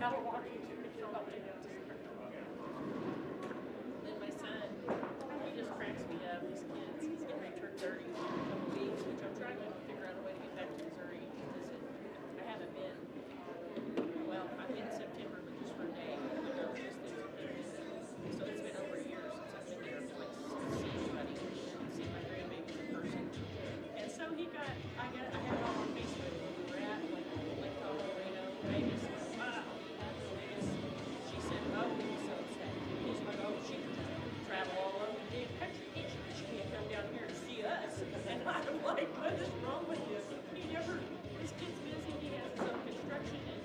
how to walk you through to fill out the Then my son, he just cracks me up. These kids, he's getting ready to turn 30 in a couple weeks, which I'm trying to figure out a way to get back to Missouri to visit. I haven't been. Well, I've been in September, but just for a day. So it's been over a year since I've been there to like see anybody and see my grandbabies in person. And so I had it all on Facebook when we were at like Colorado, Vegas. Wow, Vegas. She said, oh, he was so upset. He's like, oh, she can just travel all over the damn country. She can't come down here and see us. And I'm like, what is wrong with you? This kid's busy. He has his own construction and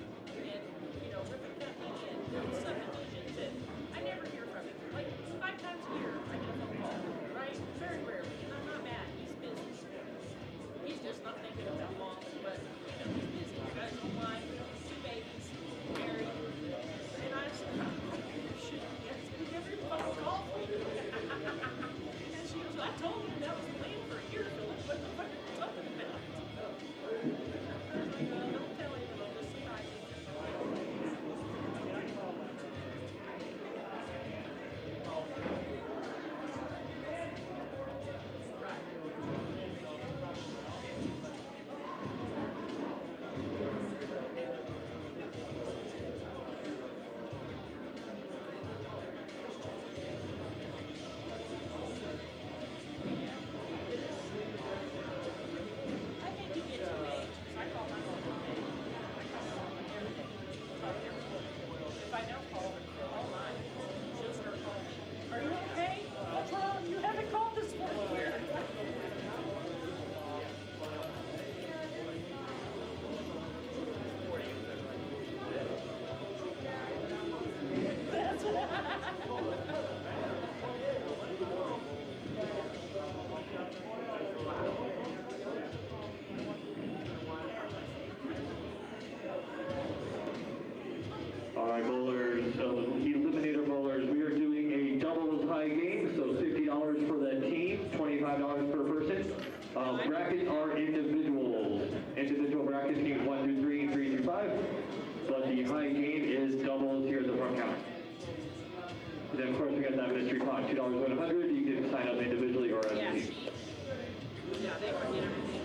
ribbon cutting and subdivisions, and I never hear from him. Like 5 times a year, I get a phone call, right? Very rarely, and I'm not mad. He's busy. He's just not thinking about mom, but he's busy. He's got his own life, 2 babies, married, and I said, shit, he never fucking called me. And she was, I told him that was planned for a year. What the fuck are you talking about? I was like, don't tell him, I'll just surprise him. All right, bowlers, so the Eliminator bowlers, we are doing a doubles high game, so $50 for that team, $25 per person. Brackets are individuals. Individual brackets teams 1 through 3, 3 through 5. But the high game is doubles here at the front counter. And then of course we got that mystery pot, $2 100. You can sign up individually or as a team. Yeah, they were in everything.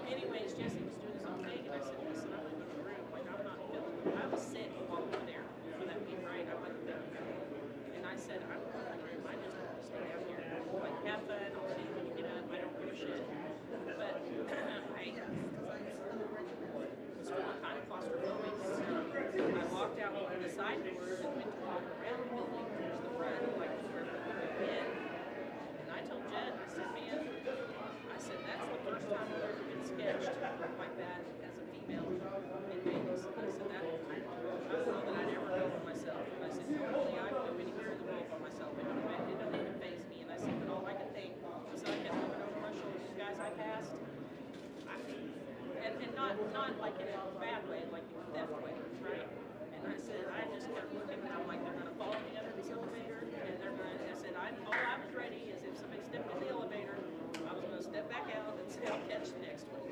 Anyways, Jesse was doing his own thing, and I said, listen, I'm going to go to the room. Like, I'm not feeling it. I was sick while we were there for that week, right? I wasn't feeling good. And I said, I'm going to the room. I just want to stay down here. Like, have fun. I'll see you when you get up. I don't give a shit. But I was feeling kind of claustrophobic. So I walked out one of the side doors and went to walk around the building towards the front, like where we would have been. And I told Jed, I said, man, that's the first time I've ever been sketched like that as a female in Vegas. And I said, I don't know that I'd ever go for myself. And I said, normally I would go anywhere in the world by myself. It don't even faze me. And I said, but all I could think was that I kept looking over my shoulder, these guys I passed. And not like in a bad way, like in a theft way, right? And I said, I just kept looking, and I'm like, they're going to follow me under this elevator, and they're going to, I said, all I was ready is if somebody stepped in the elevator, I was going to step back out and say, I'll catch the next one.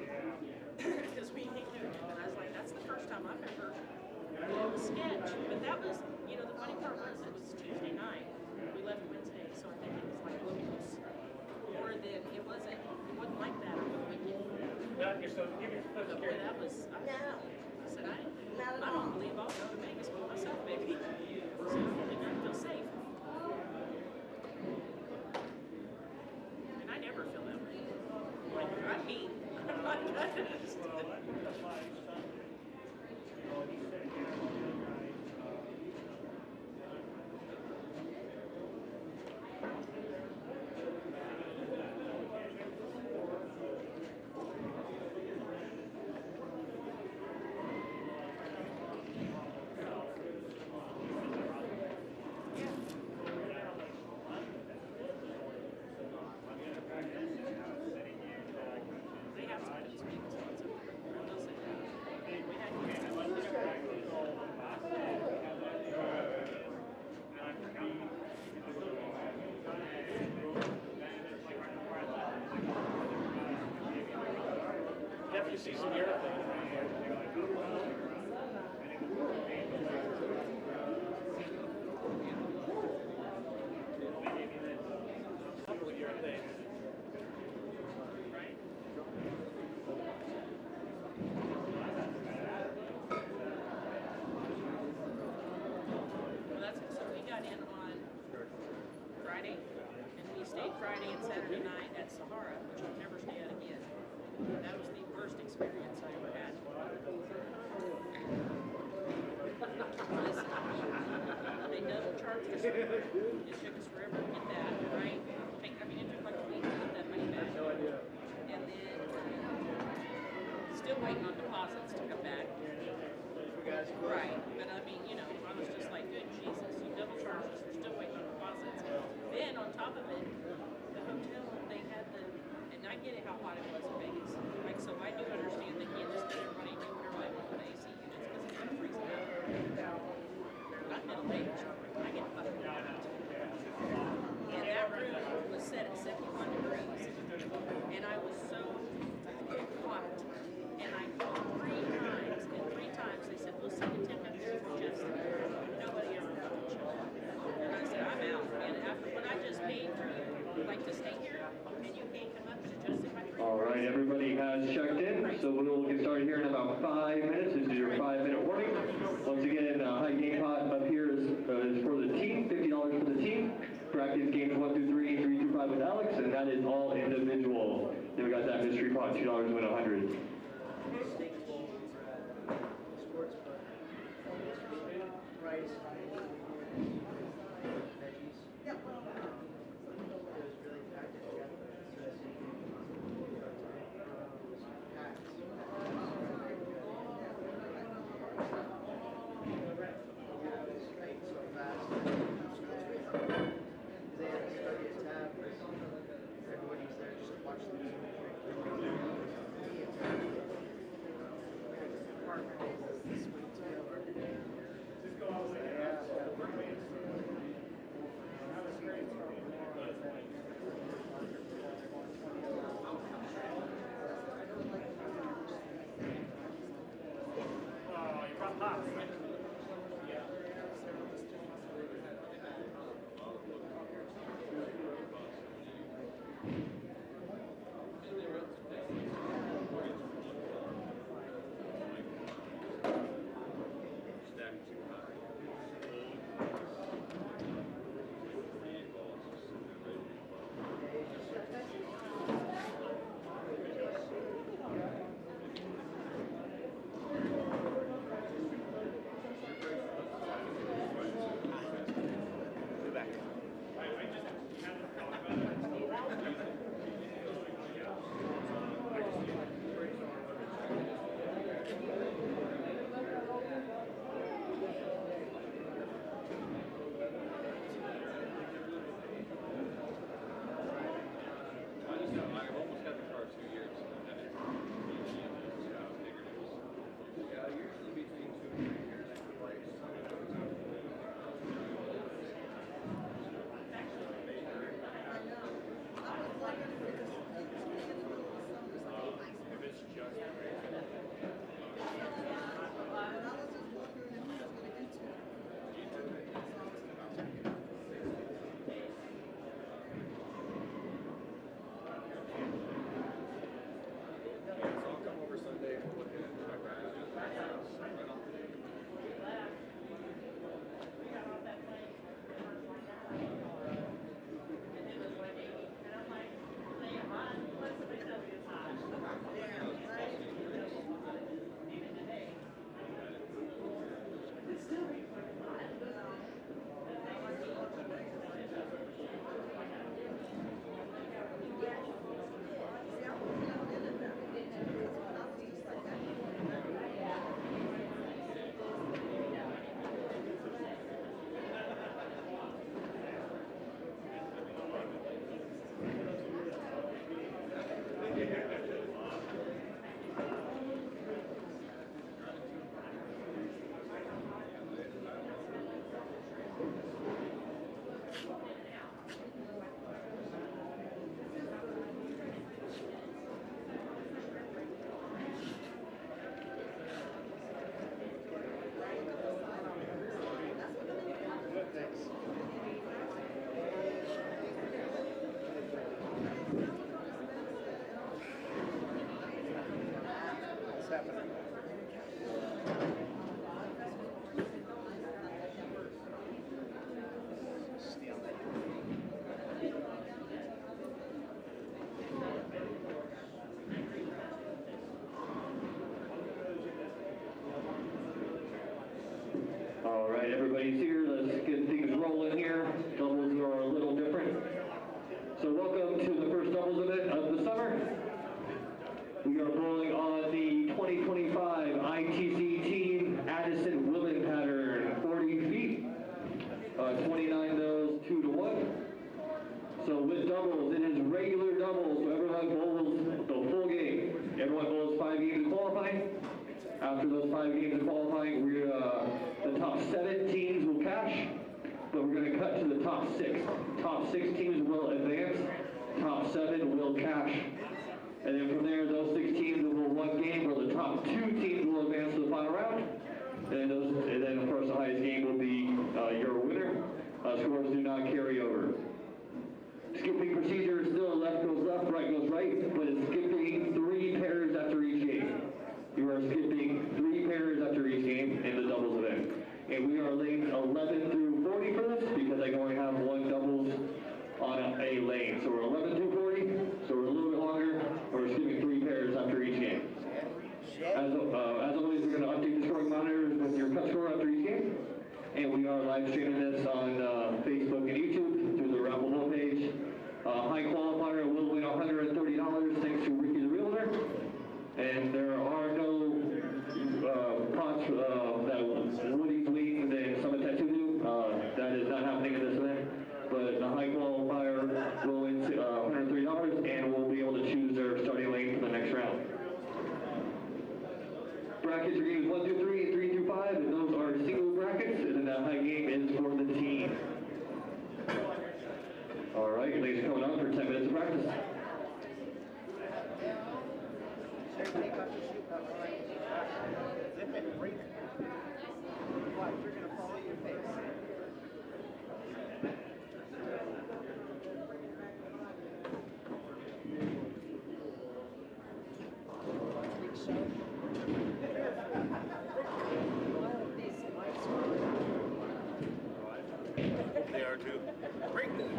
Because we ain't doing it. And I was like, that's the first time I've ever done a sketch. But that was, the funny part was it was Tuesday night. We left Wednesday, so I think it was like a little more than, it wasn't like that over the weekend. Not yourself, give yourself Boy, that was, I said, I don't believe I'll go to Vegas by myself, baby. So I think I feel safe. And I never feel that way. You see some airplanes right here. With your thing. Right? Well, that's it. So we got in on Friday, and we stayed Friday and Saturday night at Sahara, which I'll never stay at again. That was the worst experience I ever had. Listen, they double charged us. It took us forever to get that, right? It took like a week to get that money back. No idea. And then still waiting on deposits to come back. Right, but I mean, you know, I was just like, good Jesus, you double charged us, we're still waiting on deposits. Then on top of it, the hotel, they had the, and I get it how hot it was in Vegas. Like, so I do understand they can't just let everybody do whatever they want with AC units because it's gonna freeze them out. I'm middle-aged, I get fucking hot. And that room was set at 71 degrees, and I was so hot. And I called 3 times, and 3 times they said, we'll send a 10 minutes for Justin. Nobody ever fucking showed up. And I said, I'm out. And after what I just paid for you, like to stay here, and you can't come up to Justin by 3. All right, everybody has checked in, so we'll get started here in about 5 minutes. This is your 5-minute warning. Once again, high game pot up here is for the team, $50 for the team. Practice games 1 through 3, 3 through 5 with Alex, and that is all individual. Then we got that mystery pot, $2 win 100. top six. Top 6 teams will advance. Top 7 will cash. And then from there, those 6 teams will one game where the top 2 teams will advance to the final round. And then of course the highest game will be your winner. Scores do not carry over. Skipping procedure is still left goes left, right goes right, but it's skipping 3 pairs after each game. You are skipping 3 pairs after each game in the doubles event. And we are lanes 11 through 40 for this because I can only have 1 doubles on a lane. So we're 11 through 40, so we're a little bit longer, and we're skipping 3 pairs after each game. As always, we're going to update the scoring monitors with your cut score after each game. And we are live streaming this on Facebook and YouTube through the Raffle page. High qualifier will win $130 thanks to Ricky the Realtor. And there are no pots that Woody's Wings and Summit Tattoo do. That is not happening in this event. But the high qualifier will win $130 and will be able to choose their starting lane for the next round. Brackets are games 1 through 3 and 3 through 5, and those are single brackets, and then that high game is for the team. All right, ladies are coming on for 10 minutes of practice. Take off your seatbelt, zip it, breathe. Watch, you're going to follow your face. They are too. Break that.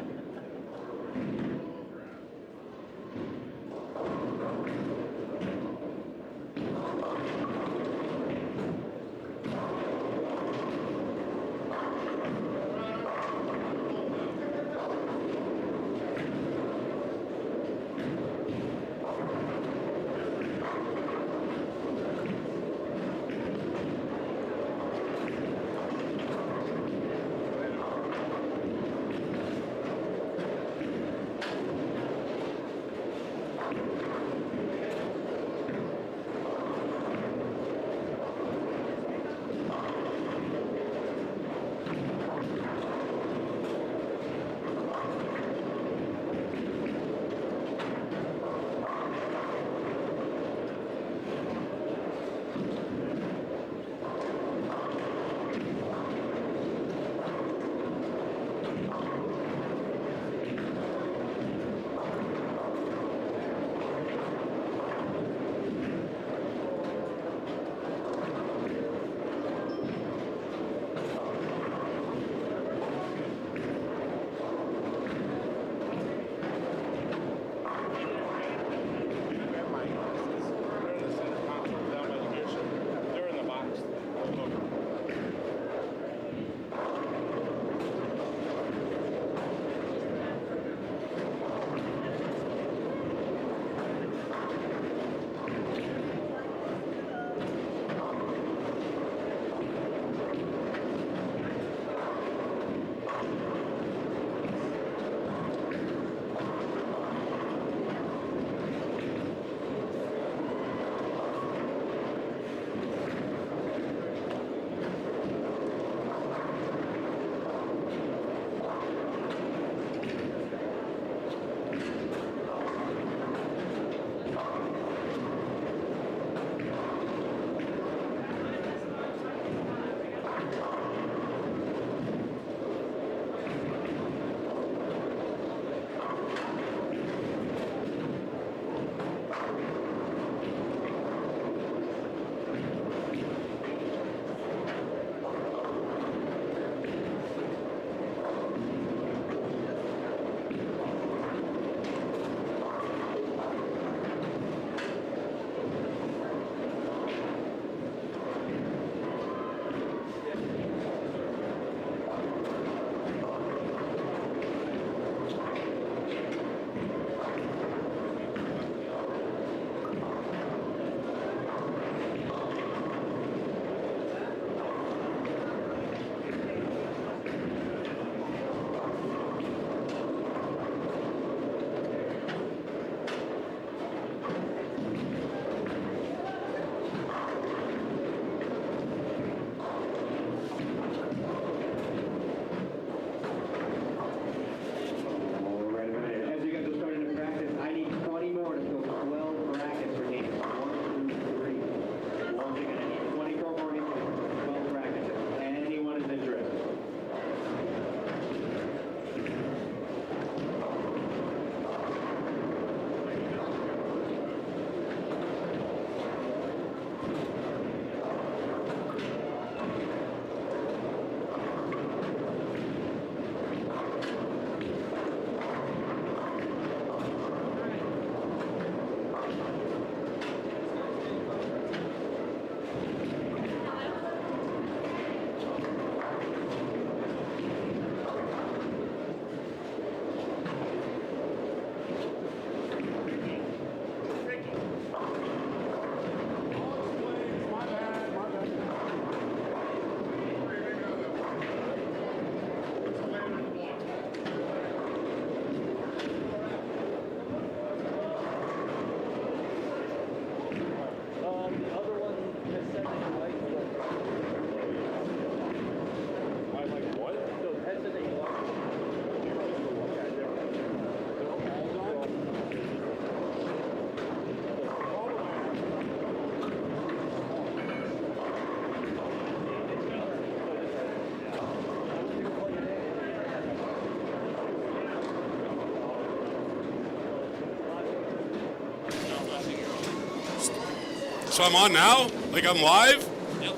So I'm on now? Like I'm live? Yep.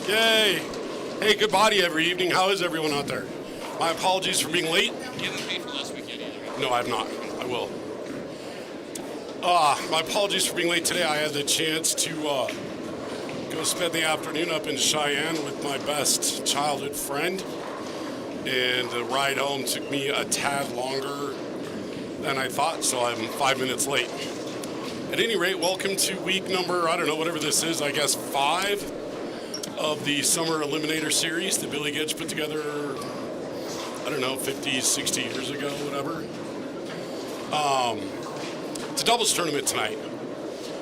Yay. Hey, good body every evening. How is everyone out there? My apologies for being late. You haven't paid for last weekend either, right? No, I have not. I will. My apologies for being late today. I had the chance to go spend the afternoon up in Cheyenne with my best childhood friend. And the ride home took me a tad longer than I thought, so I'm 5 minutes late. At any rate, welcome to week number, I don't know, whatever this is, I guess 5 of the Summer Eliminator series that Billy Gedge put together, I don't know, 50, 60 years ago, whatever. It's a doubles tournament tonight.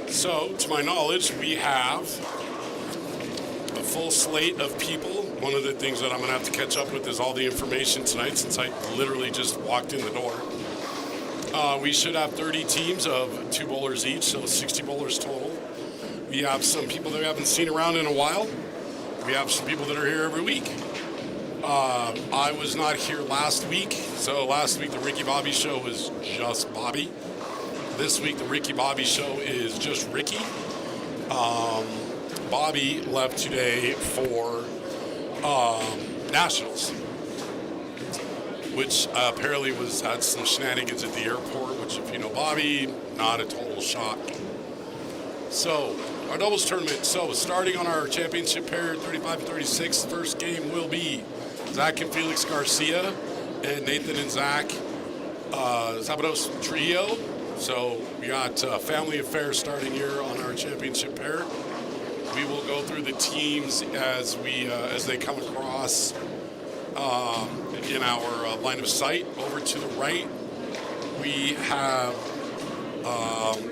So, to my knowledge, we have a full slate of people. One of the things that I'm going to have to catch up with is all the information tonight, since I literally just walked in the door. We should have 30 teams of 2 bowlers each, so 60 bowlers total. We have some people that we haven't seen around in a while. We have some people that are here every week. I was not here last week, so last week the Ricky Bobby show was just Bobby. This week the Ricky Bobby show is just Ricky. Bobby left today for Nationals, which apparently had some shenanigans at the airport, which if you know Bobby, not a total shock. So, our doubles tournament. So, starting on our championship pair, 35-36, the first game will be Zach and Felix Garcia and Nathan and Zach Zabados Trio. So, we got family affair starting here on our championship pair. We will go through the teams as they come across in our line of sight. Over to the right, we have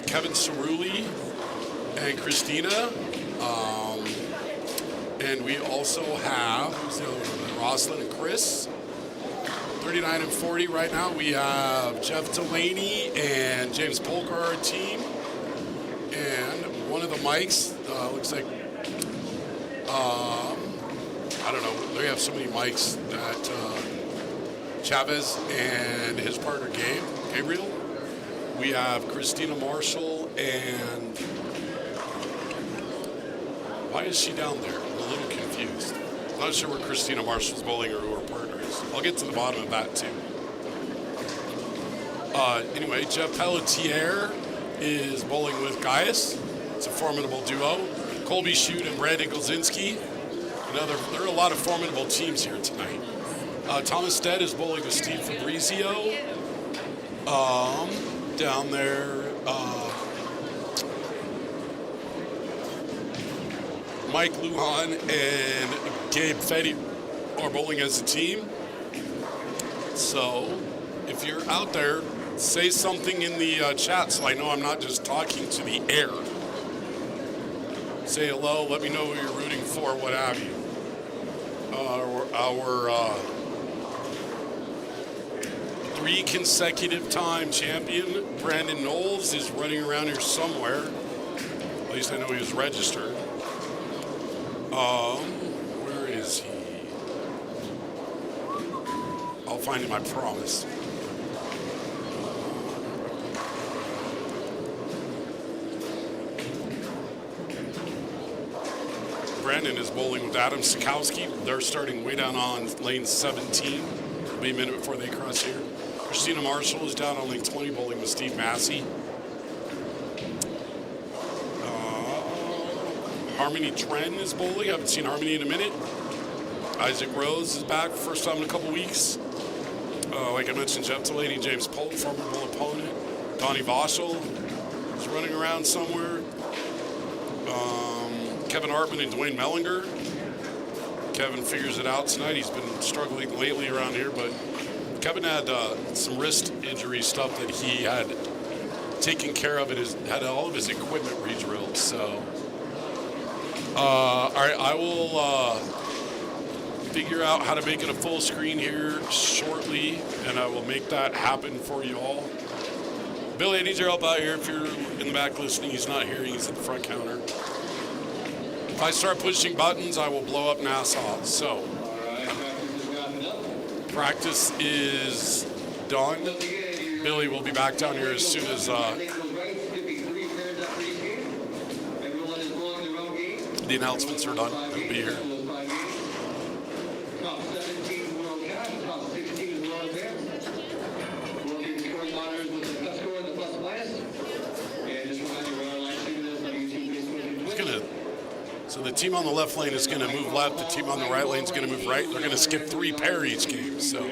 Kevin Cerulli and Christina. And we also have Roslyn and Chris. 39 and 40 right now. We have Jeff Delaney and James Polk are our team. And one of the mics looks like, I don't know, they have so many mics that Chavez and his partner Gabriel. We have Christina Marshall and why is she down there? I'm a little confused. I'm not sure where Christina Marshall's bowling or who her partner is. I'll get to the bottom of that too. Anyway, Jeff Pelletier is bowling with Gaius. It's a formidable duo. Colby Shute and Brandon Golzinski. There are a lot of formidable teams here tonight. Thomas Stead is bowling with Steve Fabrizio. Down there, Mike Lujan and Gabe Fetty are bowling as a team. So, if you're out there, say something in the chat so I know I'm not just talking to the air. Say hello, let me know who you're rooting for, what have you. Our 3 consecutive time champion, Brandon Knowles, is running around here somewhere. At least I know he was registered. Where is he? I'll find him, I promise. Brandon is bowling with Adam Sikowski. They're starting way down on lane 17. It'll be a minute before they cross here. Christina Marshall is down on lane 20 bowling with Steve Massey. Harmony Tren is bowling. I haven't seen Harmony in a minute. Isaac Rose is back, first time in a couple weeks. Like I mentioned, Jeff Delaney, James Polk, formidable opponent. Donnie Voschel is running around somewhere. Kevin Hartman and Dwayne Mellinger. Kevin figures it out tonight. He's been struggling lately around here, but Kevin had some wrist injury stuff that he had taken care of. Had all of his equipment re-drilled. So, all right, I will figure out how to make it a full screen here shortly, and I will make that happen for you all. Billy, I need your help out here. If you're in the back listening, he's not here. He's at the front counter. If I start pushing buttons, I will blow up Nassau. So, practice is done. Billy will be back down here as soon as the announcements are done, he'll be here. Top 17 world cash, top 16 world advance. Working scoring monitors with the plus score and the plus minus. And just remind you, we're live streaming this on YouTube, Facebook, and Twitter. So the team on the left lane is going to move left. The team on the right lane is going to move right. They're going to skip 3 pair each game. So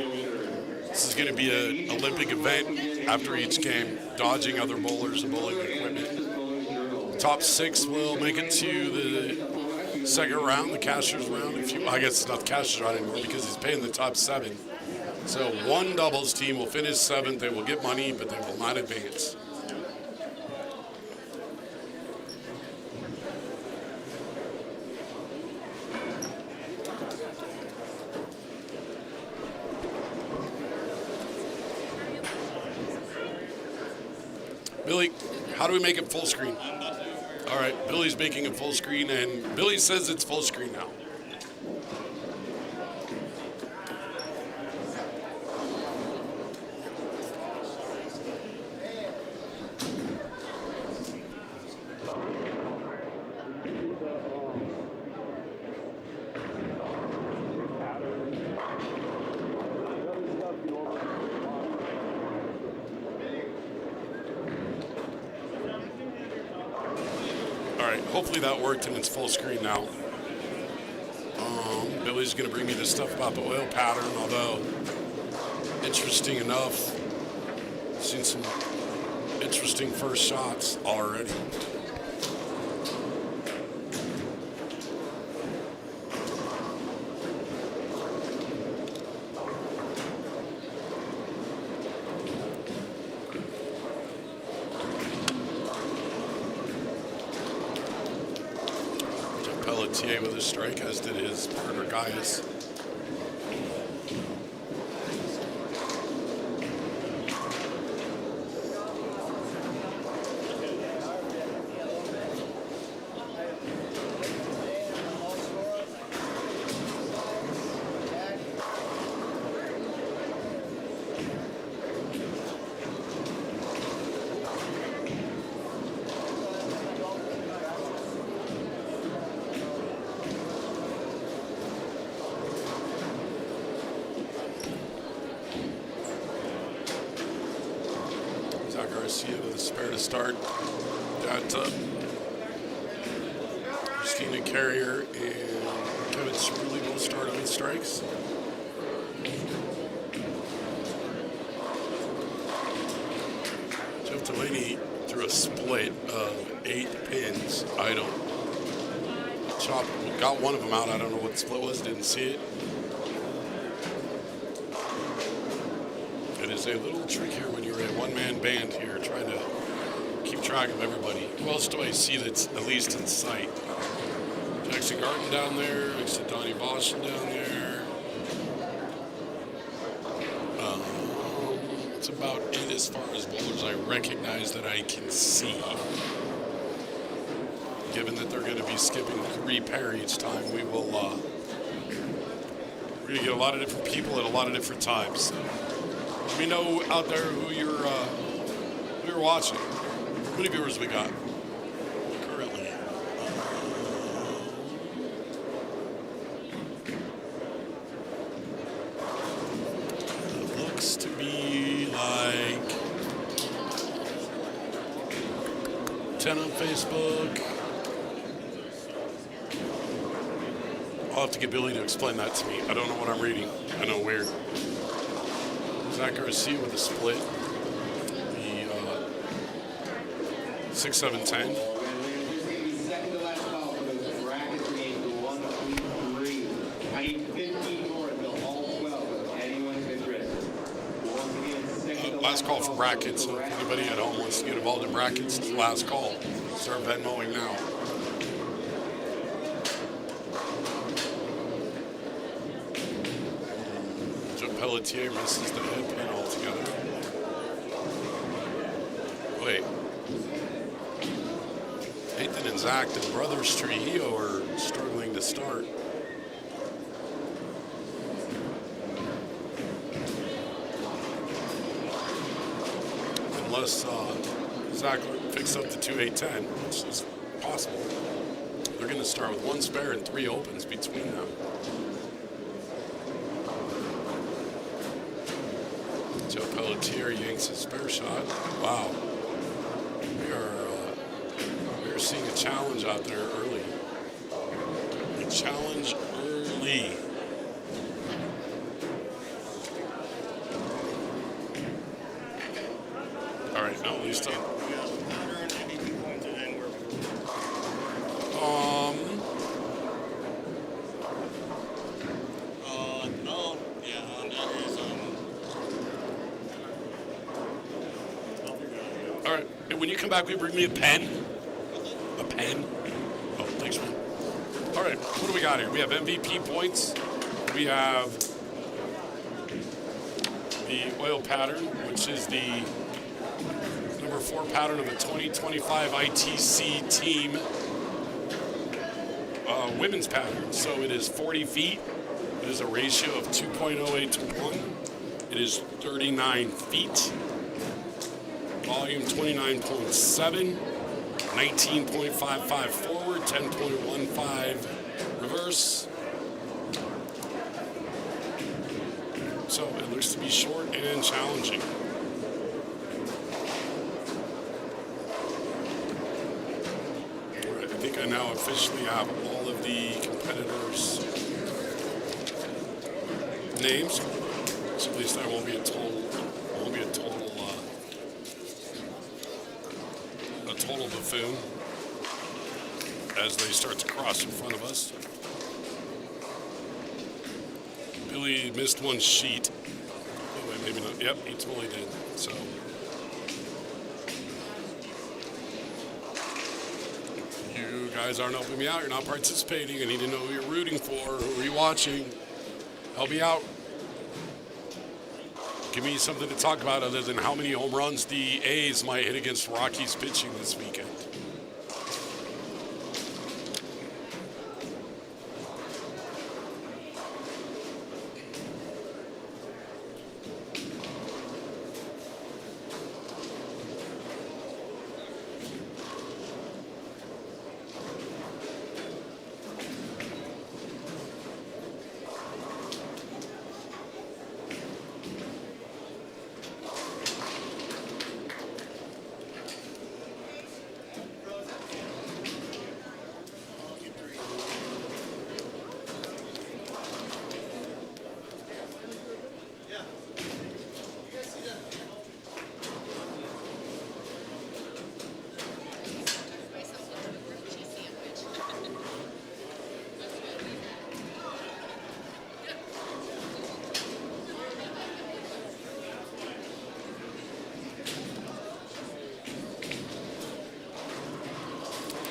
this is going to be an Olympic event after each game, dodging other bowlers and bowling equipment. The top 6 will make it to the second round, the cashier's round. I guess it's not the cashier's round anymore because he's paying the top 7. So one doubles team will finish 7th. They will get money, but they will not advance. Billy, how do we make it full screen? All right, Billy's making it full screen, and Billy says it's full screen now. Hopefully that worked and it's full screen now. Billy's going to bring me this stuff about the oil pattern, although interesting enough, seen some interesting first shots already. Pelletier with a strike, as did his partner Gaius. With a spare to start. Got Christina Carrier and Kevin Shirley both started with strikes. Jeff Delaney threw a split of 8 pins. I don't got one of them out. I don't know what the split was. Didn't see it. It is a little trickier when you're a one-man band here trying to keep track of everybody. Who else do I see that's at least in sight? Jackson Garden down there. I see Donnie Bosch down there. That's about it as far as bowlers I recognize that I can see. Given that they're going to be skipping 3 pair each time, we're going to get a lot of different people at a lot of different times. Let me know out there who you're watching. How many viewers we got currently? It looks to be like 10 on Facebook. I'll have to get Billy to explain that to me. I don't know what I'm reading. I know weird. Zach Garcia with a split. The 6, 7, 10. Second to last call for the bracket game to 1, 2, 3. I need 15 more until all 12. Anyone's interested. Once again, Last call for brackets. So if anybody at home wants to get involved in brackets, it's the last call. Start Venmoing now. Pelletier misses the head pin altogether. Wait. Nathan and Zach, the brothers Trujillo, are struggling to start. Unless Zach picks up the 2-8-10, which is possible. they're going to start with 1 spare and 3 opens between them. Joe Pelletier yanks his spare shot. Wow. We are seeing a challenge out there early. A challenge early. All right, now at least We got powder and MVP points, and then where that is all right, and when you come back, will you bring me a pen? A pen? Oh, thanks, man. All right, what do we got here? We have MVP points. We have the oil pattern, which is the number 4 pattern of the 2025 ITC Team women's pattern. So it is 40 feet. It is a ratio of 2.08 to 1. It is 39 feet. Volume 29.7. 19.55 forward. 10.15 reverse. So it looks to be short and challenging. I think I now officially have all of the competitors' names. So at least I won't be a total buffoon as they start to cross in front of us. Billy missed one sheet. Oh, wait, maybe not. Yep, he totally did. So. You guys aren't helping me out. You're not participating. I need to know who you're rooting for. Who are you watching? Help me out. Give me something to talk about other than how many home runs the A's might hit against Rockies pitching this weekend.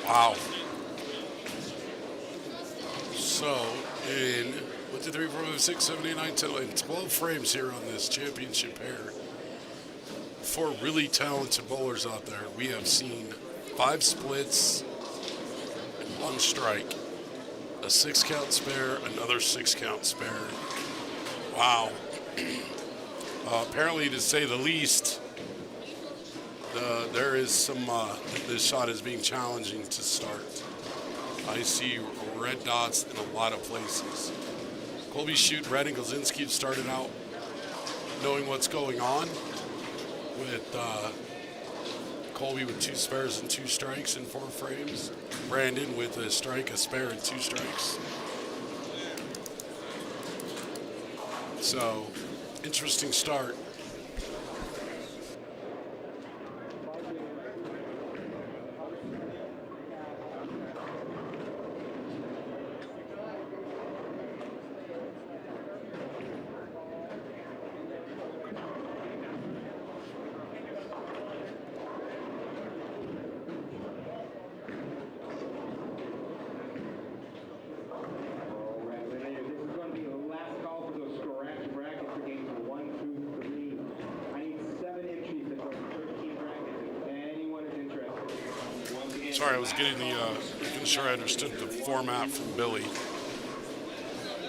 Wow. So, in 1, 2, 3, 4, 5, 6, 7, 8, 9, 10, 11, 12 frames here on this championship pair. 4 really talented bowlers out there. We have seen 5 splits and 1 strike. A 6-count spare, another 6-count spare. Wow. Apparently, to say the least, there is some, this shot is being challenging to start. I see red dots in a lot of places. Colby Shute, Red, and Golzinski have started out knowing what's going on with Colby with 2 spares and 2 strikes in 4 frames. Brandon with a strike, a spare, and 2 strikes. So, interesting start. Sorry, I was getting making sure I understood the format from Billy.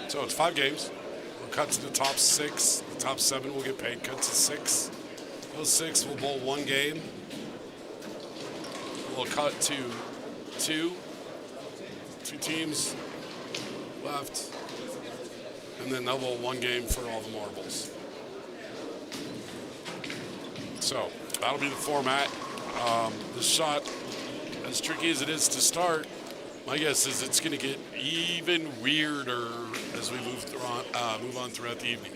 So it's 5 games. We'll cut to the top 6. The top 7 will get paid. Cut to 6. Those 6 will bowl 1 game. We'll cut to 2. 2 teams left. And then double 1 game for all the marbles. So that'll be the format. The shot, as tricky as it is to start, my guess is it's going to get even weirder as we move on throughout the evening.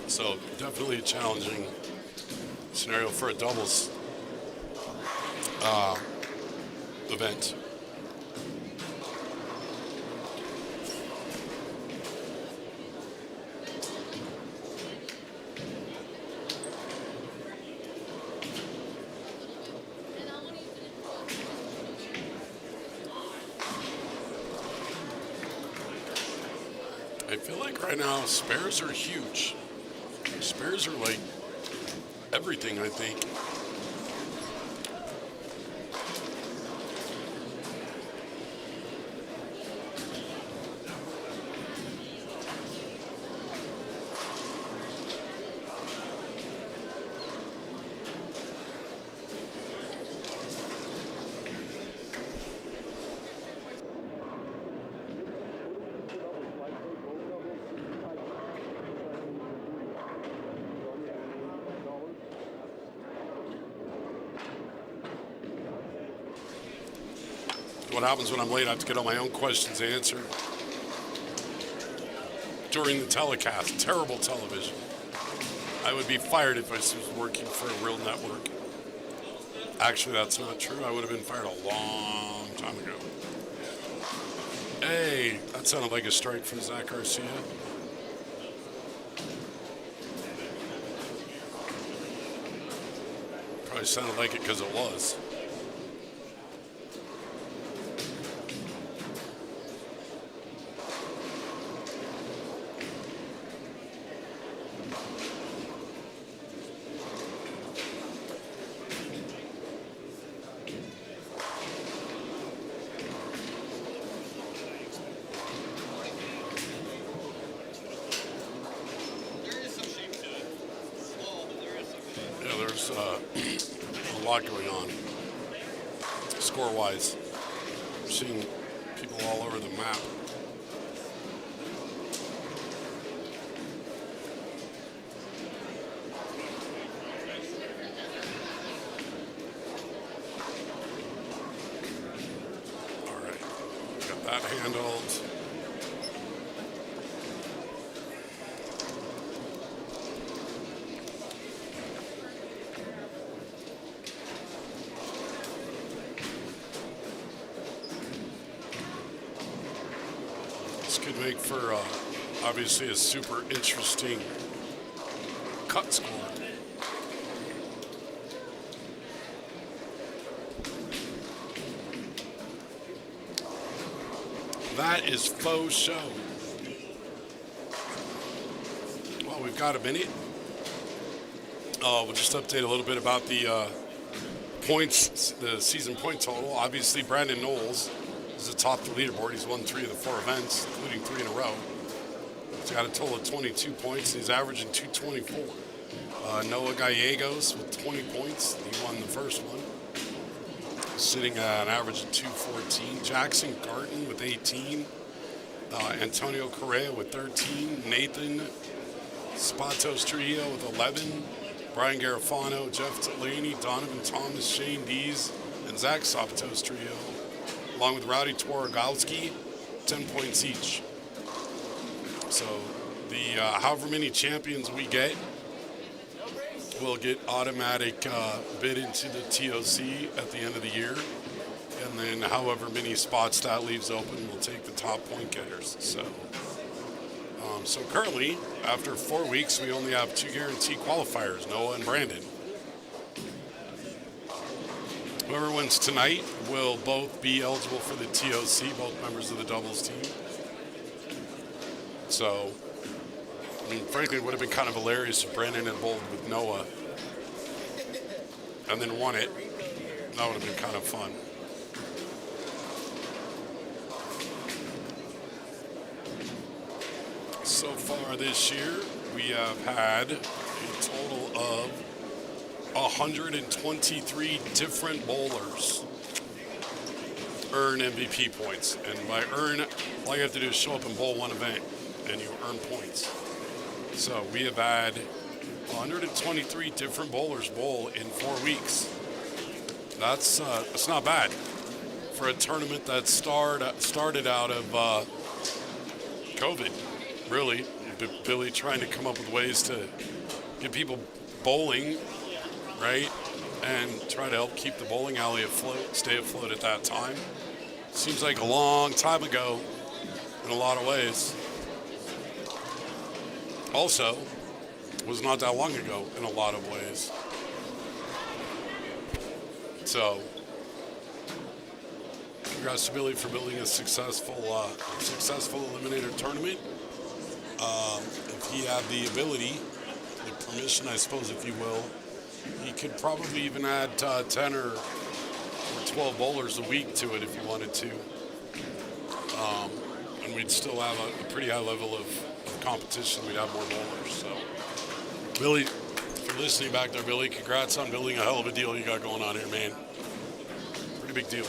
So definitely a challenging scenario for a doubles event. I feel like right now spares are huge. Spares are like everything, I think. What happens when I'm late, I have to get all my own questions answered during the telecast. Terrible television. I would be fired if I was working for a real network. Actually, that's not true. I would have been fired a long time ago. Hey, that sounded like a strike from Zach Garcia. Probably sounded like it because it was. A lot going on score-wise. I'm seeing people all over the map. All right, got that handled. Could make for obviously a super interesting cut score. That is faux show. Well, we've got a minute. We'll just update a little bit about the points, the season point total. Obviously, Brandon Knowles is atop the leaderboard. He's won 3 of the 4 events, including 3 in a row. He's got a total of 22 points. He's averaging 224. Noah Gallegos with 20 points. He won the first one, sitting at an average of 214. Jackson Garton with 18. Antonio Correa with 13. Nathan Spatos Trujillo with 11. Brian Garofano, Jeff Delaney, Donovan Thomas, Shane Dees, and Zach Spatos Trujillo, along with Rowdy Twarogowski, 10 points each. So the however many champions we get will get automatic bid into the TOC at the end of the year. And then however many spots that leaves open, we'll take the top point getters. So currently, after 4 weeks, we only have 2 guaranteed qualifiers, Noah and Brandon. Whoever wins tonight will both be eligible for the TOC, both members of the doubles team. So, I mean, frankly, it would have been kind of hilarious if Brandon had bowled with Noah and then won it. That would have been kind of fun. So far this year, we have had a total of 123 different bowlers earn MVP points. And by earn, all you have to do is show up and bowl one event, and you earn points. So we have had 123 different bowlers bowl in 4 weeks. That's not bad for a tournament that started out of COVID, really. Billy trying to come up with ways to get people bowling, right? And try to help keep the bowling alley afloat, stay afloat at that time. Seems like a long time ago in a lot of ways. Also, was not that long ago in a lot of ways. So, congrats to Billy for building a successful Eliminator tournament. If he had the ability, the permission, I suppose, if you will, he could probably even add 10 or 12 bowlers a week to it if you wanted to. And we'd still have a pretty high level of competition. We'd have more bowlers. So, Billy, if you're listening back there, Billy, congrats on building a hell of a deal you got going on here, man. Pretty big deal.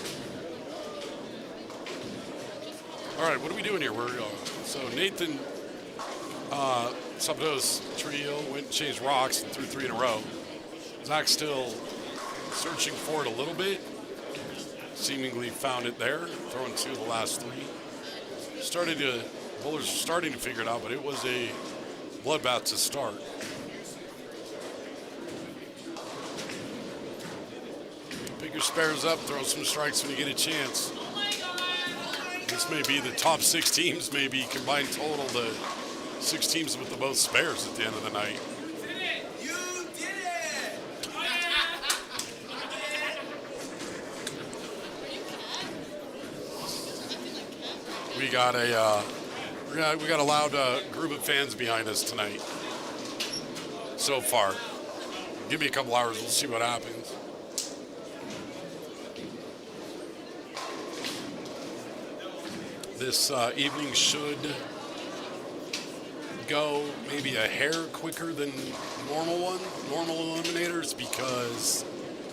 All right, what are we doing here? So Nathan Sabado's trio went and changed rocks and threw 3 in a row. Zach's still searching for it a little bit. Seemingly found it there, throwing 2 of the last 3. Bowlers are starting to figure it out, but it was a bloodbath to start. Pick your spares up, throw some strikes when you get a chance. This may be the top 6 teams, maybe combined total the 6 teams with the most spares at the end of the night. We got a loud group of fans behind us tonight. So far, give me a couple hours, we'll see what happens. This evening should go maybe a hair quicker than normal eliminators because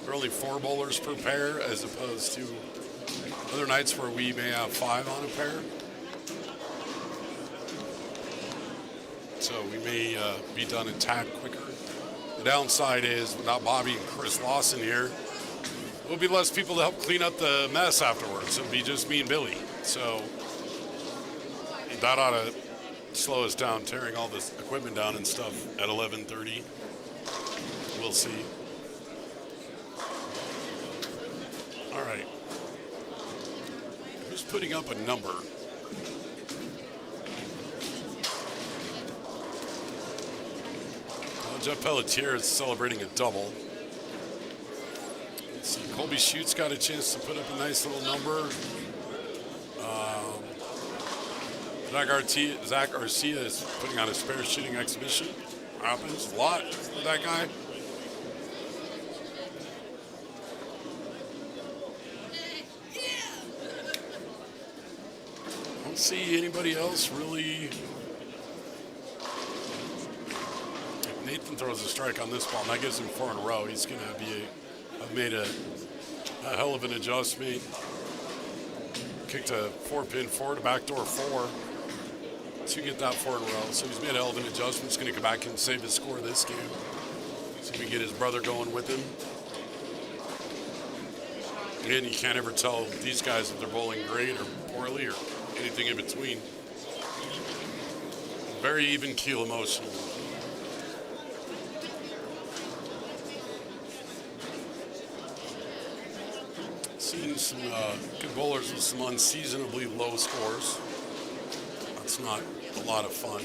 there are only 4 bowlers per pair as opposed to other nights where we may have 5 on a pair. So we may be done a tad quicker. The downside is without Bobby and Chris Lawson here, there'll be less people to help clean up the mess afterwards. It'll be just me and Billy. So that ought to slow us down, tearing all this equipment down and stuff at 11:30. We'll see. All right. Who's putting up a number? Well, Jeff Pelletier is celebrating a double. Let's see. Colby Schute's got a chance to put up a nice little number. Zach Garcia is putting on a spare shooting exhibition. Happens a lot with that guy. I don't see anybody else really. If Nathan throws a strike on this ball, and that gives him 4 in a row, he's going to have made a hell of an adjustment. Kicked a 4-pin 4 to backdoor 4. To get that 4 in a row. So he's made a hell of an adjustment. He's going to come back and save his score this game. See if we can get his brother going with him. Again, you can't ever tell these guys if they're bowling great or poorly or anything in between. Very even keel emotional. Seen some good bowlers with some unseasonably low scores. That's not a lot of fun.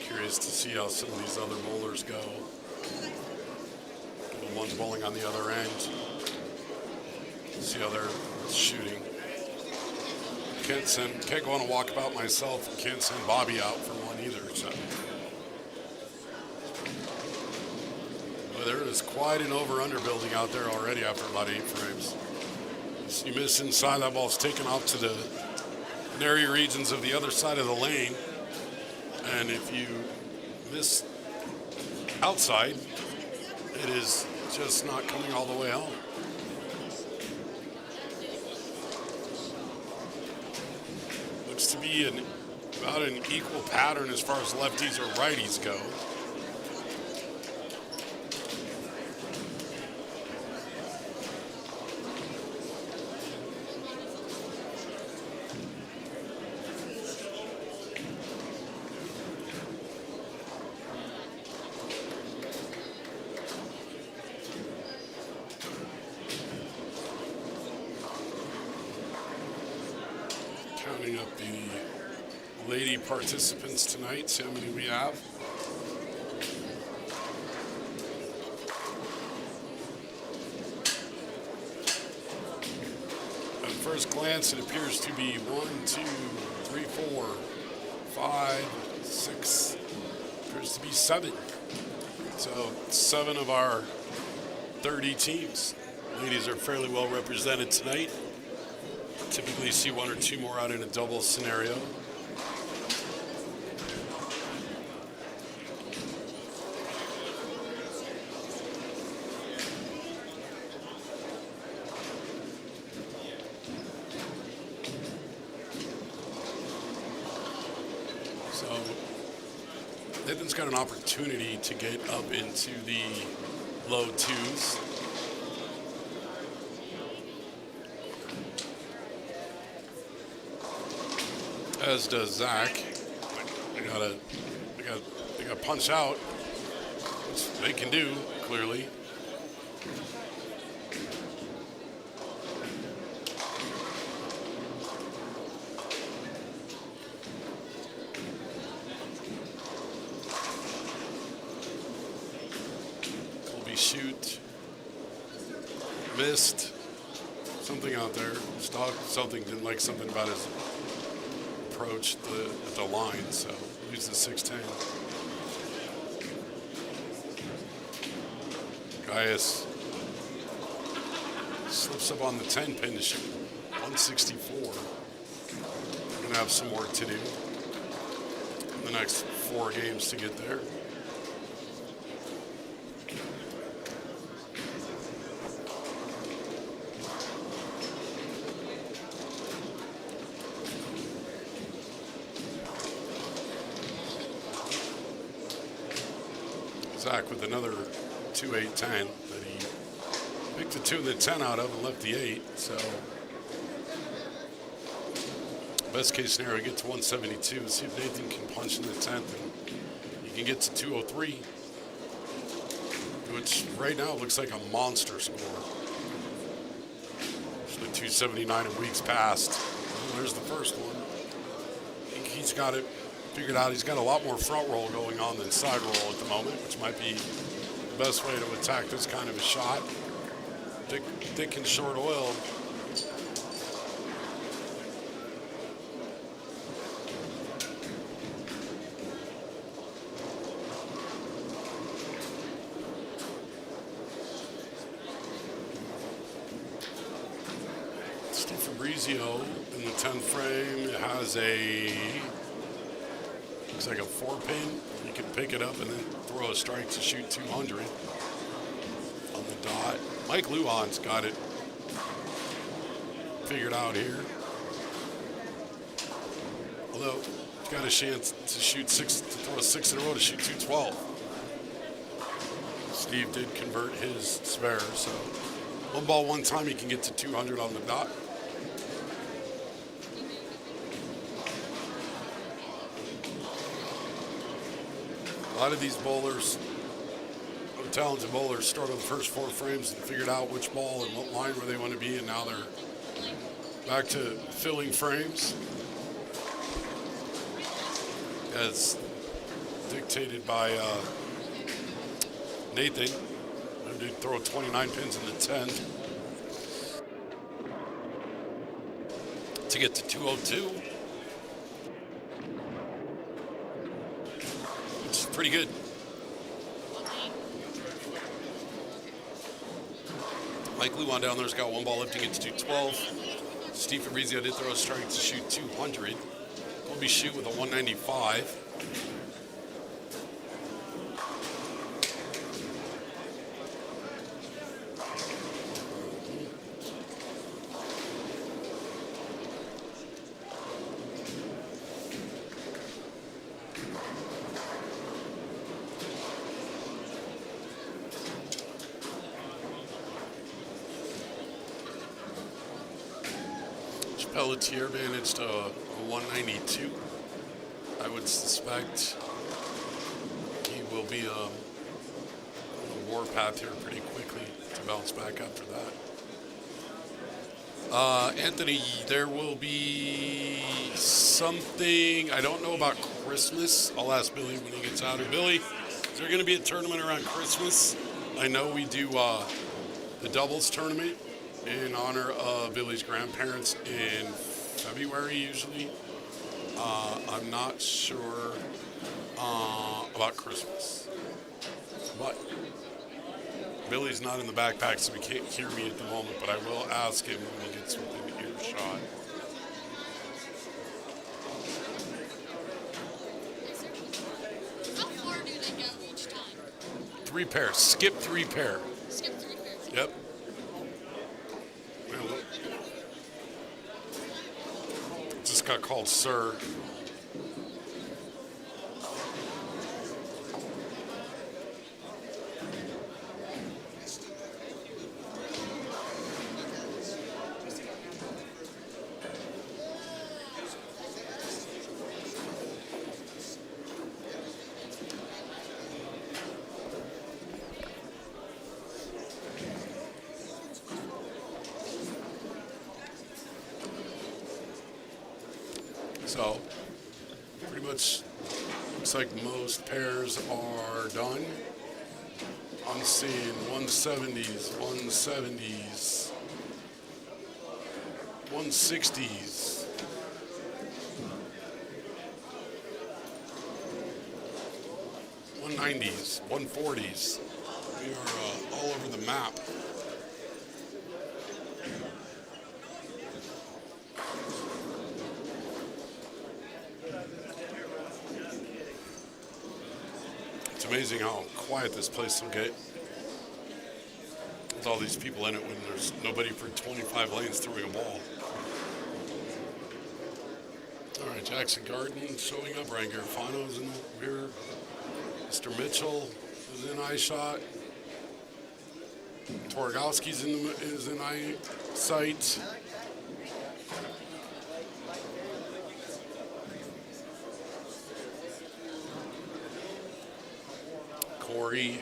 Curious to see how some of these other bowlers go. The ones bowling on the other end. See how they're shooting. Can't go on a walkabout myself and can't send Bobby out for one either. So. There is quite an over-under building out there already after about 8 frames. You miss inside, that ball's taken off to the secondary regions of the other side of the lane. And if you miss outside, it is just not coming all the way home. Looks to be about an equal pattern as far as lefties or righties go. Counting up the lady participants tonight, see how many we have. At first glance, it appears to be 1, 2, 3, 4, 5, 6, appears to be 7. So 7 of our 30 teams. Ladies are fairly well represented tonight. Typically see 1 or 2 more out in a double scenario. So Nathan's got an opportunity to get up into the low 2s. As does Zach. They gotta punch out, which they can do, clearly. Colby shoot. Missed. Something out there. Something didn't like something about his approach at the line, so loses 6-10. Gaius slips up on the 10 pin to shoot 164. We're gonna have some work to do in the next 4 games to get there. Zach with another 2-8-10 that he picked the 2 and the 10 out of and left the 8. So best case scenario, get to 172. See if Nathan can punch in the 10th and he can get to 203, which right now looks like a monster score. Actually 279 in weeks past. Oh, there's the first one. I think he's got it figured out. He's got a lot more front roll going on than side roll at the moment, which might be the best way to attack this kind of a shot. Thick and short oil. Steve Fabrizio in the 10 frame has looks like a 4-pin. You can pick it up and then throw a strike to shoot 200 on the dot. Mike Lujan's got it figured out here. Although he's got a chance to throw a 6 in a row to shoot 212. Steve did convert his spare, so 1 ball 1 time he can get to 200 on the dot. A lot of these bowlers, talented bowlers, start on the first 4 frames and figured out which ball and what line where they want to be, and now they're back to filling frames as dictated by Nathan, who did throw 29 pins in the 10 to get to 202. Pretty good. Mike Lujan down there's got 1 ball lifting it to 212. Steve Fabrizio did throw a strike to shoot 200. We'll be shooting with a 195. Pelletier managed a 192. I would suspect he will be on a warpath here pretty quickly to bounce back after that. Anthony, there will be something, I don't know about Christmas. I'll ask Billy when he gets out here. Billy, is there going to be a tournament around Christmas? I know we do the doubles tournament in honor of Billy's grandparents in February usually. I'm not sure about Christmas. But Billy's not in the backpack, so he can't hear me at the moment, but I will ask him when he gets within earshot. How far do they go each time? 3 pairs. Skip 3 pair. Skip 3 pairs. Yep. Well, just got called sir. So, pretty much looks like most pairs are done. I'm seeing 170s, 170s, 160s. $190s, 140s. We are all over the map. It's amazing how quiet this place will get with all these people in it when there's nobody for 25 lanes throwing a ball. All right, Jackson Garden showing up. Ryan Garofano's in here. Mr. Mitchell is in eye shot. Torgowski's is in eye sight. Corey.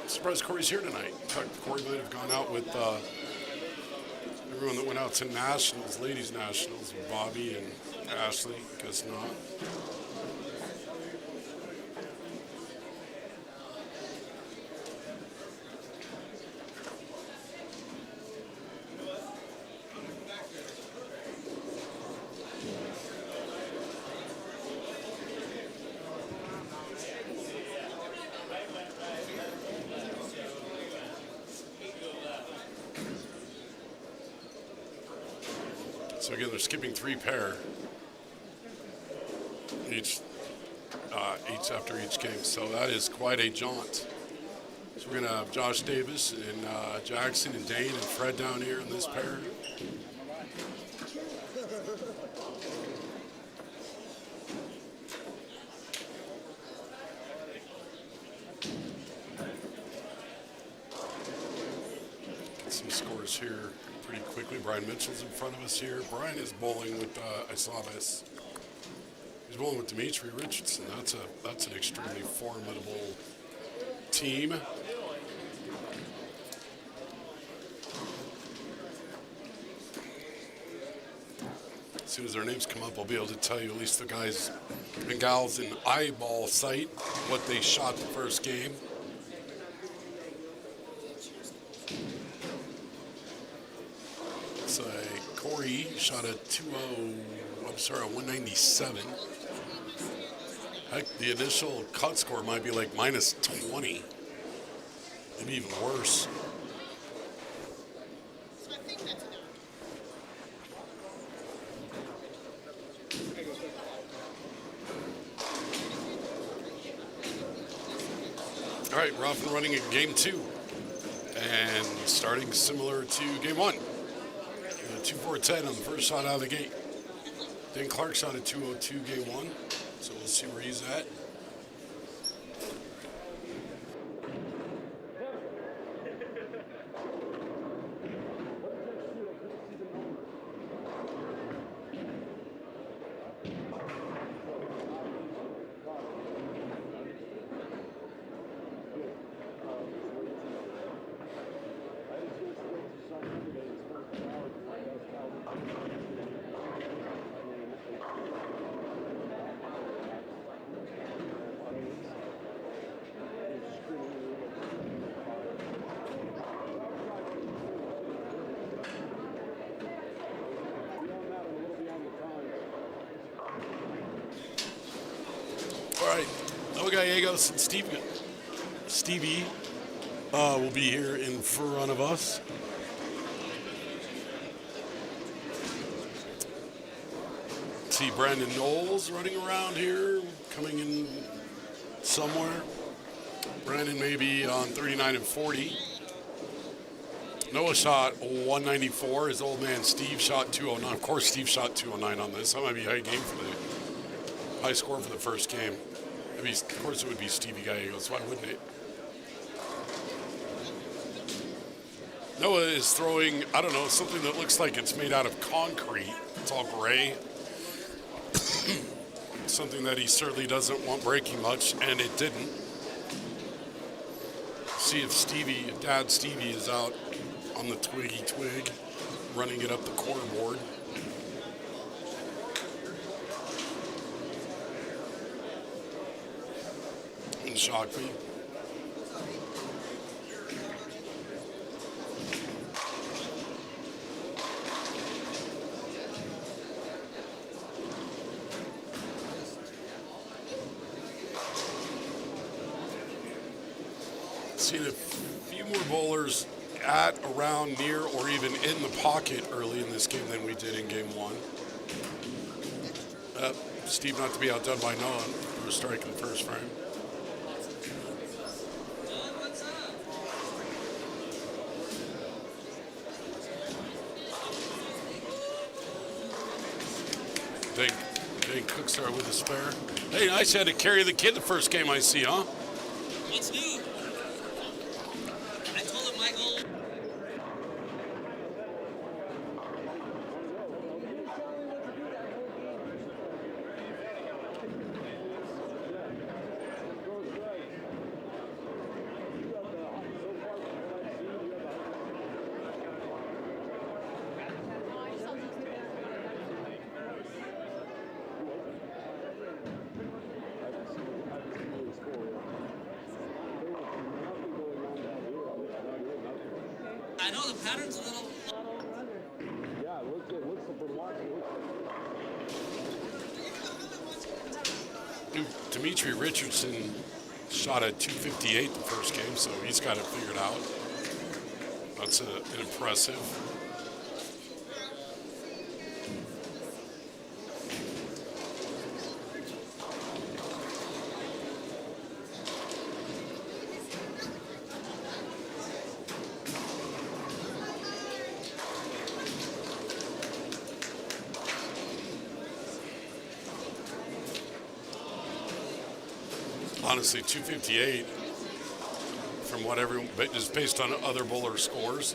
I'm surprised Corey's here tonight. In fact, Corey might have gone out with everyone that went out to nationals, ladies nationals, with Bobby and Ashley. Guess not. So again, they're skipping 3 pair each after each game. So that is quite a jaunt. So we're gonna have Josh Davis and Jackson and Dane and Fred down here in this pair. Get some scores here pretty quickly. Brian Mitchell's in front of us here. Brian is bowling with, I saw this. He's bowling with Dimitri Richardson. That's an extremely formidable team. As soon as their names come up, I'll be able to tell you at least the guys and gals in eyeball sight what they shot the first game. So Corey shot a 197. Heck, the initial cut score might be like -20. Maybe even worse. All right, we're off and running in game 2. And starting similar to game 1. 2-4-10 on the first shot out of the gate. Dan Clark shot at 202 game 1. So we'll see where he's at. All right, Noah Gallegos and Stevie will be here in front of us. See Brandon Knowles running around here, coming in somewhere. Brandon may be on 39 and 40. Noah shot 194. His old man Steve shot 209. Of course, Steve shot 209 on this. That might be a high game for the high score for the first game. I mean, of course, it would be Stevie Gallegos. Why wouldn't it? Noah is throwing, I don't know, something that looks like it's made out of concrete. It's all gray. Something that he certainly doesn't want breaking much, and it didn't. See if Dad Stevie is out on the twig, running it up the quarter board. And shocked me. Seen a few more bowlers at, around, near, or even in the pocket early in this game than we did in game 1. Steve not to be outdone by Noah for a strike in the first frame. Big Cookstar with a spare. Hey, nice, had to carry the kid the first game I see, huh? What's new? I told him my goal. I know the pattern's a little. Yeah, looks for watching. Dimitri Richardson shot at 258 the first game, so he's got it figured out. That's an impressive. Honestly, 258, from what everyone, just based on other bowler scores,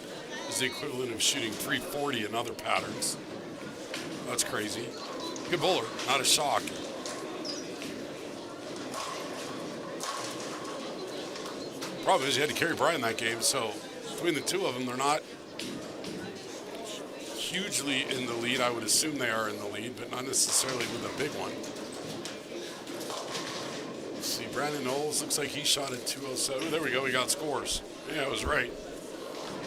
is the equivalent of shooting 340 in other patterns. That's crazy. Good bowler, not a shock. Problem is, you had to carry Brian that game, so between the two of them, they're not hugely in the lead. I would assume they are in the lead, but not necessarily with a big one. Brandon Knowles looks like he shot at 207. There we go. We got scores. Yeah, I was right.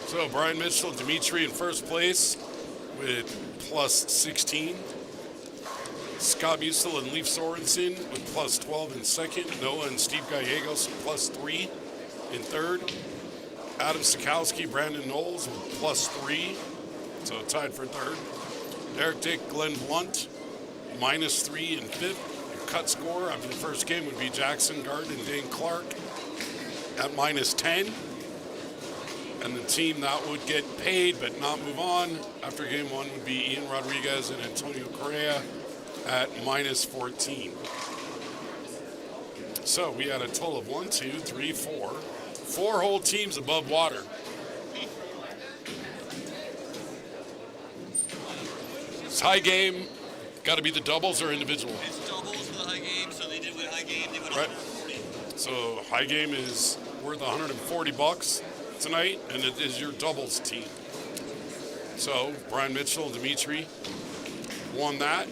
So Brian Mitchell, Dimitri in first place with plus 16. Scott Musil and Leif Sorensen with plus 12 in second. Noah and Steve Gallegos with plus 3 in third. Adam Sikowski, Brandon Knowles with plus 3. So tied for third. Derek Dick, Glenn Blunt, minus 3 in fifth. Cut score after the first game would be Jackson Garden and Dane Clark. at minus 10. And the team that would get paid but not move on after game one would be Ian Rodriguez and Antonio Correa at minus 14. So we had a total of 1, 2, 3, 4. 4 whole teams above water. It's high game. Got to be the doubles or individual. It's doubles for the high game, so they did win high game. They went Right. 140. So high game is worth $140 tonight, and it is your doubles team. So Brian Mitchell and Dimitri won that.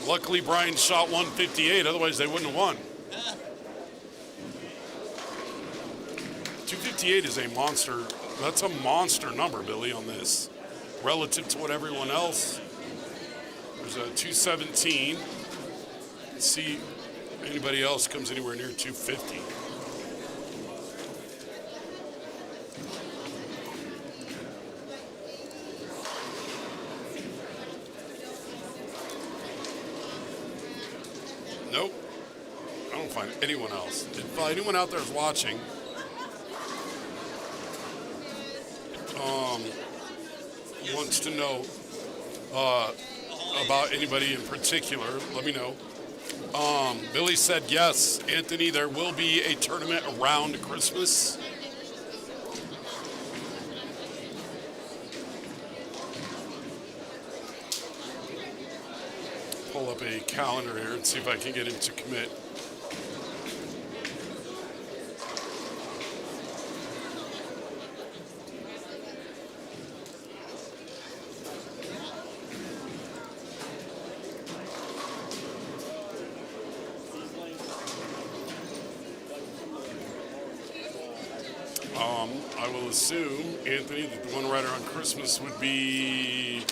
Luckily, Brian shot 158. Otherwise, they wouldn't have won. 258 is a monster. That's a monster number, Billy, on this. Relative to what everyone else. There's a 217. Let's see if anybody else comes anywhere near 250. Nope. I don't find anyone else. If anyone out there is watching, wants to know about anybody in particular, let me know. Billy said yes, Anthony, there will be a tournament around Christmas. Pull up a calendar here and see if I can get him to commit. I will assume, Anthony, that the one rider on Christmas would be...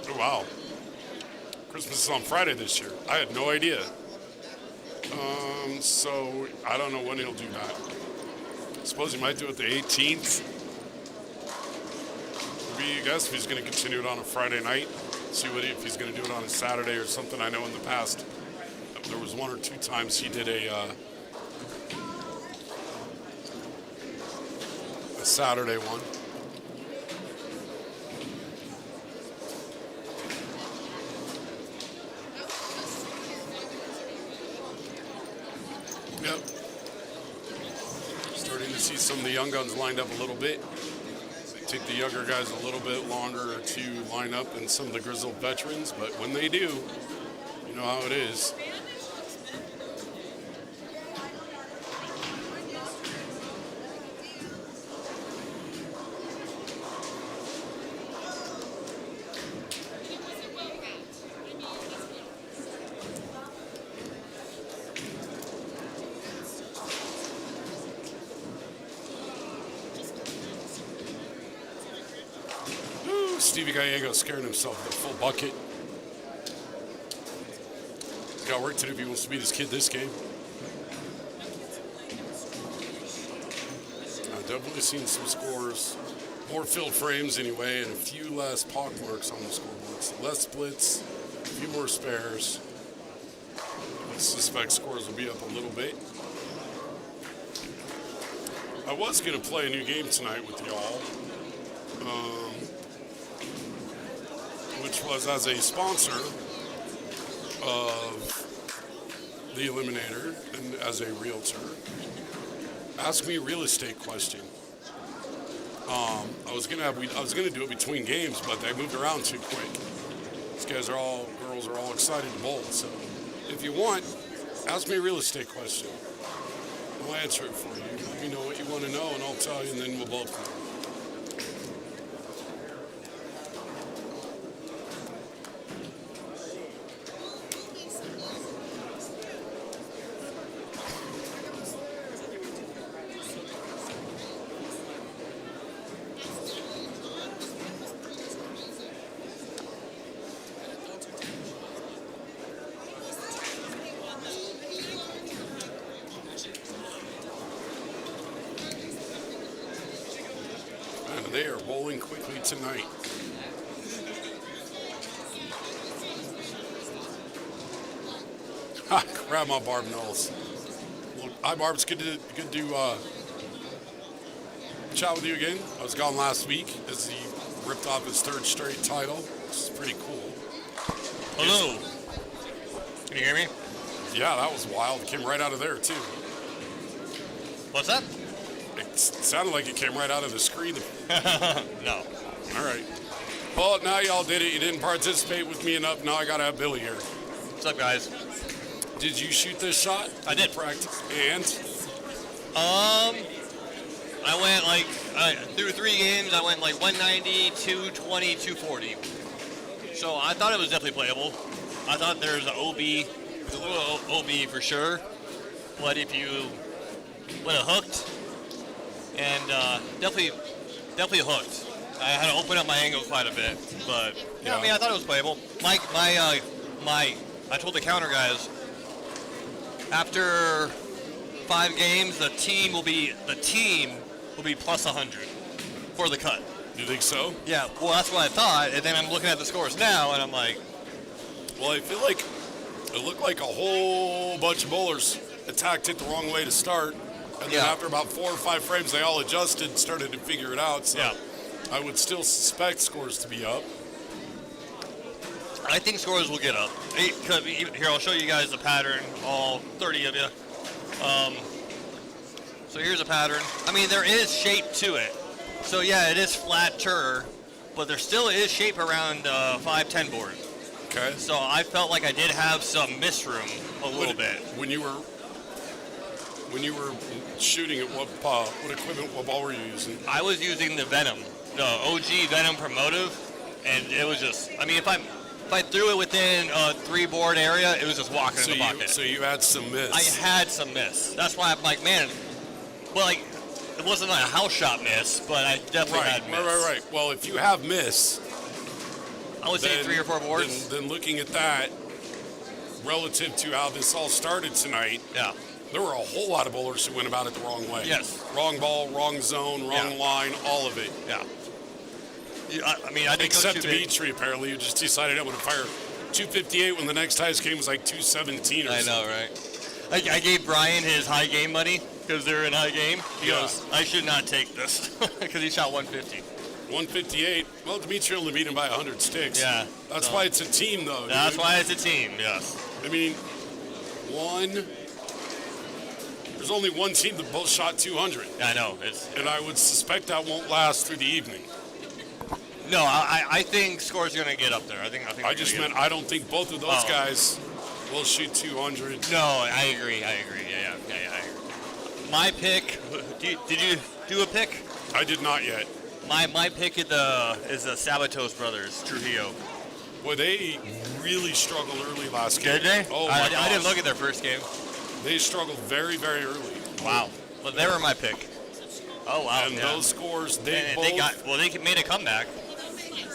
Oh, wow. Christmas is on Friday this year. I had no idea. So I don't know when he'll do that. I suppose he might do it the 18th. Maybe, I guess, if he's going to continue it on a Friday night. See if he's going to do it on a Saturday or something. I know in the past there was 1 or 2 times he did a Saturday one. Yep. Starting to see some of the young guns lined up a little bit. Take the younger guys a little bit longer to line up than some of the grizzled veterans, but when they do, you know how it is. Stevie Gallego scaring himself with a full bucket. He's got work to do if he wants to beat his kid this game. I've definitely seen some scores, more filled frames anyway, and a few less pock marks on the scoreboard. So less splits, a few more spares. I suspect scores will be up a little bit. I was going to play a new game tonight with y'all. Which was as a sponsor of the Eliminator and as a realtor. Ask me a real estate question. I was gonna do it between games, but they moved around too quick. These girls are all excited to bowl. So if you want, ask me a real estate question. I'll answer it for you. Let me know what you want to know, and I'll tell you, and then we'll both know. They are bowling quickly tonight. Grab my Barb Knowles. Hi, Barb. It's good to chat with you again. I was gone last week as he ripped off his 3rd straight title. It's pretty cool. Hello. Can you hear me? Yeah, that was wild. It came right out of there, too. What's that? It sounded like it came right out of the screen. No. All right. Well, now y'all did it. You didn't participate with me enough. Now I got to have Billy here. What's up, guys? Did you shoot this shot? I did. Practice. And? I went through 3 games, I went like 190, 220, 240. So I thought it was definitely playable. I thought there's an OB, a little OB for sure. But if you would have hooked, and definitely hooked. I had to open up my angle quite a bit, but yeah, I mean, I thought it was playable. I told the counter guys after 5 games, the team will be plus 100 for the cut. You think so? Yeah, well, that's what I thought, and then I'm looking at the scores now, and I'm like, well, I feel like it looked like a whole bunch of bowlers attacked it the wrong way to start, and then after about 4 or 5 frames, they all adjusted and started to figure it out. So I would still suspect scores to be up. I think scores will get up. Here, I'll show you guys the pattern, all 30 of you. So here's a pattern. I mean, there is shape to it. So yeah, it is flatter, but there still is shape around 5-10 board. Okay. So I felt like I did have some miss room a little bit. When you were shooting it, what equipment, what ball were you using? I was using the Venom, the OG Venom Promotive, and it was just, I mean, if I threw it within a 3-board area, it was just walking in the bucket. So you had some miss. I had some miss. That's why I'm like, man, well, like, it wasn't like a house shot miss, but I definitely had miss. Right. Well, if you have miss, I would say 3 or 4 boards. Then looking at that, relative to how this all started tonight, there were a whole lot of bowlers who went about it the wrong way. Yes. Wrong ball, wrong zone, wrong line, all of it. Yeah. I mean, I didn't except go too big. Dimitri, apparently, who just decided I'm going to fire 258 when the next highest game was like 217 or something. I know, right? I gave Brian his high game money because they're in high game. He goes, I should not take this because he shot 150. 158. Well, Dimitri only beat him by 100 sticks. Yeah. That's why it's a team, though. That's why it's a team, yes. I mean, there's only one team that both shot 200. I know. And I would suspect that won't last through the evening. No, I think scores are going to get up there. I just meant I don't think both of those guys will shoot 200. No, I agree. Yeah, I agree. My pick, did you do a pick? I did not yet. My pick is the Sabatos brothers, Trujillo. Well, they really struggled early last game. Did they? Oh, my gosh. I didn't look at their first game. They struggled very, very early. Wow. Well, they were my pick. Oh, wow. And those scores, they made a comeback.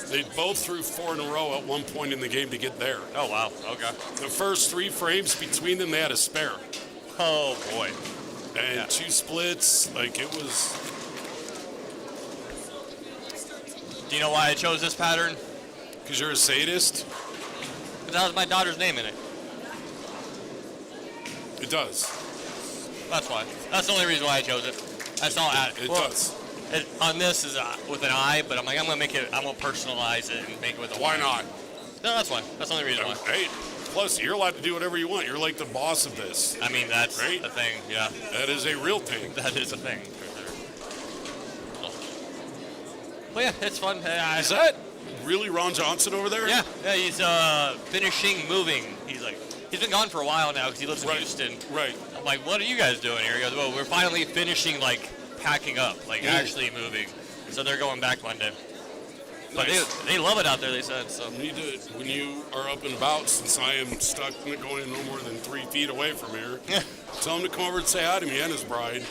They both threw 4 in a row at one point in the game to get there. Oh, wow. Okay. The first 3 frames between them, they had a spare. Oh, boy. And 2 splits, like it was... Do you know why I chose this pattern? Because you're a sadist? Because that was my daughter's name in it. It does. That's why. That's the only reason why I chose it. I saw it does. On this is with an I, but I'm like, I'm gonna personalize it and make it with a Why Y. not? No, that's fine. That's the only reason why. Hey, plus you're allowed to do whatever you want. You're like the boss of this. I mean, that's right? the thing. Yeah. That is a real thing. That is a thing. Well, yeah, it's fun. Is that really Ron Johnson over there? Yeah, he's finishing moving. He's been gone for a while now because he lives in Houston. Right. I'm like, what are you guys doing here? He goes, well, we're finally finishing, packing up, actually moving. So they're going back Monday. But they love it out there, they said. So you need to, when you are up and about, since I am stuck going no more than 3 feet away from here, tell him to come over and say hi to me and his bride.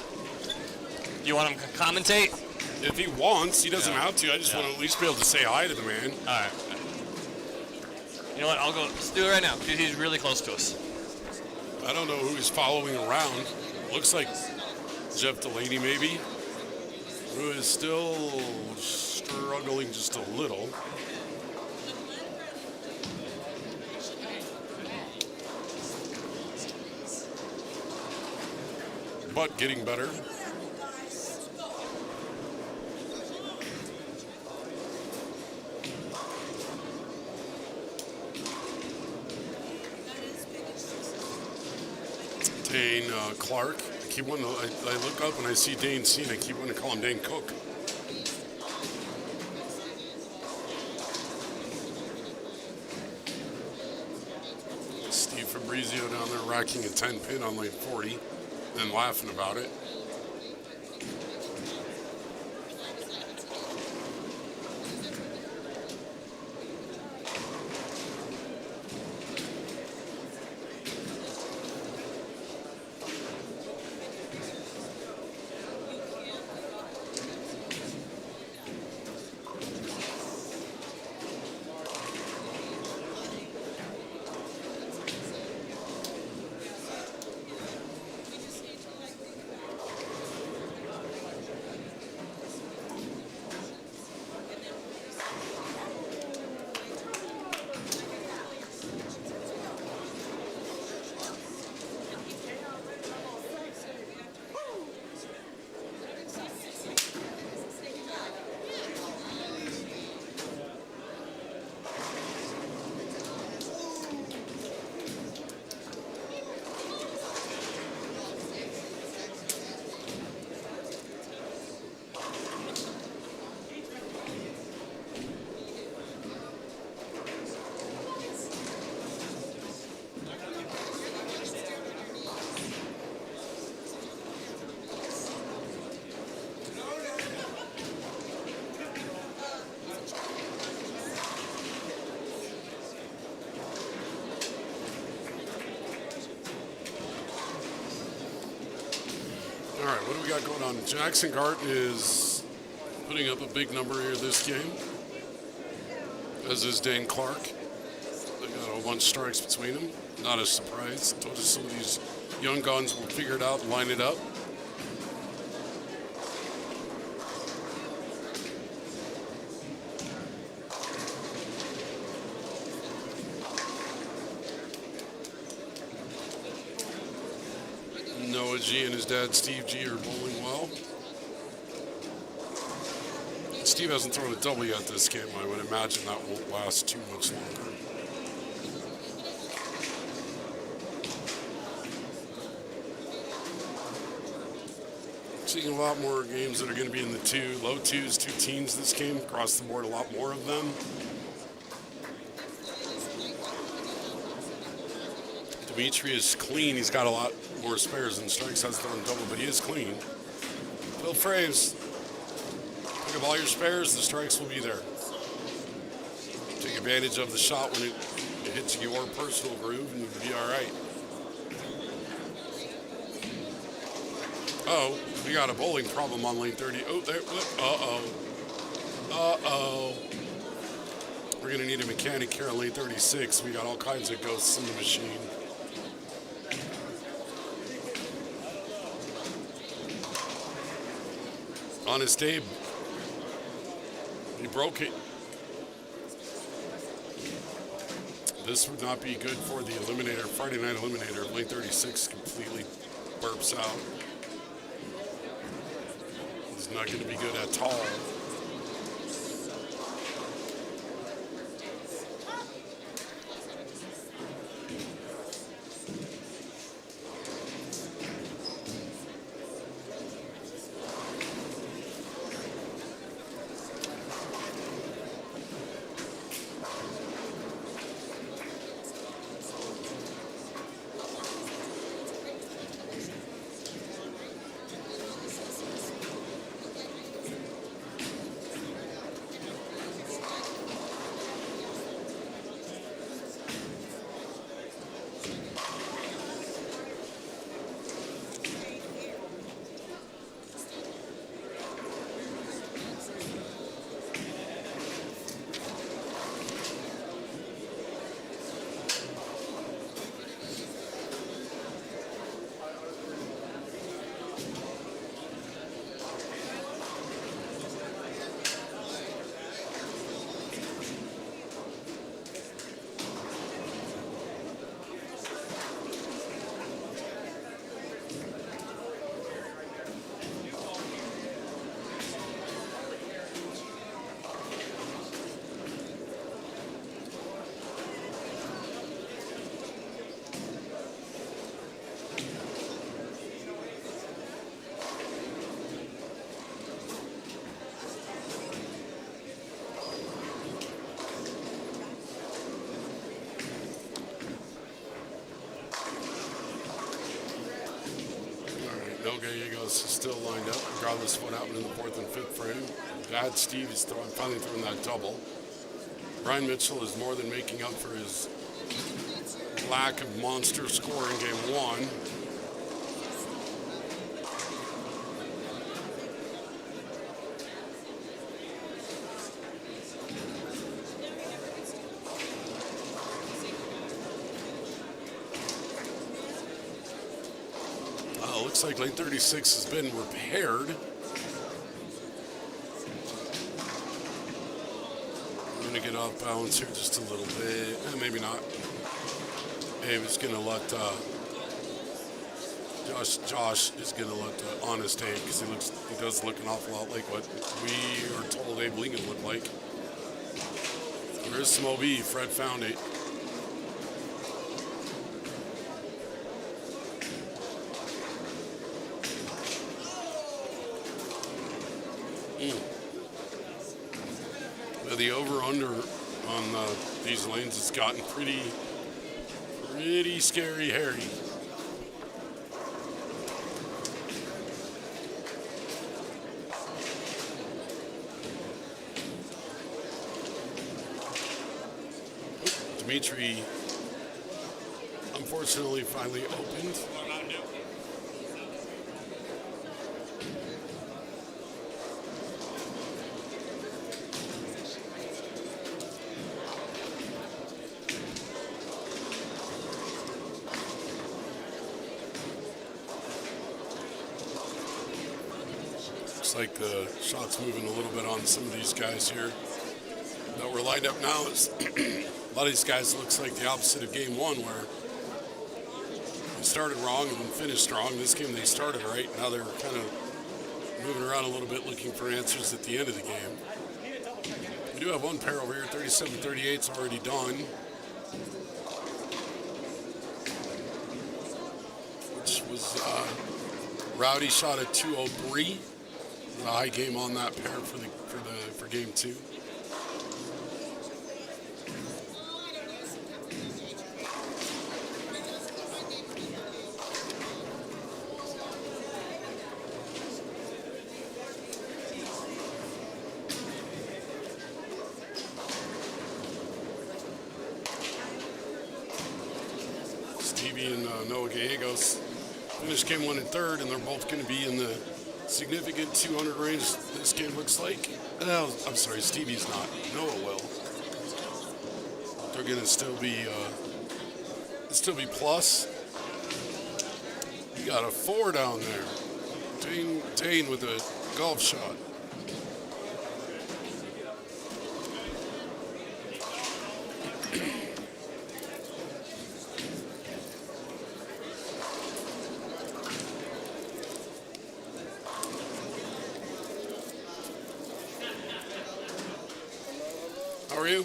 You want him to commentate? If he wants, he doesn't have to. I just want to at least be able to say hi to the man. All right. You know what? I'll go. Let's do it right now because he's really close to us. I don't know who he's following around. Looks like Jeff Delaney, maybe, who is still struggling just a little. but getting better. Dane Clark. I look up and I see Dane C, and I keep wanting to call him Dane Cook. Steve Fabrizio down there racking a 10 pin on lane 40, then laughing about it. All right, what do we got going on? Jackson Garten is putting up a big number here this game, as is Dane Clark. They got a bunch of strikes between them. Not a surprise. Told you some of these young guns will figure it out and line it up. Noah G and his dad Steve G are bowling well. Steve hasn't thrown a double yet this game. I would imagine that won't last too much longer. Seeing a lot more games that are going to be in the low twos, two teams this game. Across the board, a lot more of them. Dimitri is clean. He's got a lot more spares than strikes, has thrown double, but he is clean. Phil Fraves, pick up all your spares, the strikes will be there. Take advantage of the shot when it hits your personal groove, and you'll be all right. Oh, we got a bowling problem on lane 30. Oh, there. Uh-oh. We're going to need a mechanic here on lane 36. We got all kinds of ghosts in the machine. Honest Abe. He broke it. This would not be good for the Eliminator, Friday Night Eliminator. Lane 36 completely burps out. It's not going to be good at all. No Gallegos is still lined up, regardless of what happened in the 4th and 5th frame. Bad Steve is finally throwing that double. Brian Mitchell is more than making up for his lack of monster score in game 1. Looks like lane 36 has been repaired. I'm going to get off balance here just a little bit. Maybe not. Abe is going to let Josh is going to let Honest Abe, because he does look an awful lot like what we are told Abe Lincoln looked like. There's some OB. Fred found it. The over-under on these lanes has gotten pretty scary, hairy. Dimitri, unfortunately, finally opened. Like the shots moving a little bit on some of these guys here that were lined up now. Is a lot of these guys looks like the opposite of game 1, where they started wrong and then finished strong. This game they started right. Now they're kind of moving around a little bit looking for answers at the end of the game. We do have one pair over here. 37-38's already done, which was Rowdy shot at 203. A high game on that pair for game 2. Stevie and Noah Gallegos finished game 1 and 3rd, and they're both going to be in the significant 200 range, this game looks like. I'm sorry, Stevie's not. Noah will. They're going to still be plus. You got a 4 down there. Dane with a golf shot. How are you?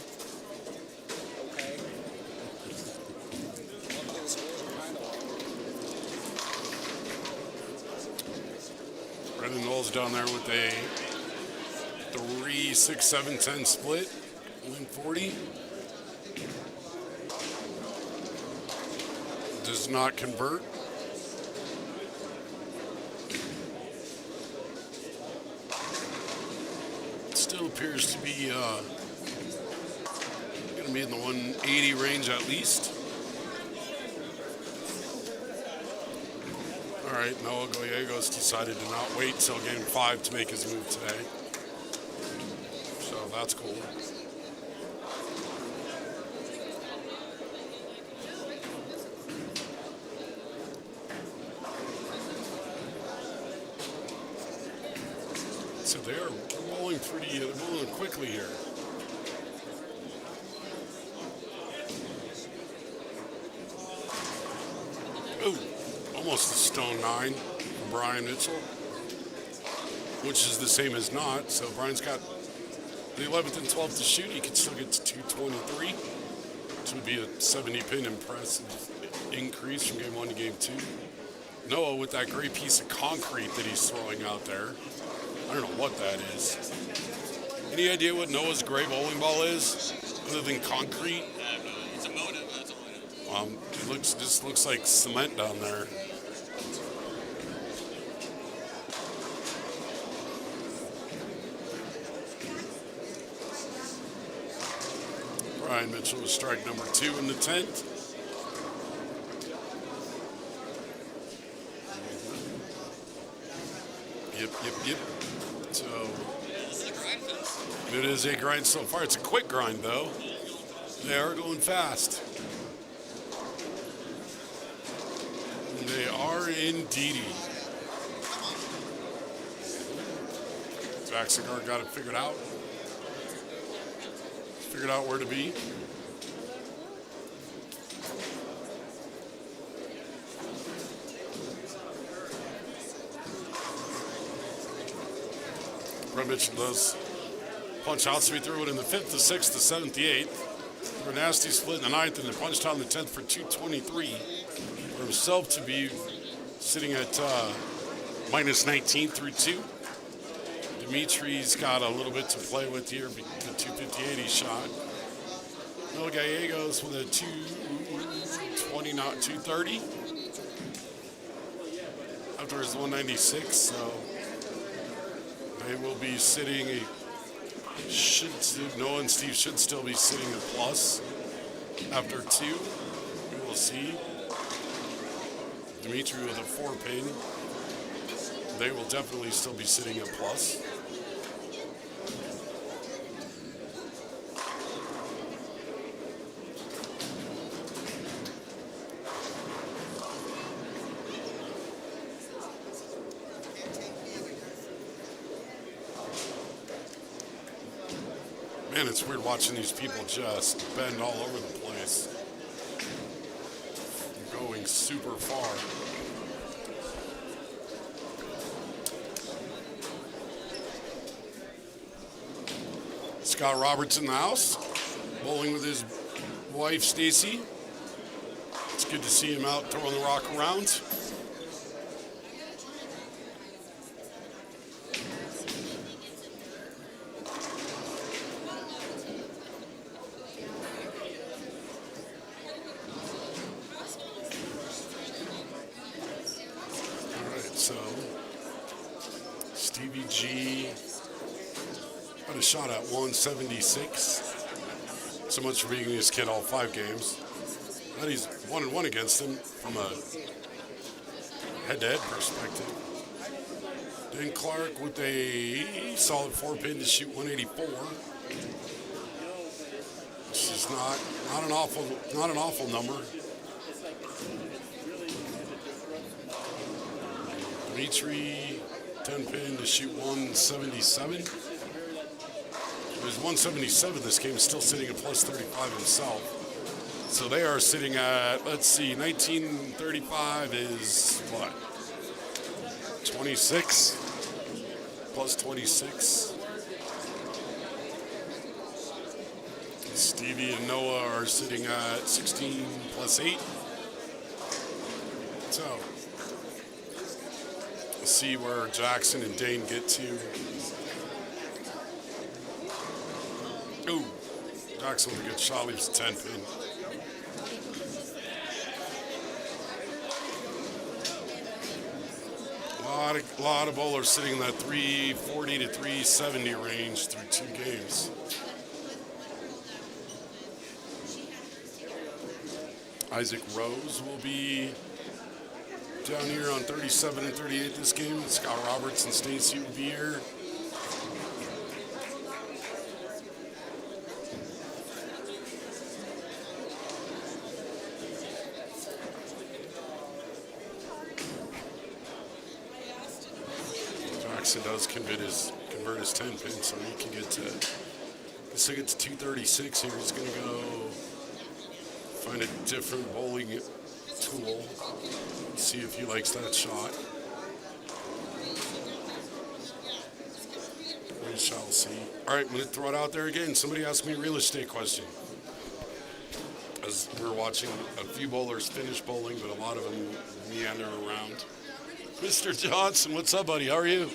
Okay. Brendan Knowles down there with a 3, 6, 7, 10 split. Win 40. Does not convert. Still appears to be going to be in the 180 range at least. All right, Noah Gallegos decided to not wait till game 5 to make his move today. So that's cool. So they're rolling quickly here. Ooh, almost a stone 9 from Brian Mitchell, which is the same as not. So Brian's got the 11th and 12th to shoot. He could still get to 223, which would be a 70-pin impressive increase from game 1 to game 2. Noah with that great piece of concrete that he's throwing out there. I don't know what that is. Any idea what Noah's gray bowling ball is, other than concrete? It's a motive, that's all I know. It just looks like cement down there. Ryan Mitchell with strike number 2 in the 10th. Yep. So This is a grind fest. it is a grind so far. It's a quick grind, though. They are going fast. They are indeedy. Zach Cigar got it figured out. Figured out where to be. Brett Mitchell does punch out, so he threw it in the 5th, the 6th, the 7th, the 8th. For a nasty split in the 9th, and then punched out in the 10th for 223. For himself to be sitting at minus 19 through 2. Dimitri's got a little bit to play with here, the 258 he shot. Mil Gallegos with a 220, not 230. After his 196, so they will be sitting Noah and Steve should still be sitting at plus after 2. We will see. Dimitri with a 4-pin. They will definitely still be sitting at plus. Man, it's weird watching these people just bend all over the place. Going super far. Scott Roberts in the house, bowling with his wife, Stacy. It's good to see him out throwing the rock around. So, Stevie G got a shot at 176. So much for being his kid all 5 games. But he's 1-1 against him from a head-to-head perspective. Dan Clark with a solid 4-pin to shoot 184. Which is not an awful number. Dimitri, 10-pin to shoot 177. It was 177 this game, still sitting at plus 35 himself. So they are sitting at, let's see, 1935 is what? 26? Plus 26. Stevie and Noah are sitting at 16 plus 8. So, let's see where Jackson and Dane get to. Ooh, Jackson with a good shot, leaves a 10-pin. A lot of bowlers sitting in that 340 to 370 range through 2 games. Isaac Rose will be down here on 37 and 38 this game. Scott Roberts and Stacy will be here. Jackson does convert his 10-pin, so he can get to. Let's get to 236 here. He's going to go find a different bowling tool. See if he likes that shot. We shall see. All right, I'm going to throw it out there again. Somebody asked me a real estate question. As we're watching a few bowlers finish bowling, but a lot of them meander around. Mr. Johnson, what's up, buddy? How are you?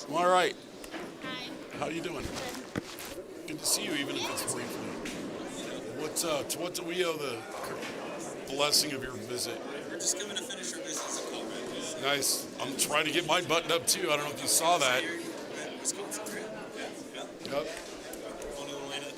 I'm all right. Hi. How you doing? Good to see you, even if it's briefly. To what do we owe the blessing of your visit? We're just coming to finish our business in Colorado. Nice. I'm trying to get mine buttoned up too. I don't know if you saw that. Wisconsin, right? Yeah. Yep. Going to Atlanta.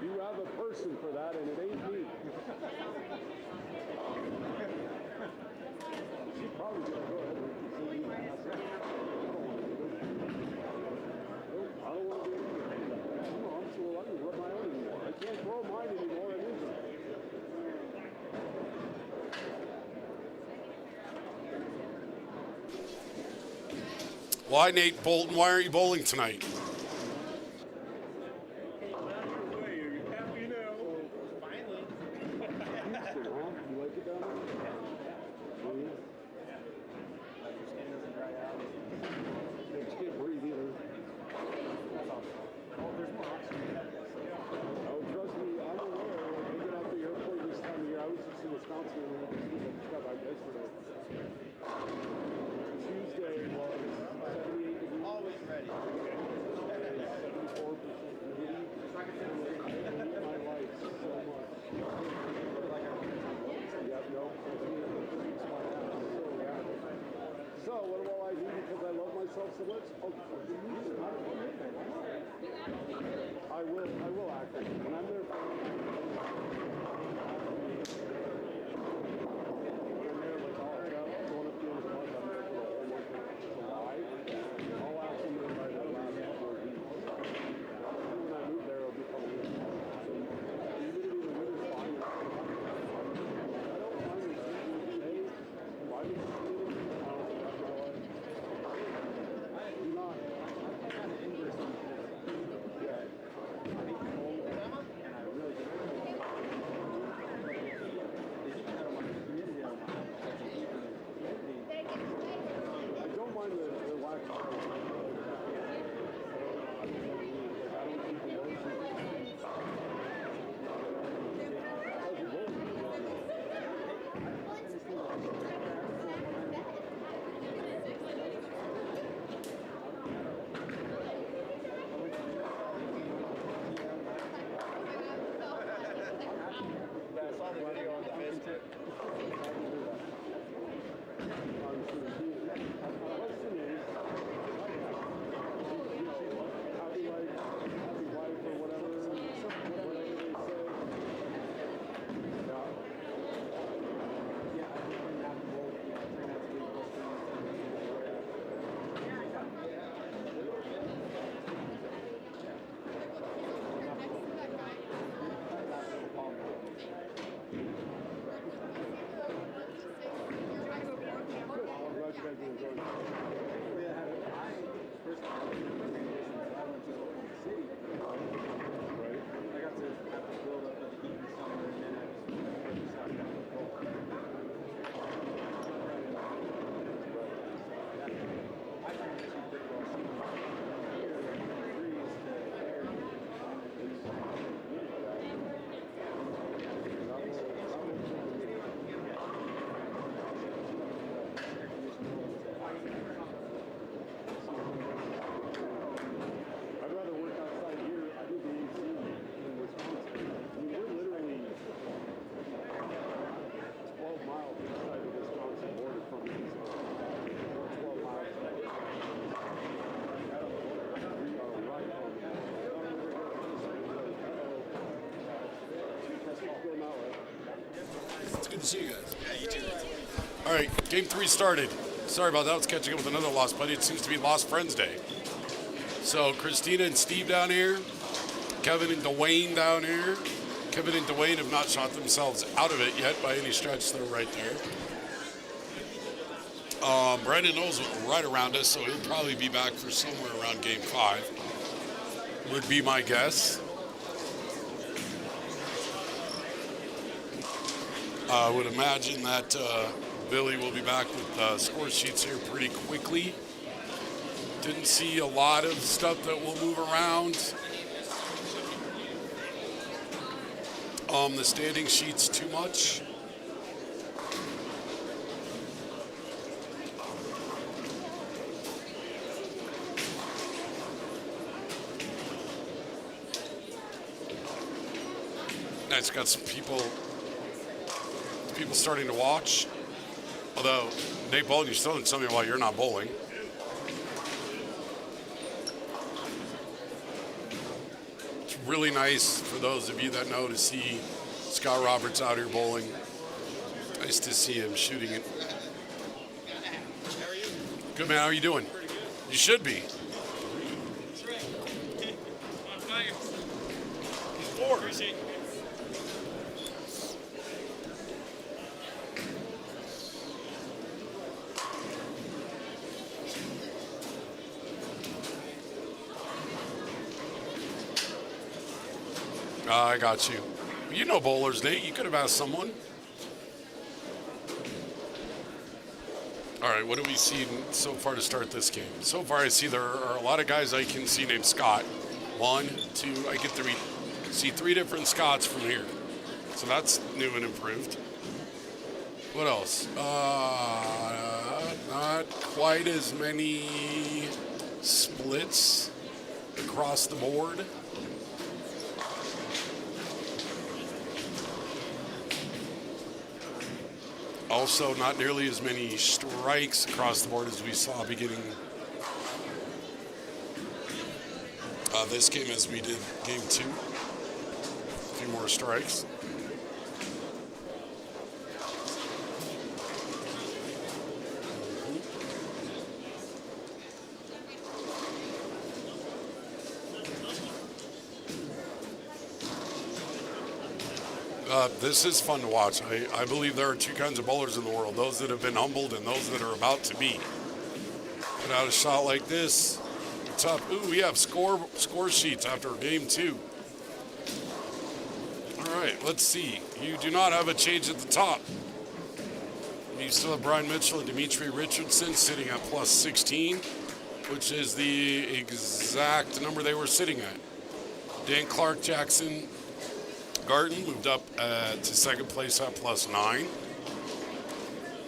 You have a person for that, and it ain't me. She's probably gonna go ahead and I don't want to do anything. No, I'm so I can rub my own anymore. I can't throw mine anymore. I use it. Why, Nate Bolton? Why aren't you bowling tonight? I will act. When I'm there Good to see you guys. Yeah, you too. All right, game 3 started. Sorry about that. I was catching up with another Lost Buddy. It seems to be Lost Friends Day. So Christina and Steve down here. Kevin and Dwayne down here. Kevin and Dwayne have not shot themselves out of it yet by any stretch. They're right there. Brandon Knowles right around us, so he'll probably be back for somewhere around game 5. Would be my guess. I would imagine that Billy will be back with score sheets here pretty quickly. Didn't see a lot of stuff that will move around. The standing sheets too much. It's got some people starting to watch. Although, Nate Bolton, you still didn't tell me why you're not bowling. It's really nice for those of you that know to see Scott Roberts out here bowling. Nice to see him shooting it. Good, man. How are you doing? You should be. Appreciate it. I got you. You know bowlers, Nate. You could have asked someone. All right, what do we see so far to start this game? So far, I see there are a lot of guys I can see named Scott. 1, 2, I get three. See 3 different Scotts from here. So that's new and improved. What else? Not quite as many splits across the board. Also, not nearly as many strikes across the board as we saw beginning this game as we did game 2. A few more strikes. This is fun to watch. I believe there are 2 kinds of bowlers in the world, those that have been humbled and those that are about to be. Put out a shot like this, tough. Ooh, we have score sheets after game 2. All right, let's see. You do not have a change at the top. You still have Brian Mitchell and Dimitri Richardson sitting at plus 16, which is the exact number they were sitting at. Dan Clark, Jackson Garten moved up to second place at plus 9.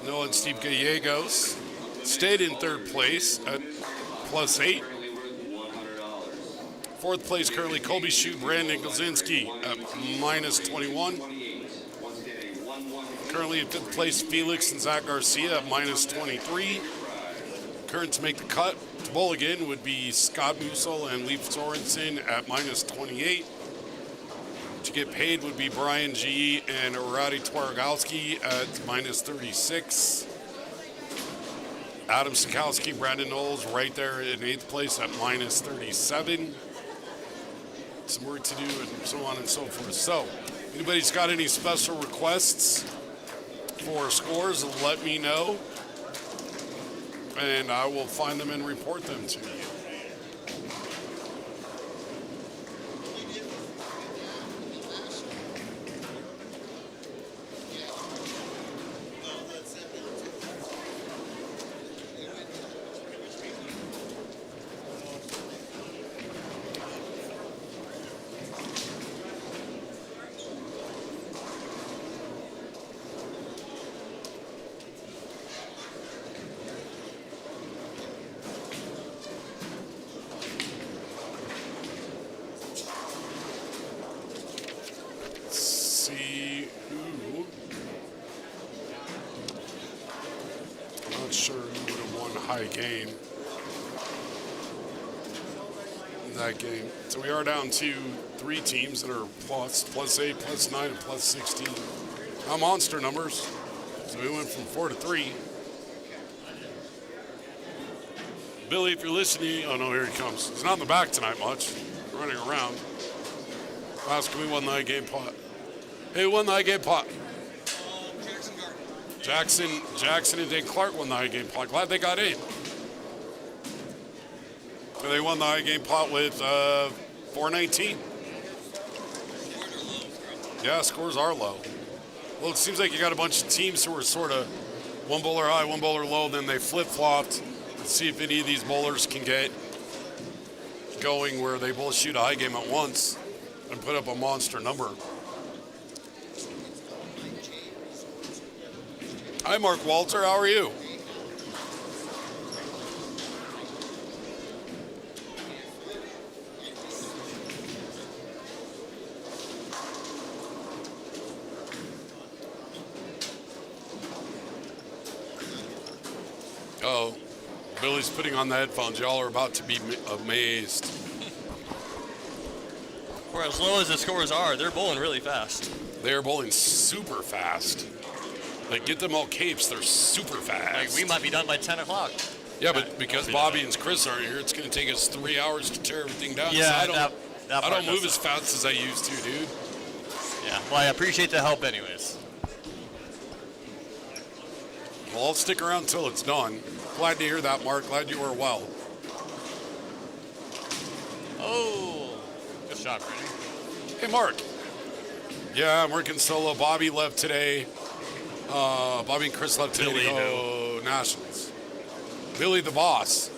Noah and Steve Gallegos stayed in third place at plus 8. Fourth place currently Colby Shue, Brandon Kozinski at minus 21. Currently in fifth place Felix and Zach Garcia at minus 23. Current to make the cut to bowl again would be Scott Musil and Leif Sorensen at minus 28. To get paid would be Brian G. and Rowdy Twarogowski at minus 36. Adam Sikowski, Brandon Knowles right there in 8th place at minus 37. Some work to do and so on and so forth. So, anybody's got any special requests for scores, let me know. And I will find them and report them to you. Game in that game. So we are down to 3 teams that are plus 8, plus 9, and plus 16. Now monster numbers. So we went from 4 to 3. Billy, if you're listening, oh no, here he comes. He's not in the back tonight much. Running around. Ask him who won the I-game pot. Hey, who won the I-game pot? Jackson and Dan Clark won the I-game pot. Glad they got in. They won the I-game pot with 419. Yeah, scores are low. Well, it seems like you got a bunch of teams who were sort of one bowler high, one bowler low, then they flip-flopped Let's see if any of these bowlers can get going where they both shoot a high game at once and put up a monster number. Hi, Mark Walter. How are you? Oh, Billy's putting on the headphones. Y'all are about to be amazed. For as low as the scores are, they're bowling really fast. They're bowling super fast. Like, get them all capes. They're super fast. Like, we might be done by 10 o'clock. Yeah, but because Bobby and Chris aren't here, it's going to take us 3 hours to tear everything down. Yeah, So I don't move as fast as I used to, dude. Yeah, well, I appreciate the help anyways. Well, I'll stick around till it's done. Glad to hear that, Mark. Glad you are well. Oh, good shot, Brady. Hey, Mark. Yeah, I'm working solo. Bobby left today. Bobby and Chris left today Billy, to go Nationals. Billy the boss.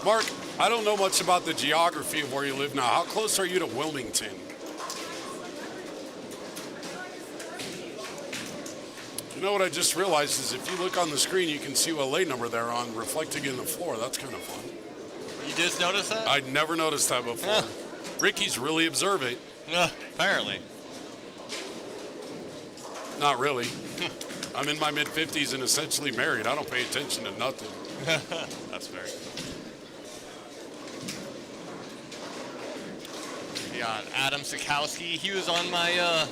Mark, I don't know much about the geography of where you live now. How close are you to Wilmington? You know what I just realized is if you look on the screen, you can see what lane number they're on reflecting in the floor. That's kind of fun. You just noticed that? I'd never noticed that before. Ricky's really observant. Apparently. Not really. I'm in my mid-50s and essentially married. I don't pay attention to nothing. That's fair. Yeah, Adam Sikowski. He was on my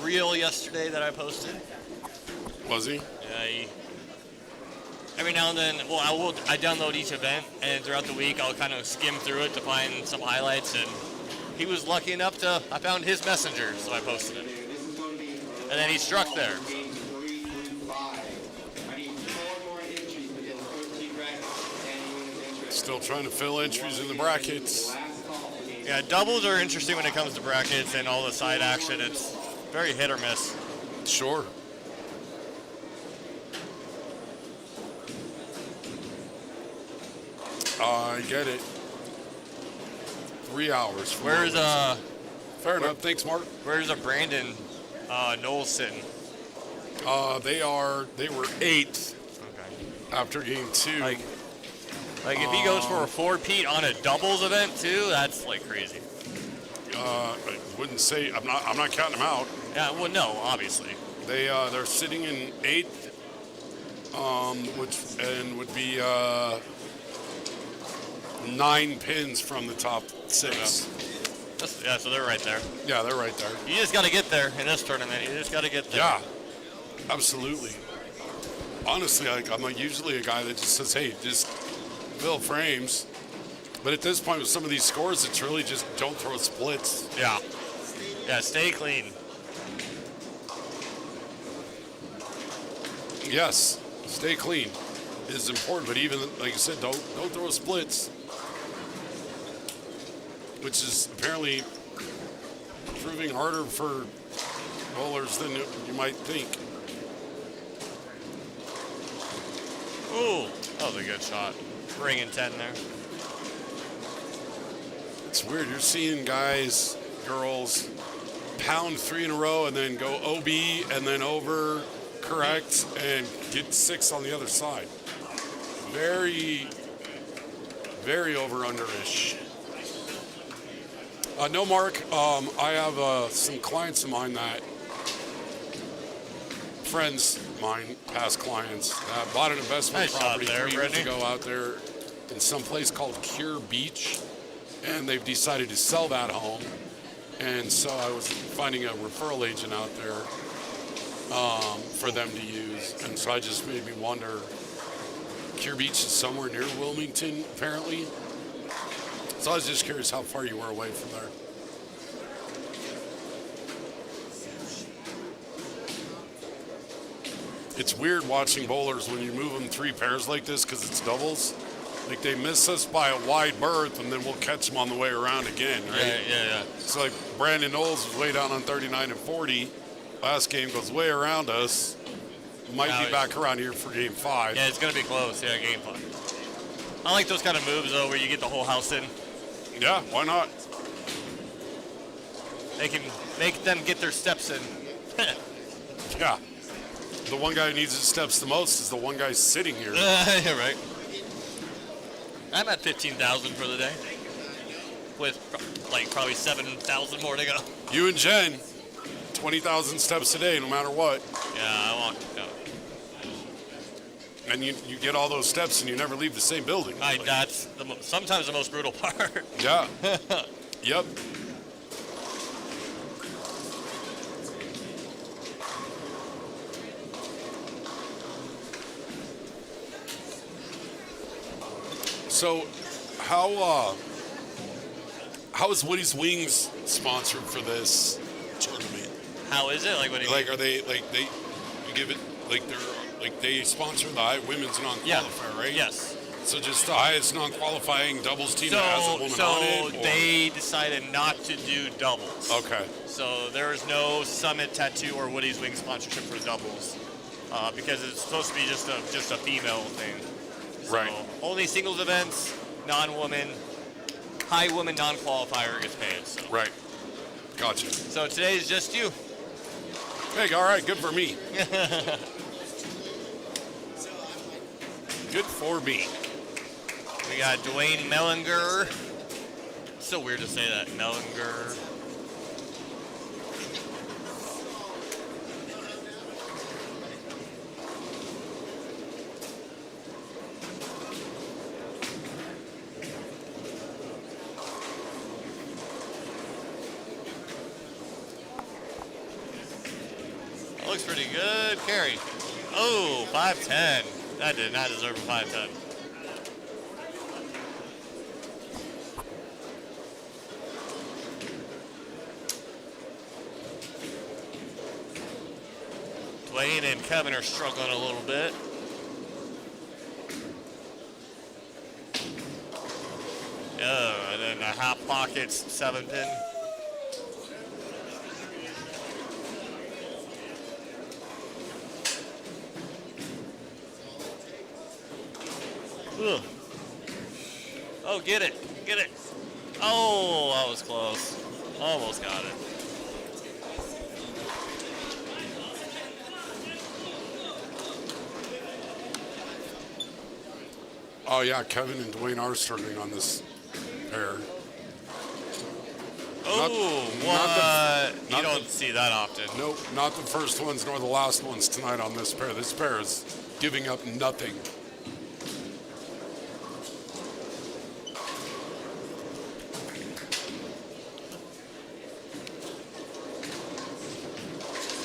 reel yesterday that I posted. Was he? Yeah, every now and then, well, I download each event, and throughout the week, I'll kind of skim through it to find some highlights, and he was lucky enough I found his messenger, so I posted it. And then he struck there. Still trying to fill entries in the brackets. Yeah, doubles are interesting when it comes to brackets and all the side action. It's very hit or miss. Sure. I get it. 3 hours. Where's Fair enough. Thanks, Mark. Where's Brandon Knowles sitting? They were 8th Okay. after game 2. Like if he goes for a 4-peat on a doubles event too, that's like crazy. I wouldn't say I'm not counting them out. Yeah, well, no, obviously. They're sitting in 8th, which would be 9 pins from the top 6. Yeah, so they're right there. Yeah, they're right there. You just got to get there in this tournament. You just got to get there. Yeah, absolutely. Honestly, I'm usually a guy that just says, hey, just fill frames. But at this point with some of these scores, it's really just don't throw splits. Yeah. Yeah, stay clean. Yes, stay clean is important, but even, like I said, don't throw splits. Which is apparently proving harder for bowlers than you might think. Ooh, that was a good shot. Ringing 10 there. It's weird. You're seeing guys, girls, pound 3 in a row and then go OB and then over correct and get 6 on the other side. Very, very over-under-ish. No, Mark, I have some clients of mine friends of mine, past clients, bought an investment Nice property shot there, 3 years Brittany. ago out there in some place called Cure Beach, and they've decided to sell that home. And so I was finding a referral agent out there for them to use. And so I just made me wonder, Cure Beach is somewhere near Wilmington, apparently. So I was just curious how far you were away from there. It's weird watching bowlers when you move them 3 pairs like this because it's doubles. Like they miss us by a wide berth and then we'll catch them on the way around again, right? Yeah. So like Brandon Knowles was way down on 39 and 40. Last game goes way around us. Might Now be back around here for game 5. Yeah, it's gonna be close. Yeah, game 5. I like those kind of moves though, where you get the whole house in. Yeah, why not? They can make them get their steps in. Yeah. The one guy who needs his steps the most is the one guy sitting here. Yeah, right. I'm at 15,000 for the day, with like probably 7,000 more to go. You and Jen, 20,000 steps a day, no matter what. Yeah, I walk. Yeah. And you get all those steps and you never leave the same building. That's sometimes the most brutal part. Yeah. Yep. So, how is Woody's Wings sponsored for this tournament? How is it? Like what do you Like, are they you give it like they sponsor the women's non-qualifier, right? Yes. So just the highest non-qualifying doubles team that has a woman on it? Or? They decided not to do doubles. Okay. So there is no Summit Tattoo or Woody's Wing sponsorship for doubles because it's supposed to be just a female thing. So Right. only singles events, non-woman, high woman non-qualifier gets paid. So. Right. Gotcha. So today's just you. Hey, all right, good for me. Good for me. We got Dwayne Mellinger. It's so weird to say that, Mellinger. That looks pretty good. Carry. Oh, 5'10". That did not deserve a 5'10". Dwayne and Kevin are struggling a little bit. Oh, and then the Hot Pockets 7-pin. Ugh. Oh, get it. Get it. Oh, that was close. Almost got it. Oh, yeah, Kevin and Dwayne are struggling on this pair. Oh, not what? You don't see that often. Nope, not the first ones nor the last ones tonight on this pair. This pair is giving up nothing.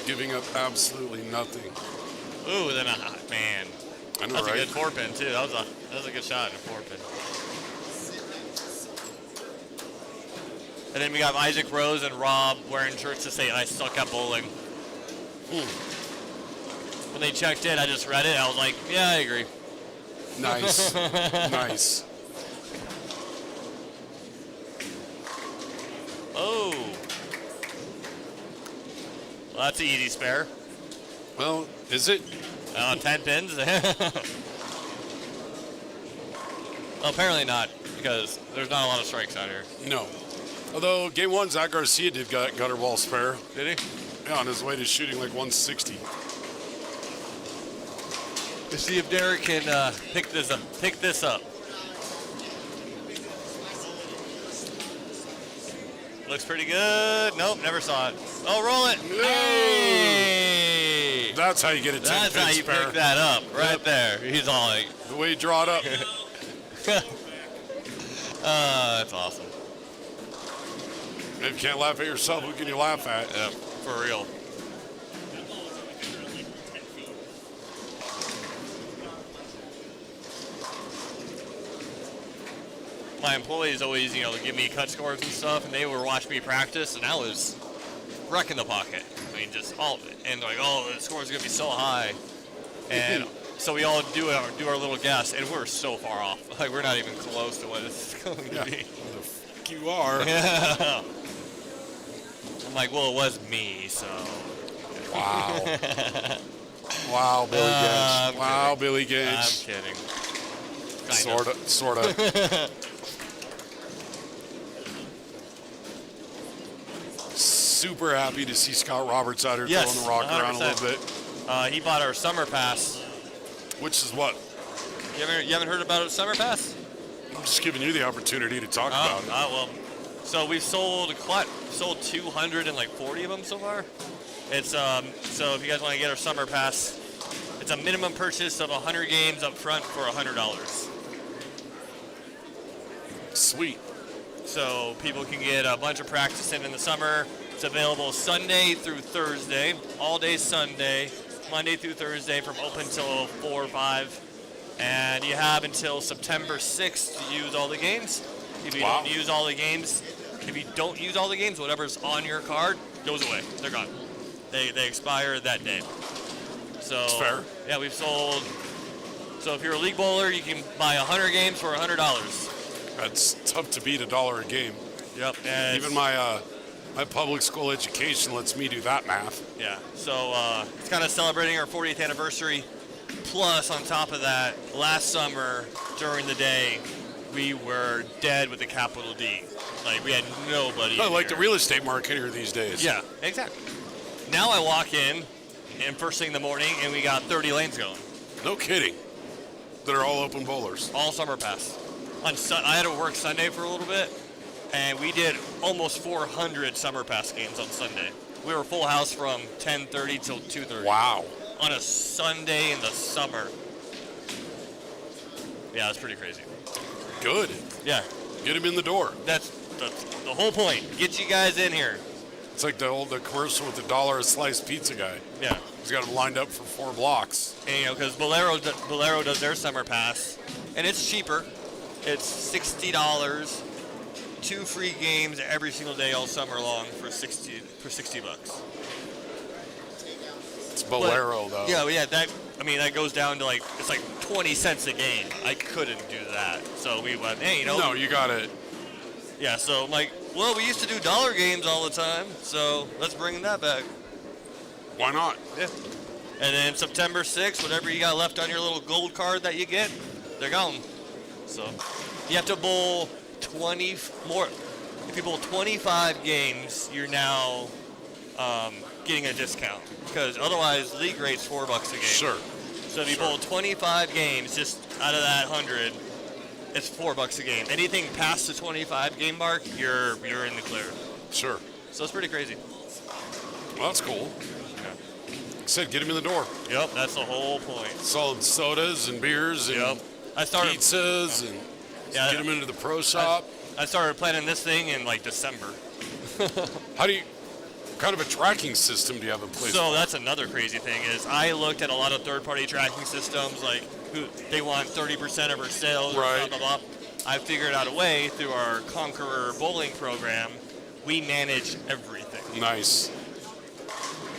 Giving up absolutely nothing. Ooh, then man. I know, That's right? a good 4-pin too. That was a good shot in a 4-pin. And then we got Isaac Rose and Rob wearing shirts to say "I suck at bowling." When they checked in, I just read it. I was like, "Yeah, I agree." Nice, nice. Oh, well, that's an easy spare. Well, is it? 10 pins. Well, apparently not, because there's not a lot of strikes out here. No. Although game 1, Zach Garcia did gutter ball spare. Did he? Yeah, on his way to shooting like 160. Let's see if Derek can pick this up. Looks pretty good. Nope, never saw it. Oh, roll it. Hey! That's how you get a 10 That's pin how you spare. pick that up, right there. He's all like, The way you draw it up. that's awesome. If you can't laugh at yourself, who can you laugh at? Yeah, for real. My employees always, give me cut scores and stuff, and they were watching me practice, and I was wrecking the pocket. I mean, just all of it. And they're like, oh, the score's going to be so high. And so we all do our little guess, and we're so far off. Like, we're not even close to what it's going to Yeah. be. The fuck you are. Yeah. I'm like, well, it was me, so. Wow. Wow, Billy Gage. I'm Wow, kidding. Billy I'm Gage. kidding. Sort of. Super happy to see Scott Roberts out here Yes, throwing the rock around a 100%. little bit. He bought our summer pass. Which is what? You haven't heard about a summer pass? I'm just giving you the opportunity to talk about it. Well. So we've sold 240 of them so far. It's so if you guys want to get our summer pass, it's a minimum purchase of 100 games up front for $100. Sweet. So people can get a bunch of practice in the summer. It's available Sunday through Thursday, all day Sunday, Monday through Thursday from open till 4 or 5. And you have until September 6th to use all the games. If you don't use all the games, whatever's on your card goes away. They're gone. They expire that day. So That's fair. Yeah, we've sold. So if you're a league bowler, you can buy 100 games for $100. That's tough to beat $1 a game. Yep. And Even my public school education lets me do that math. yeah. So it's kind of celebrating our 40th anniversary. Plus, on top of that, last summer during the day, we were dead with a capital D. Like we had nobody. Oh, in like the here. real estate market here these days. Yeah, exactly. Now I walk in, and first thing in the morning, and we got 30 lanes going. No kidding. That are all open bowlers. All summer pass. I had to work Sunday for a little bit, and we did almost 400 summer pass games on Sunday. We were full house from 10:30 till 2:30. Wow. On a Sunday in the summer. Yeah, it's pretty crazy. Good. Yeah, Get him in the door. that's the whole point. Get you guys in here. It's like the commercial with the $1 a slice pizza guy. Yeah. He's got them lined up for 4 blocks. And, because Bolero does their summer pass, and it's cheaper. It's $60, 2 free games every single day all summer long for $60. It's Bolero, though. Yeah, that goes down to it's like 20 cents a game. I couldn't do that, so we went, hey, No, you got it. Yeah, so I'm like, well, we used to do dollar games all the time, so let's bring that back. Why not? Yeah. And then September 6th, whatever you got left on your little gold card that you get, they're gone. So you have to bowl 20 more. If you bowl 25 games, you're now getting a discount, because otherwise league rate's $4 a game. Sure. So if you bowl 25 games, just out of that 100, it's $4 a game. Anything past the 25 game mark, you're in the clear. Sure. So it's pretty crazy. Well, that's cool. Yeah. Like I said, get him in the door. Yep, that's the whole point. Selling sodas and beers and Yep. I started pizzas and get him into the pro shop. I started planning this thing in December. What kind of a tracking system do you have in place? So that's another crazy thing is I looked at a lot of third-party tracking systems, like who they want 30% of our sales, Right. blah, blah, blah. I figured out a way through our Conqueror bowling program. We manage everything, Nice.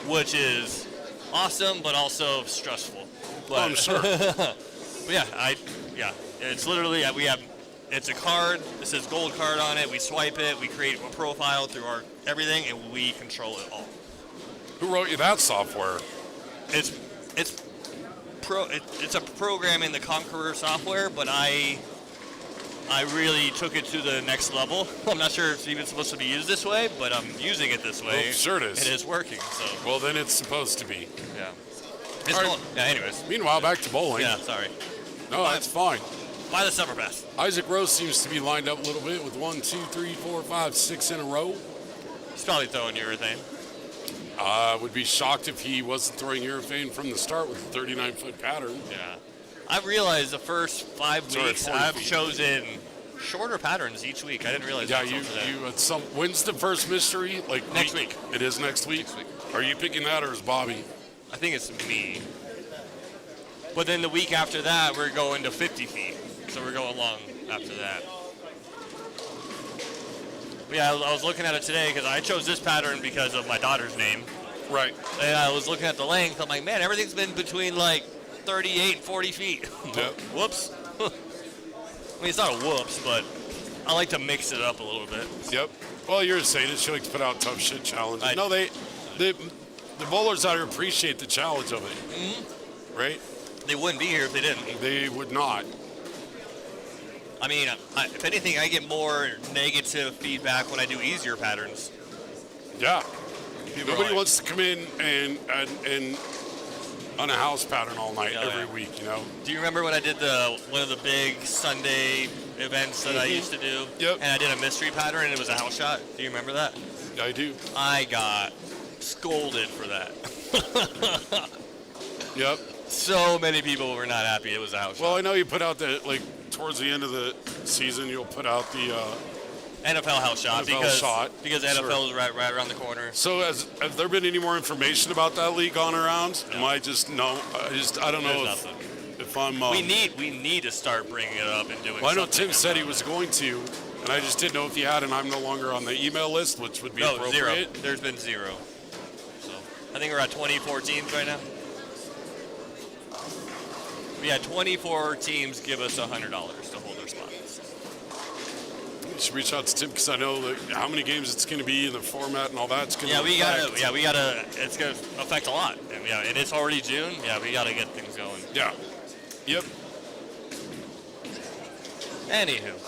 which is awesome, but also stressful. But, I'm sure. but it's literally it's a card. It says gold card on it. We swipe it. We create a profile through our everything, and we control it all. Who wrote you that software? It's a program in the Conqueror software, but I really took it to the next level. I'm not sure if it's even supposed to be used this way, but I'm using it this way. Well, sure it is. And it's working. So Well, then it's supposed to be. yeah. It's All right. cool. Yeah. Anyways. Meanwhile, back to bowling. Yeah. Sorry. No, that's fine. Buy the summer pass. Isaac Rose seems to be lined up a little bit with 1, 2, 3, 4, 5, 6 in a row. He's probably throwing urethane. Would be shocked if he wasn't throwing urethane from the start with a 39-foot pattern. Yeah. I've realized the first 5 Sorry, weeks 40 I've feet. chosen shorter patterns each week. I didn't realize Yeah, that you until today. had some. When's the first mystery? Like Next week. It is next week. Next week. Are you picking that, or is Bobby? I think it's me. But then the week after that, we're going to 50 feet. So we're going long after that. But yeah, I was looking at it today because I chose this pattern because of my daughter's name. Right. And I was looking at the length. I'm like, man, everything's been between 38 and 40 feet. Yep. Whoops. I mean, it's not a whoops, but I like to mix it up a little bit. Yep. Well, you're a sadist. She likes to put out tough shit challenges. I- No, the bowlers out here appreciate the challenge of it. right? They wouldn't be here if they didn't. They would not. I mean, if anything, I get more negative feedback when I do easier patterns. Yeah. People are Nobody like, wants to come in and on a house pattern all night every week, you know? Do you remember when I did one of the big Sunday events that I used to do? Yep. And I did a mystery pattern and it was a house shot? Do you remember that? I do. I got scolded for that. Yep. So many people were not happy it was a house Well, shot. I know you put out that, like, towards the end of the season, you'll put out the NFL house shot NFL because NFL is right around the corner. So have there been any more information about that league gone around? No. Am I just no? I don't know There's if I'm. We need to start bringing it up and doing. Well, I know something Tim said he about was it. going to, and I just didn't know if he had, and I'm no longer on the email list, which would be No, appropriate. 0. There's been 0. So I think we're at 24 teams right now. We had 24 teams give us $100 to hold their spots. You should reach out to Tim because I know how many games it's going to be and the format and all that's going to. We gotta. It's gonna affect a lot. And it's already June. Yeah, we gotta get things going. Yeah. Yep. Anywho,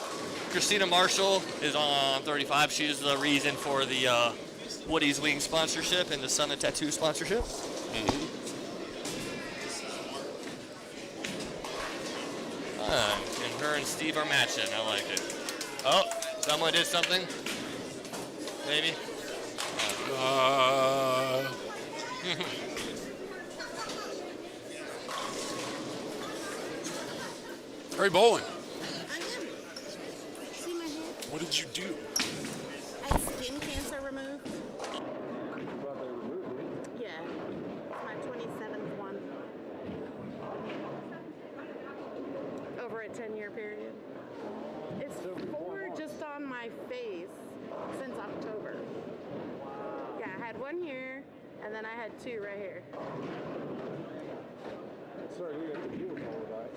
Christina Marshall is on 35. She's the reason for the Woody's Wing sponsorship and the Summit Tattoo sponsorship. Mm-hmm. And her and Steve are matching. I like it. Oh, someone did something. Maybe. Harry Bowling. I am. See my hair? What did you do? I had skin cancer removed. Yeah. It's my 27th one. Over a 10-year period. It's 4 just on my face since October. Yeah, I had 1 here, and then I had 2 right here. Sorry, we have to deal with all of that.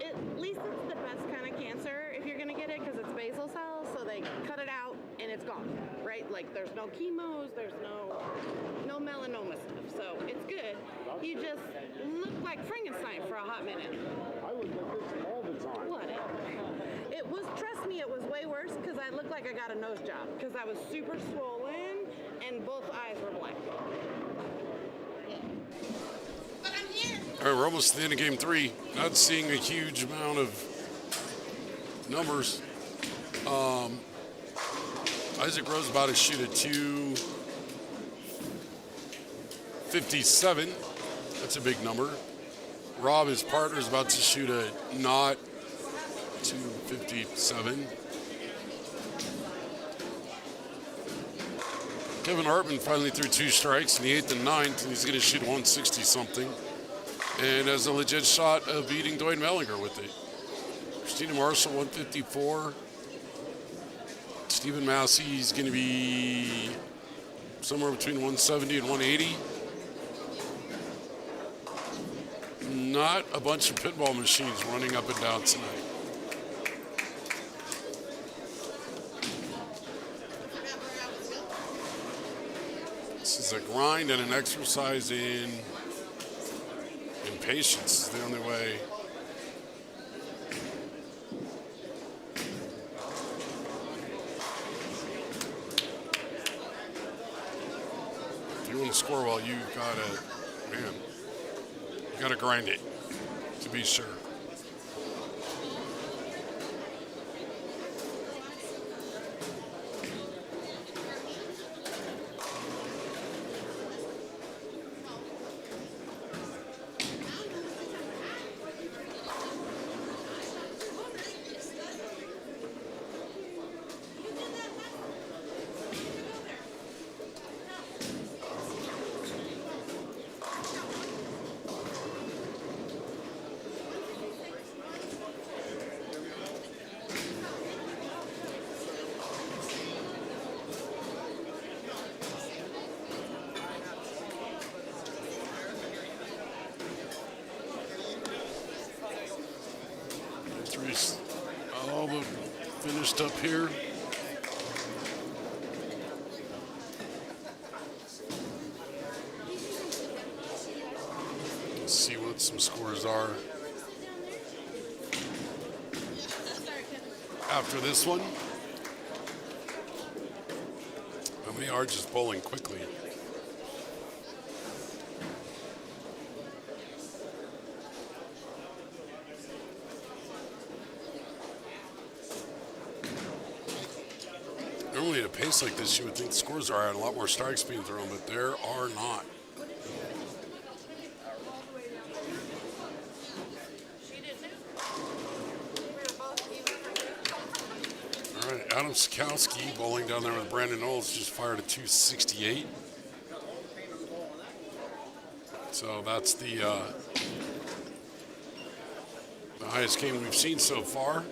At least it's the best kind of cancer if you're gonna get it, because it's basal cells, so they cut it out and it's gone, right? Like there's no chemos, there's no melanoma stuff, so it's good. You just look like Frankenstein for a hot minute. I look like this all the time. Whatever. It was, trust me, it was way worse because I looked like I got a nose job because I was super swollen and both eyes were black. But I'm here. All right, we're almost to the end of game 3. Not seeing a huge amount of numbers. Isaac Rose about to shoot a 257. That's a big number. Rob, his partner, is about to shoot a not 257. Kevin Hartman finally threw 2 strikes in the 8th and 9th, and he's going to shoot 160 something. And has a legit shot of beating Dwayne Mellinger with it. Christina Marshall, 154. Stephen Massey is going to be somewhere between 170 and 180. Not a bunch of pinball machines running up and down tonight. This is a grind and an exercise in patience is the only way. If you want to score well, you gotta grind it, to be sure. All the finished up here. Let's see what some scores are after this one. How many are just bowling quickly? Normally at a pace like this, you would think scores are at a lot more strikes being thrown, but there are not. All right, Adam Skowski bowling down there with Brandon Knowles just fired a 268. So that's the highest game we've seen so far.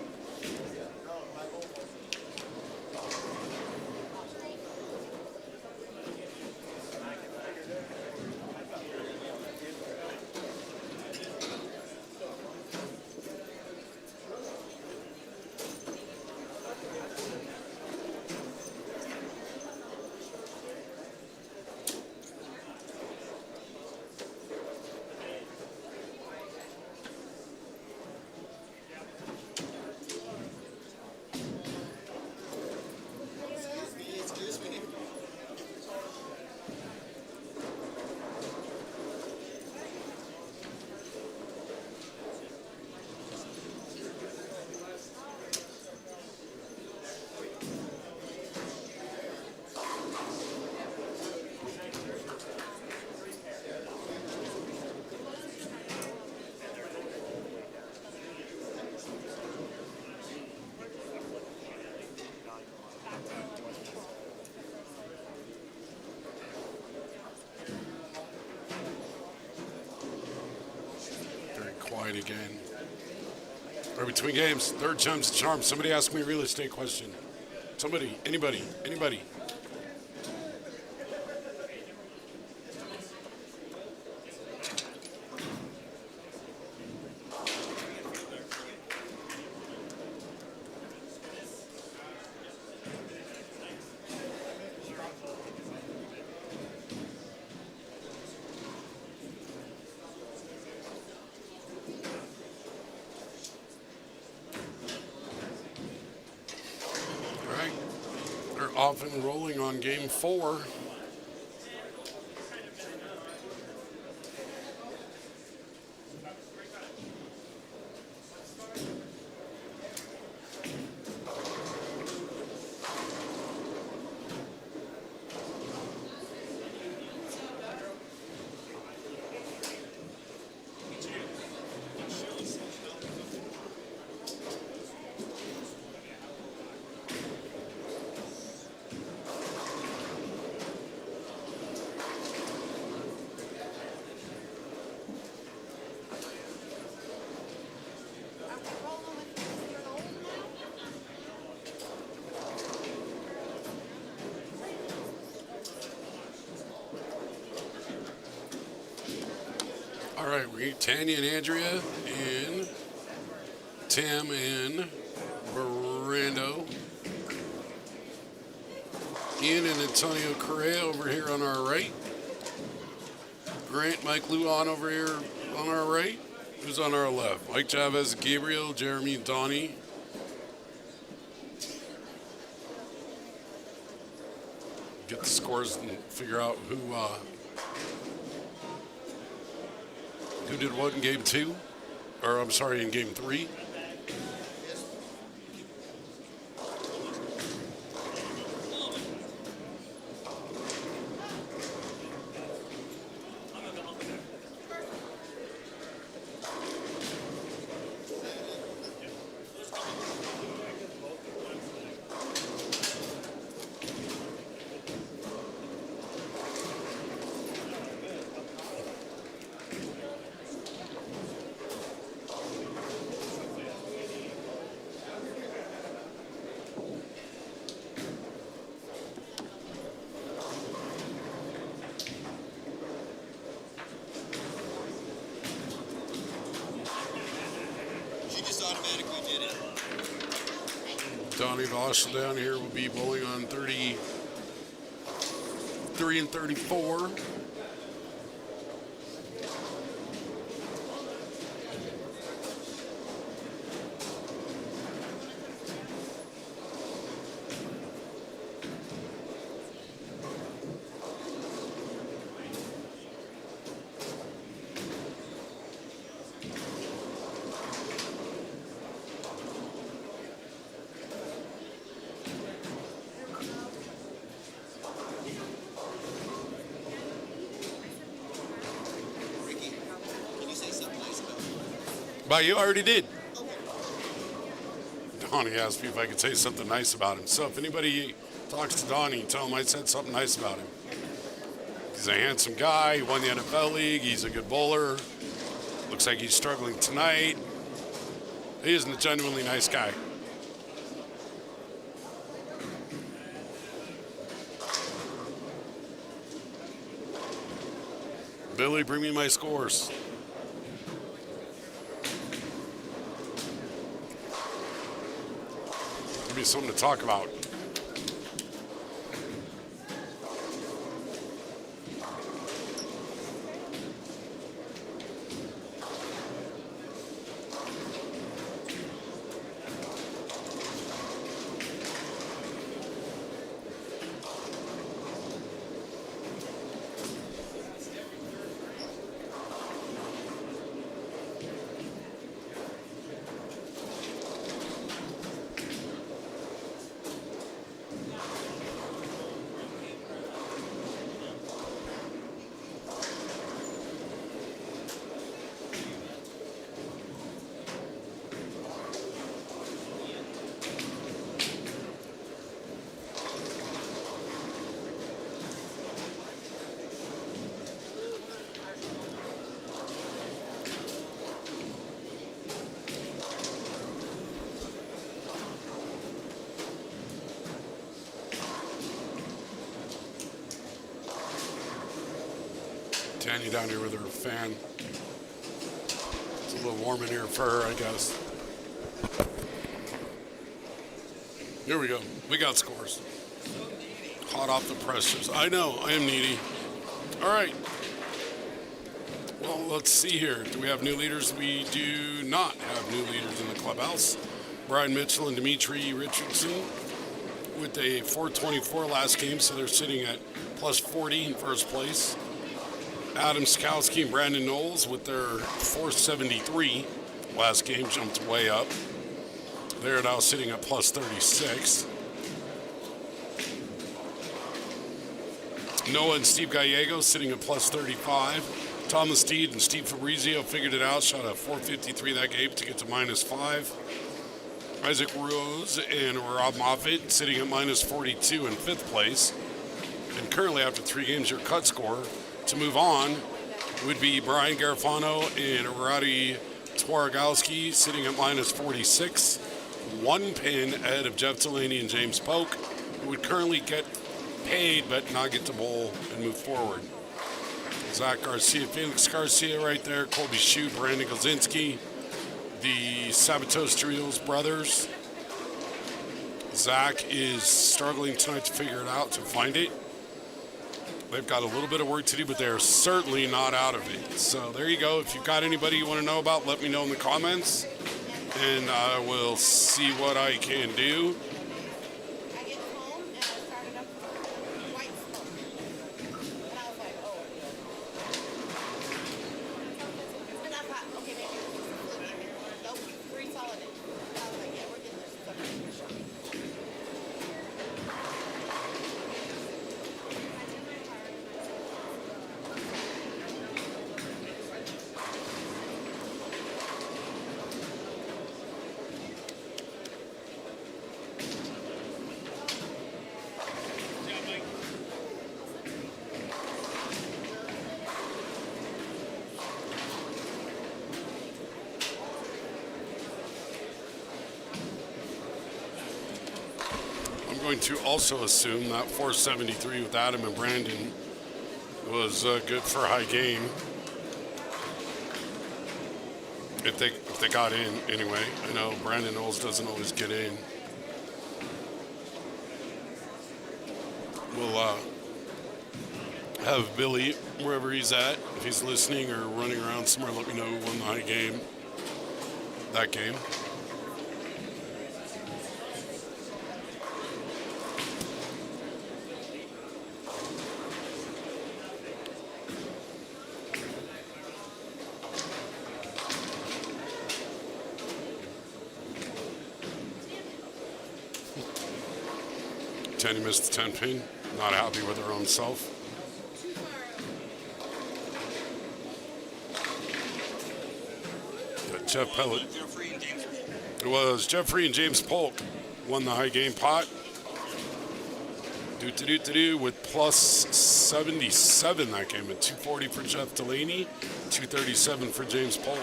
Quiet again. Or between games, third time's the charm. Somebody ask me a real estate question. Somebody, anybody. Off and rolling on game 4. All right, we got Tanya and Andrea and Tim and Brando. Ian and Antonio Correa over here on our right. Grant, Mike Luan over here on our right. Who's on our left? Mike Chavez, Gabriel, Jeremy, Donnie. Get the scores and figure out who did what in game 2, or I'm sorry, in game 3. Donnie Voss down here will be bowling on 33 and 34. about you? I already did. Donnie asked me if I could say something nice about him. So if anybody talks to Donnie, tell him I said something nice about him. He's a handsome guy. He won the NFL league. He's a good bowler. Looks like he's struggling tonight. He isn't a genuinely nice guy. Billy, bring me my scores. Give me something to talk about. Tanny down here with her fan. It's a little warm in here for her, I guess. Here we go. We got scores. Hot off the presses. I know, I am needy. All right. Well, let's see here. Do we have new leaders? We do not have new leaders in the clubhouse. Brian Mitchell and Dimitri Richardson with a 424 last game, so they're sitting at plus 40 in first place. Adam Skowski and Brandon Knowles with their 473 last game jumped way up. They're now sitting at plus 36. Noah and Steve Gallego sitting at plus 35. Thomas Steed and Steve Fabrizio figured it out, shot a 453 that game to get to minus 5. Isaac Rose and Rob Moffitt sitting at minus 42 in 5th place. And currently, after 3 games, your cut score to move on would be Brian Garofano and Rowdy Twarogowski sitting at minus 46. 1 pin ahead of Jeff Delaney and James Polk, who would currently get paid but not get to bowl and move forward. Zach Garcia, Felix Garcia right there, Colby Shute, Brandon Kozinski, the Sabatos Trios brothers. Zach is struggling tonight to figure it out, to find it. They've got a little bit of work to do, but they're certainly not out of it. So there you go. If you've got anybody you want to know about, let me know in the comments, and I will see what I can do. I get home and I started up white smoke. And I was like, oh. It's enough hot. Okay, maybe. Nope, 3 solid days. I was like, yeah, we're getting this. I'm going to also assume that 473 with Adam and Brandon was good for a high game. If they got in anyway. I know Brandon Knowles doesn't always get in. We'll have Billy, wherever he's at, if he's listening or running around somewhere, let me know who won the high game. That game. Tanny missed the 10 pin. Not happy with her own self. Jeff Pellet. Jeffrey and James. It was Jeffrey and James Polk won the high game pot. With plus 77 that game at 240 for Jeff Delaney, 237 for James Polk.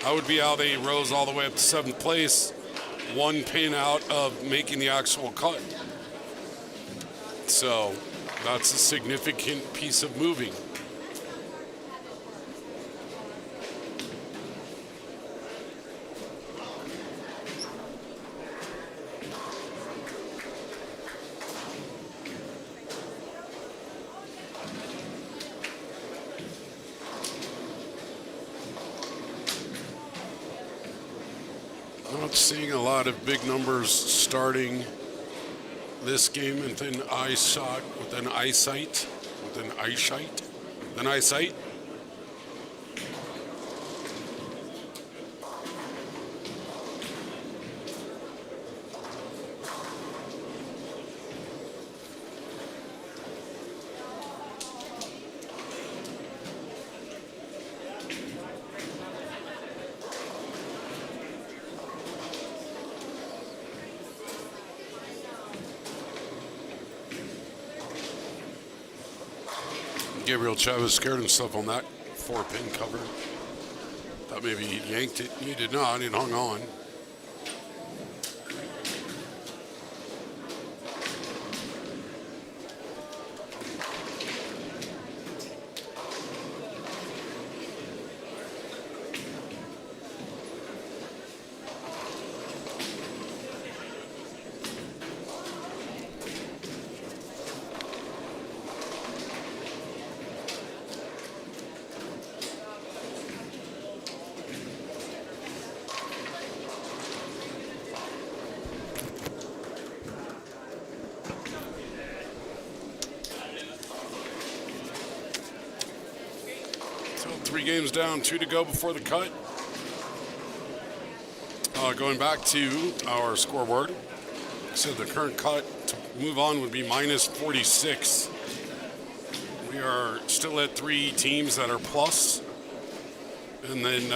I would be how they rose all the way up to 7th place, 1 pin out of making the actual cut. So that's a significant piece of moving. Not seeing a lot of big numbers starting this game within eyesight. Gabriel Chavez scared himself on that 4-pin cover. Thought maybe he yanked it. He did not. It hung on. So 3 games down, 2 to go before the cut. Going back to our scoreboard, so the current cut to move on would be minus 46. We are still at 3 teams that are plus, and then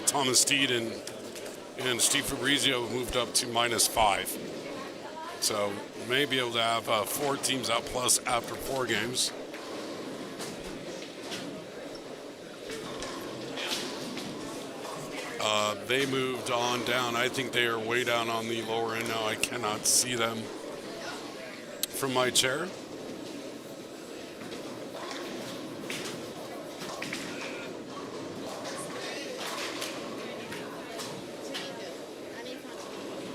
Thomas Steed and Steve Fabrizio moved up to minus 5. So we may be able to have 4 teams out plus after 4 games. They moved on down. I think they are way down on the lower end now. I cannot see them from my chair.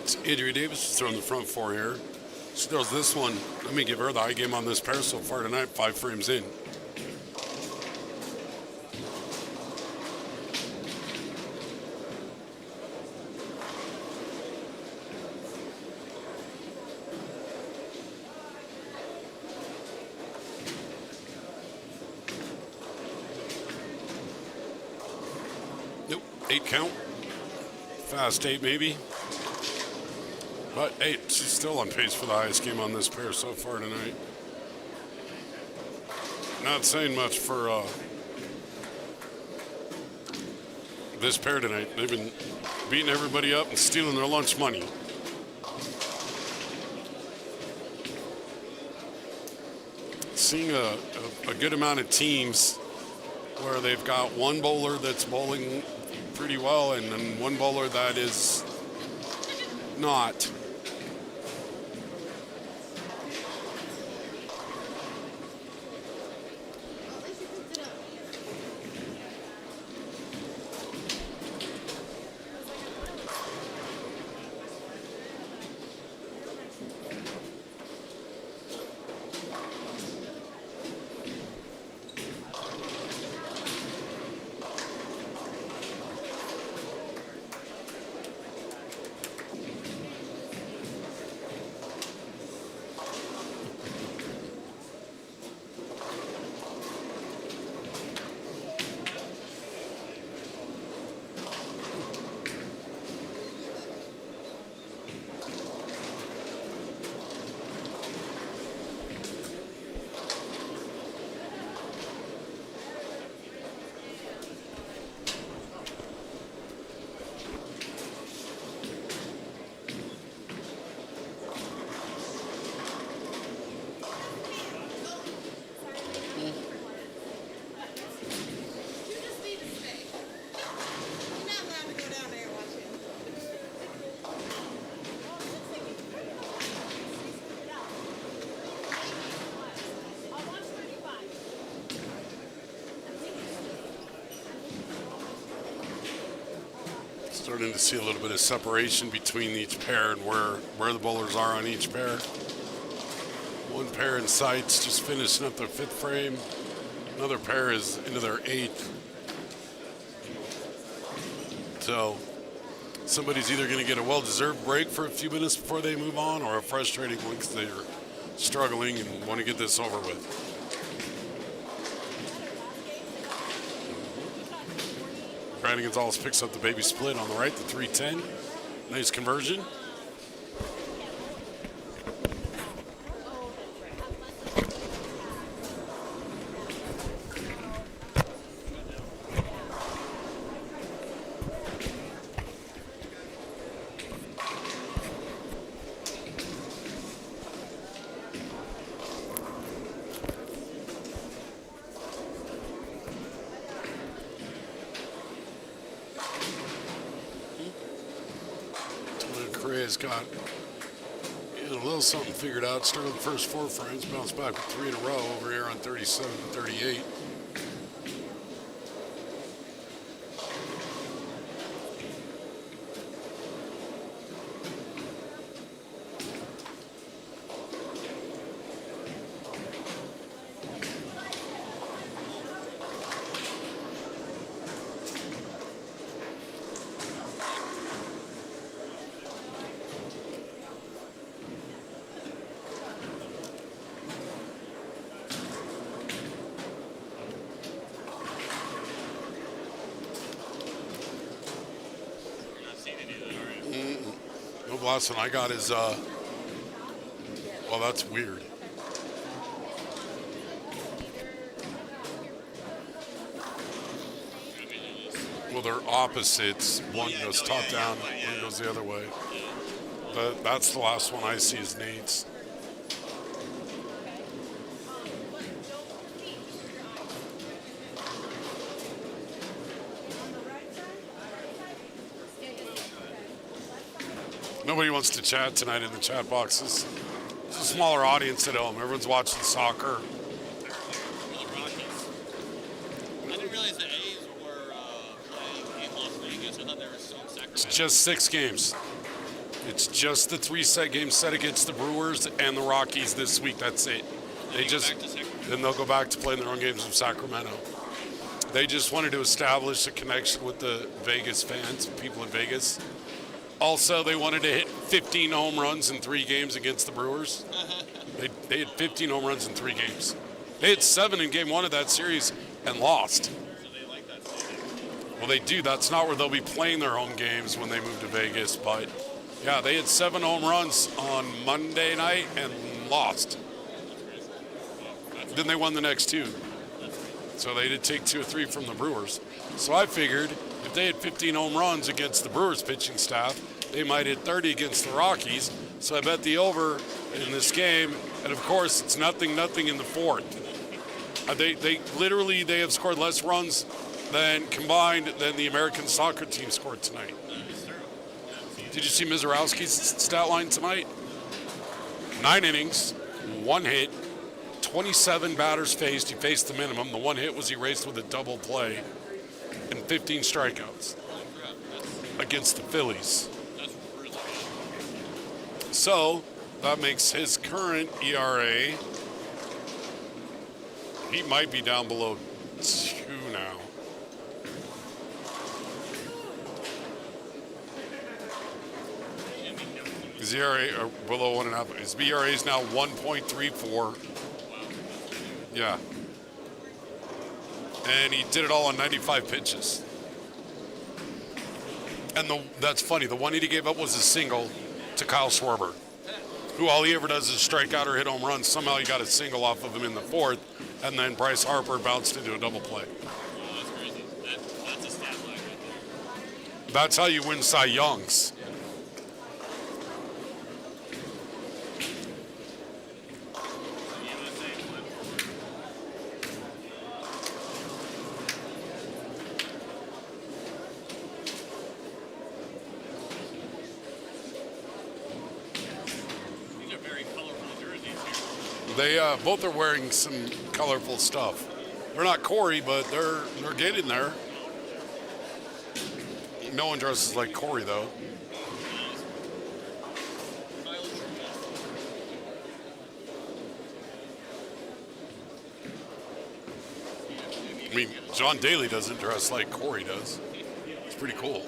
It's Adria Davis throwing the front 4 here. She throws this one. Let me give her the high game on this pair so far tonight, 5 frames in. Nope, 8 count. Fast 8 maybe. But 8, she's still on pace for the highest game on this pair so far tonight. Not saying much for this pair tonight. They've been beating everybody up and stealing their lunch money. Seeing a good amount of teams where they've got one bowler that's bowling pretty well and then one bowler that is not. Starting to see a little bit of separation between each pair and where the bowlers are on each pair. One pair in sights, just finishing up their 5th frame. Another pair is into their 8th. So somebody's either going to get a well-deserved break for a few minutes before they move on, or a frustrating one because they're struggling and want to get this over with. Brandon Gonzalez picks up the baby split on the right, the 310. Nice conversion. Correa's got a little something figured out. Started the first 4 frames, bounced back with 3 in a row over here on 37 and 38. The last one I got is, well, that's weird. Well, they're opposites. One goes top down, one goes the other way. But that's the last one I see is Nate's. Nobody wants to chat tonight in the chat boxes. It's a smaller audience at home. Everyone's watching soccer. I didn't realize the A's were playing in Las Vegas. I thought they were still in Sacramento. It's just 6 games. It's just the 3-set game set against the Brewers and the Rockies this week. That's it. Then they'll go back to playing their own games in Sacramento. They just wanted to establish a connection with the Vegas fans, people in Vegas. Also, they wanted to hit 15 home runs in 3 games against the Brewers. They had 15 home runs in 3 games. They had 7 in game 1 of that series and lost. So they like that stadium. Well, they do. That's not where they'll be playing their home games when they move to Vegas. But, yeah, they had 7 home runs on Monday night and lost. Then they won the next 2. So they did take 2 or 3 from the Brewers. So I figured if they had 15 home runs against the Brewers pitching staff, they might hit 30 against the Rockies. So I bet the over in this game. And, of course, it's 0-0 in the 4th. They have scored less runs than combined than the American soccer team scored tonight. Did you see Mizorowski's stat line tonight? 9 innings, 1 hit, 27 batters faced. He faced the minimum. The 1 hit was erased with a double play, and 15 strikeouts against the Phillies. So that makes his current ERA, he might be down below 2 now. His ERA are below 1.5. His ERA is now 1.34. Yeah. And he did it all on 95 pitches. And that's funny. The 1 he gave up was a single to Kyle Schwarber, who all he ever does is strike out or hit home runs. Somehow he got a single off of him in the 4th, and then Bryce Harper bounced into a double play. Oh, that's crazy. That's a stat line right there. That's how you win Cy Youngs. They both are wearing some colorful stuff. They're not Corey, but they're getting there. No one dresses like Corey, though. I mean, John Daly doesn't dress like Corey does. It's pretty cool.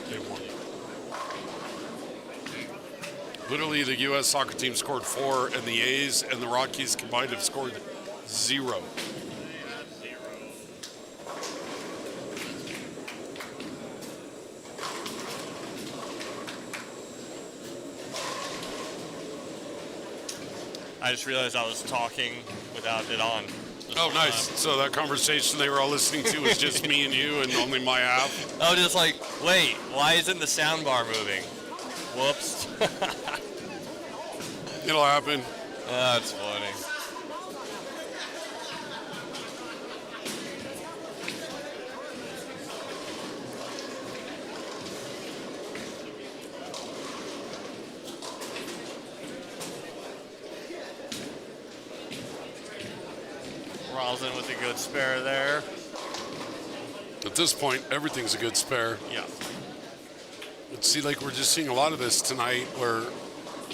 They won. Literally, the U.S. soccer team scored 4, and the A's and the Rockies combined have scored 0. I just realized I was talking without it on. Oh, nice. So that conversation they were all listening to was just me and you and only my half? Oh, just like, wait, why isn't the sound bar moving? Whoops. It'll happen. That's funny. Roslin with a good spare there. At this point, everything's a good spare. Yeah. But see, like, we're just seeing a lot of this tonight where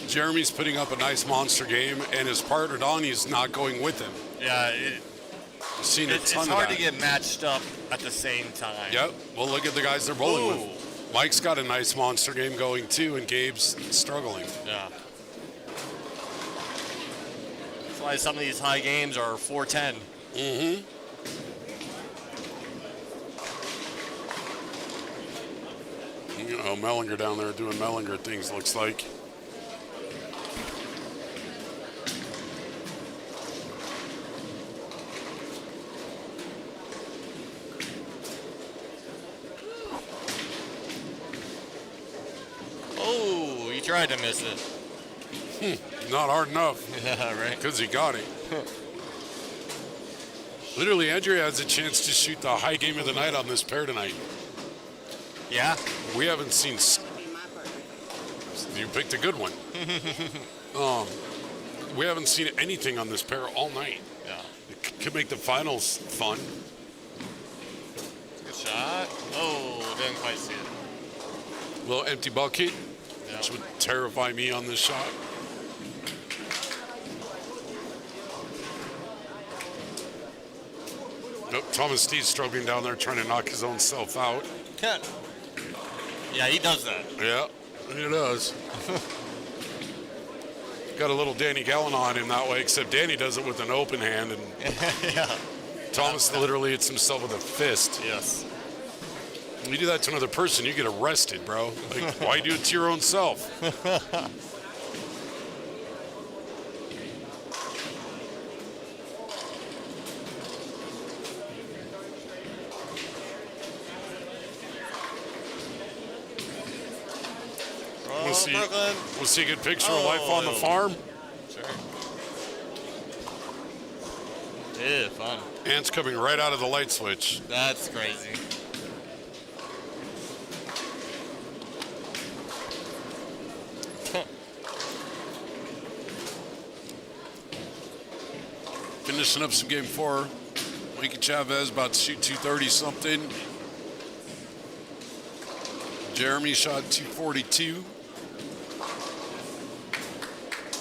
Jeremy's putting up a nice monster game and his partner Donnie's not going with him. Yeah, I've seen a ton it's of hard that. to get matched up at the same time. Yep. Well, look at the guys they're bowling Ooh. with. Mike's got a nice monster game going too, and Gabe's struggling. Yeah. That's why some of these high games are 4-10. Mm-hmm. You know, Mellinger down there doing Mellinger things, looks like. Oh, he tried to miss it. Not hard enough. Yeah, right. Because he got it. Literally, Andrea has a chance to shoot the high game of the night on this pair tonight. Yeah. We haven't seen. You picked a good one. We haven't seen anything on this pair all night. Yeah. It could make the finals fun. Good shot. Oh, didn't quite see it. Little empty bucket, Yeah. which would terrify me on this shot. Nope, Thomas Steve's struggling down there trying to knock his own self out. Yeah, he does that. Yeah, he does. Got a little Danny Gallon on him that way, except Danny does it with an open hand, and Yeah. Thomas literally hits himself with a fist. Yes. When you do that to another person, you get arrested, bro. Like, why do it to your own self? Brooklyn. We'll see a good picture of life on the farm. Sure. Yeah, fun. Ants coming right out of the light switch. That's crazy. Finishing up some game 4. Lincoln Chavez about to shoot 230 something. Jeremy shot 242.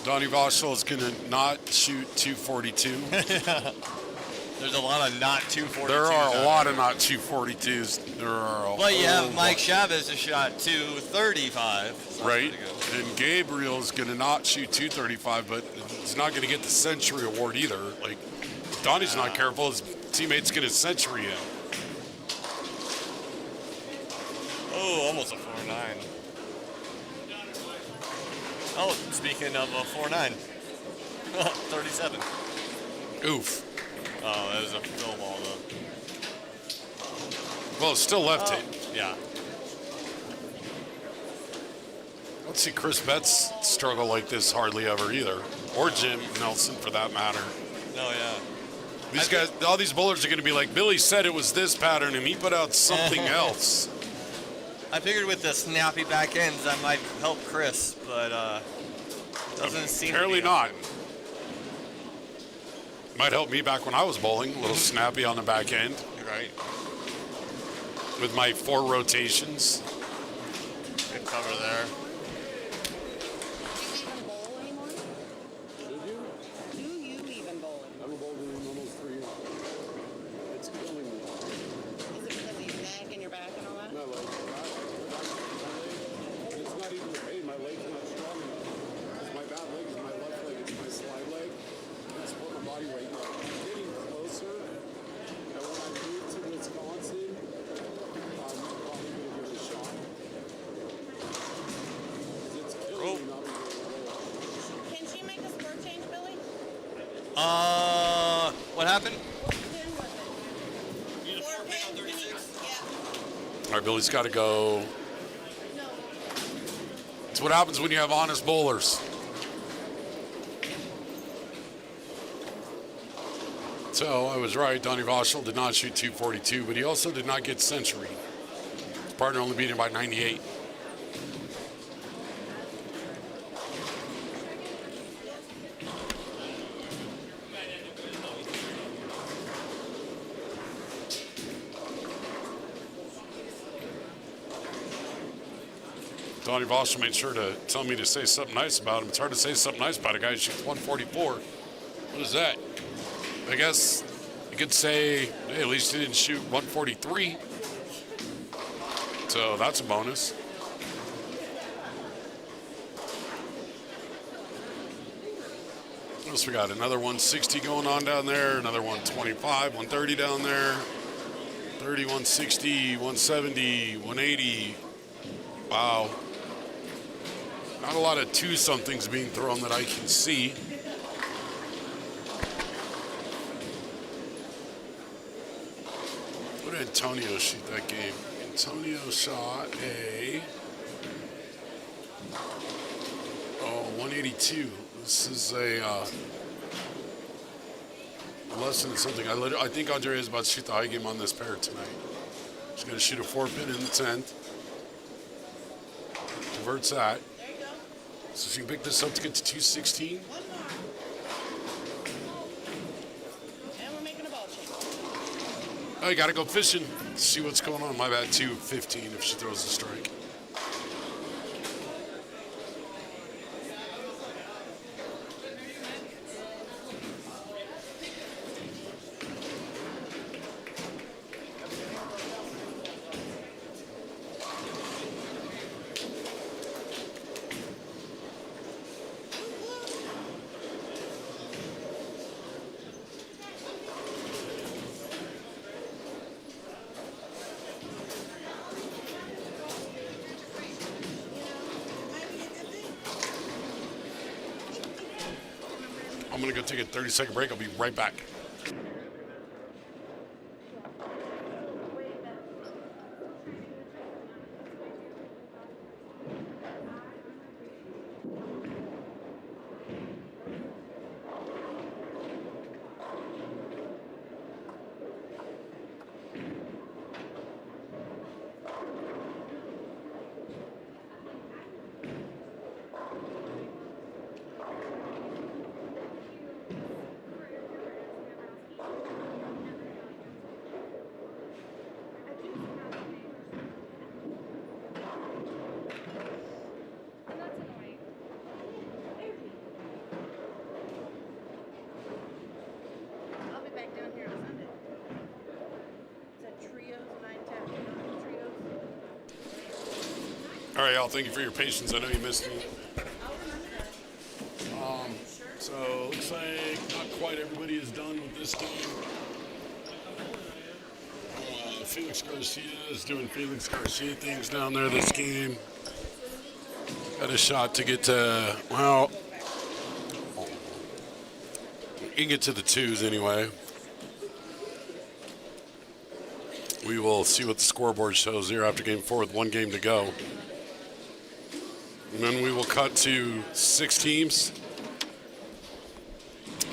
Donnie Voschel is going to not shoot 242. There's a lot of not 242s. There are a out lot there. of not 242s. There are a But you whole have Mike lot. Chavez who shot 235. So Right. that's pretty good. And Gabriel is going to not shoot 235, but he's not going to get the century award either. Like, if Donnie's not careful, his teammates get a century in. Oh, almost a 4.9. Oh, speaking of a 4.9. 37. Oof. Oh, that was a fill ball, though. Well, it's still left it. Yeah. I don't see Chris Betts struggle like this hardly ever either. Or Jim Nelson, for that matter. No, yeah. These guys, all these bowlers are going to be like, Billy said it was this pattern, and he put out something else. I figured with the snappy back ends that might help Chris, but doesn't seem Apparently to be. not. Might help me back when I was bowling, a little snappy on the back end Right. with my 4 rotations. Good cover there. Do you even bowl anymore? I haven't bowled in almost 3 years. It's killing me. Is it because of your neck and your back and all that? My leg. It's not even the pain. My leg's not strong enough. It's my bad leg is my left leg. It's my slide leg. It's what my body right now. I'm getting closer. And when I move to Wisconsin, I'm probably going to give it a shot. Because it's killing me not being able to bowl. Can she make a sport change, Billy? What happened? What pin was it? 4 pin on 36? Yeah. All right, Billy's got to go. No. It's what happens when you have honest bowlers. So I was right. Donnie Voschel did not shoot 242, but he also did not get century. His partner only beat him by 98. Donnie Voschel made sure to tell me to say something nice about him. It's hard to say something nice about a guy who shoots 144. What is that? I guess you could say, hey, at least he didn't shoot 143. So that's a bonus. What else we got? Another 160 going on down there. Another 125, 130 down there. 30, 160, 170, 180. Wow. Not a lot of 2-somethings being thrown that I can see. What did Antonio shoot that game? Antonio shot a 182. This is a less than something. I think Andre is about to shoot the high game on this pair tonight. She's going to shoot a 4-pin in the 10th. Converts that. There you go. So she can pick this up to get to 216. One more. And we're making a ball change. Oh, you got to go fishing. See what's going on. My bad, 215 if she throws the strike. I'm going to go take a 30-second break. I'll be right back. I'll be back down here on Sunday. Is that trios, 9-10? Trios? All right, y'all. Thank you for your patience. I know you missed me. I'll remember that. So looks like not quite everybody is done with this game. Felix Garcia is doing Felix Garcia things down there this game. Got a shot to get to, well, you can get to the 2s anyway. We will see what the scoreboard shows here after game 4 with 1 game to go. And then we will cut to 6 teams.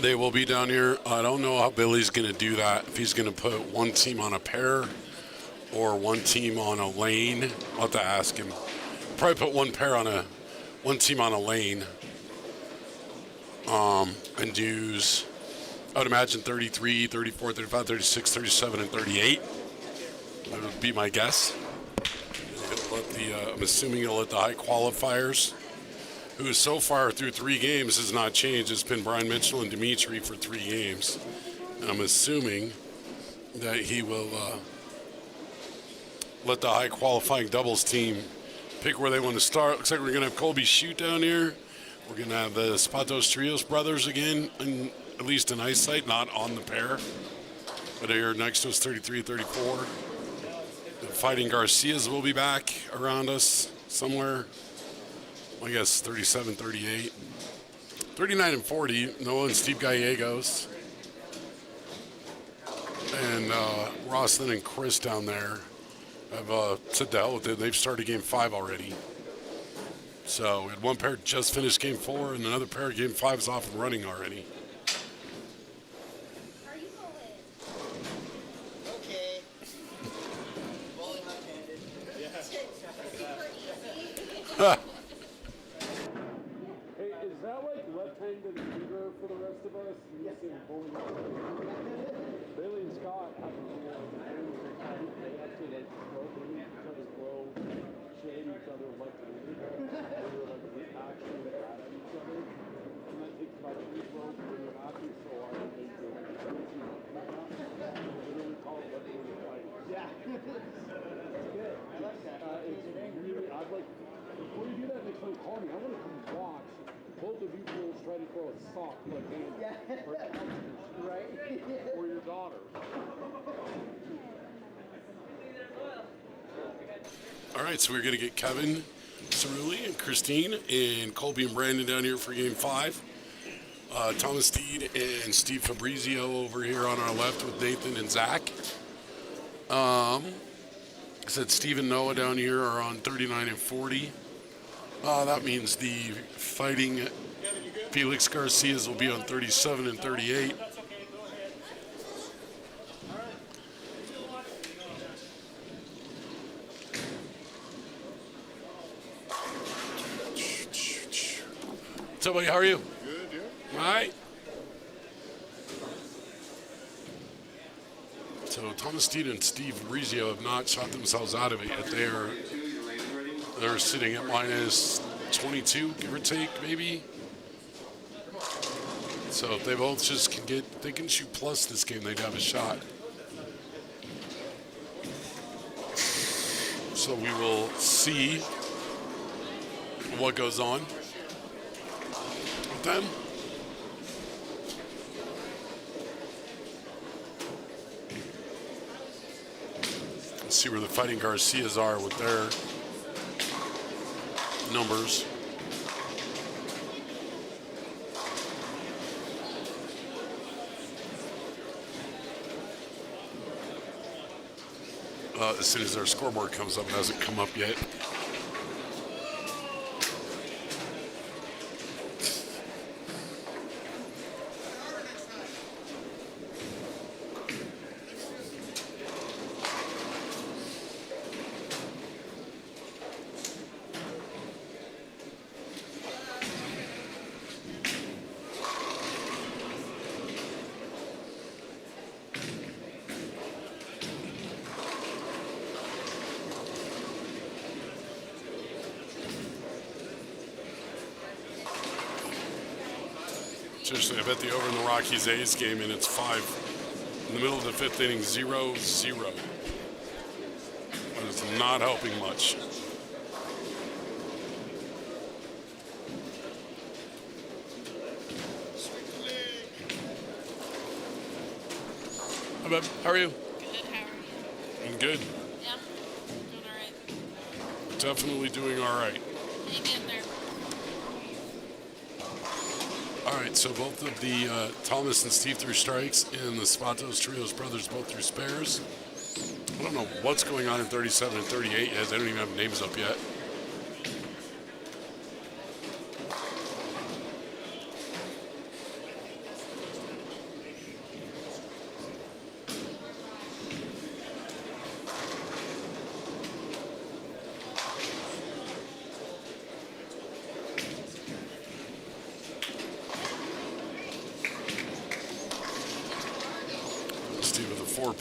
They will be down here. I don't know how Billy's going to do that. If he's going to put one team on a pair or one team on a lane. I'll have to ask him. Probably put one team on a lane. And use, I would imagine 33, 34, 35, 36, 37, and 38. That would be my guess. I'm assuming he'll let the high qualifiers, who so far through 3 games has not changed. It's been Brian Mitchell and Dimitri for 3 games. And I'm assuming that he will let the high qualifying doubles team pick where they want to start. Looks like we're going to have Colby shoot down here. We're going to have the Spatos Trios brothers again, at least in eyesight, not on the pair. But here next to us, 33, 34. The Fighting Garcias will be back around us somewhere. I guess 37, 38. 39 and 40, Noah and Steve Gallegos. And Rosslyn and Chris down there have said to hell with it. They've started game 5 already. So we had one pair just finished game 4, and another pair game 5 is off and running already. Are you bowling? Okay. Bowling left-handed. Yeah. Super easy. Hey, is that like left-handed finger for the rest of us? You see bowling. Bailey and Scott have they have to like throw each other's blow, shade each other left and right. They're like actually bad at each other. And that takes about 3 throws when you're acting so hard that they do it. Literally call it left-handed fight. Yeah. That's good. I like that. It's really, I'd like, before you do that next time, call me. I want to come watch both of you fools try to throw a sock like me. Yeah. Right? Or your daughter. All right, so we're going to get Kevin Cerulli and Christine and Colby and Brandon down here for game 5. Thomas Steed and Steve Fabrizio over here on our left with Nathan and Zach. I said Steve and Noah down here are on 39 and 40. That means the Fighting Felix Garcias will be on 37 and 38. What's up, buddy? How are you? Good, yeah. All right. So Thomas Steed and Steve Fabrizio have not shot themselves out of it yet. They're sitting at minus 22, give or take, maybe. So if they both just can get, they can shoot plus this game, they'd have a shot. So we will see what goes on with them. Let's see where the Fighting Garcias are with their numbers. As soon as our scoreboard comes up, it hasn't come up yet. Seriously, I bet the over in the Rockies A's game, and it's 5 in the middle of the 5th inning, 0-0. But it's not helping much. Hi, babe. How are you? Good, how are you? I'm good. Yeah, doing all right. Definitely doing all right. Hang in there. All right, so both of the Thomas and Steve threw strikes, and the Spatos Trios brothers both threw spares. I don't know what's going on in 37 and 38 yet. They don't even have names up yet.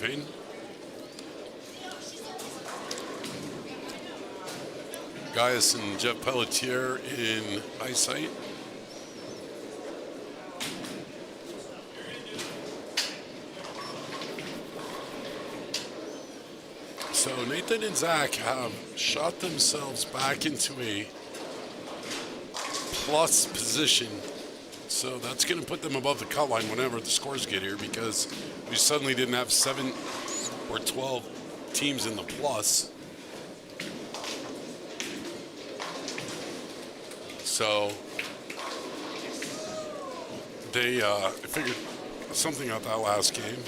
pin. Gaius and Jeff Pelletier in eyesight. So Nathan and Zach have shot themselves back into a plus position. So that's going to put them above the cut line whenever the scores get here, because we suddenly didn't have 7 or 12 teams in the plus. So they figured something out that last game.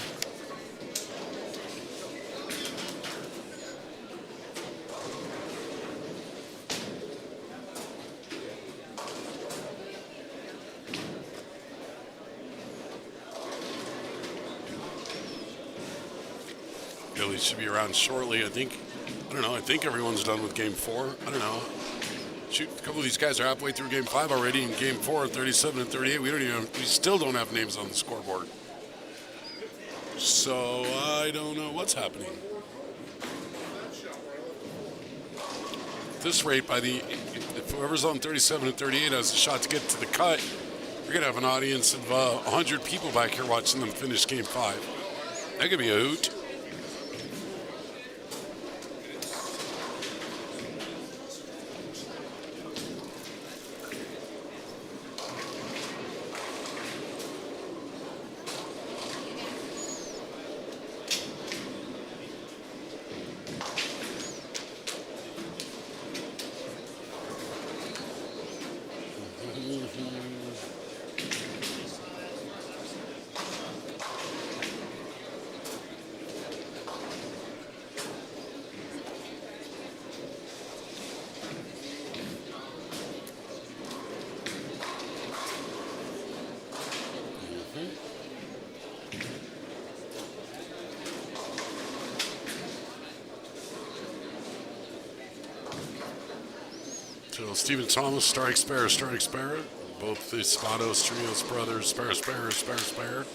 Billy should be around shortly. I think everyone's done with game 4. I don't know. Shoot, a couple of these guys are halfway through game 5 already. In game 4, 37 and 38, we still don't have names on the scoreboard. So I don't know what's happening. At this rate, if whoever's on 37 and 38 has a shot to get to the cut, you're gonna have an audience of 100 people back here watching them finish game 5. That could be a hoot. So Stephen Thomas, Strike Spare. Both the Spados Trios brothers, Spare.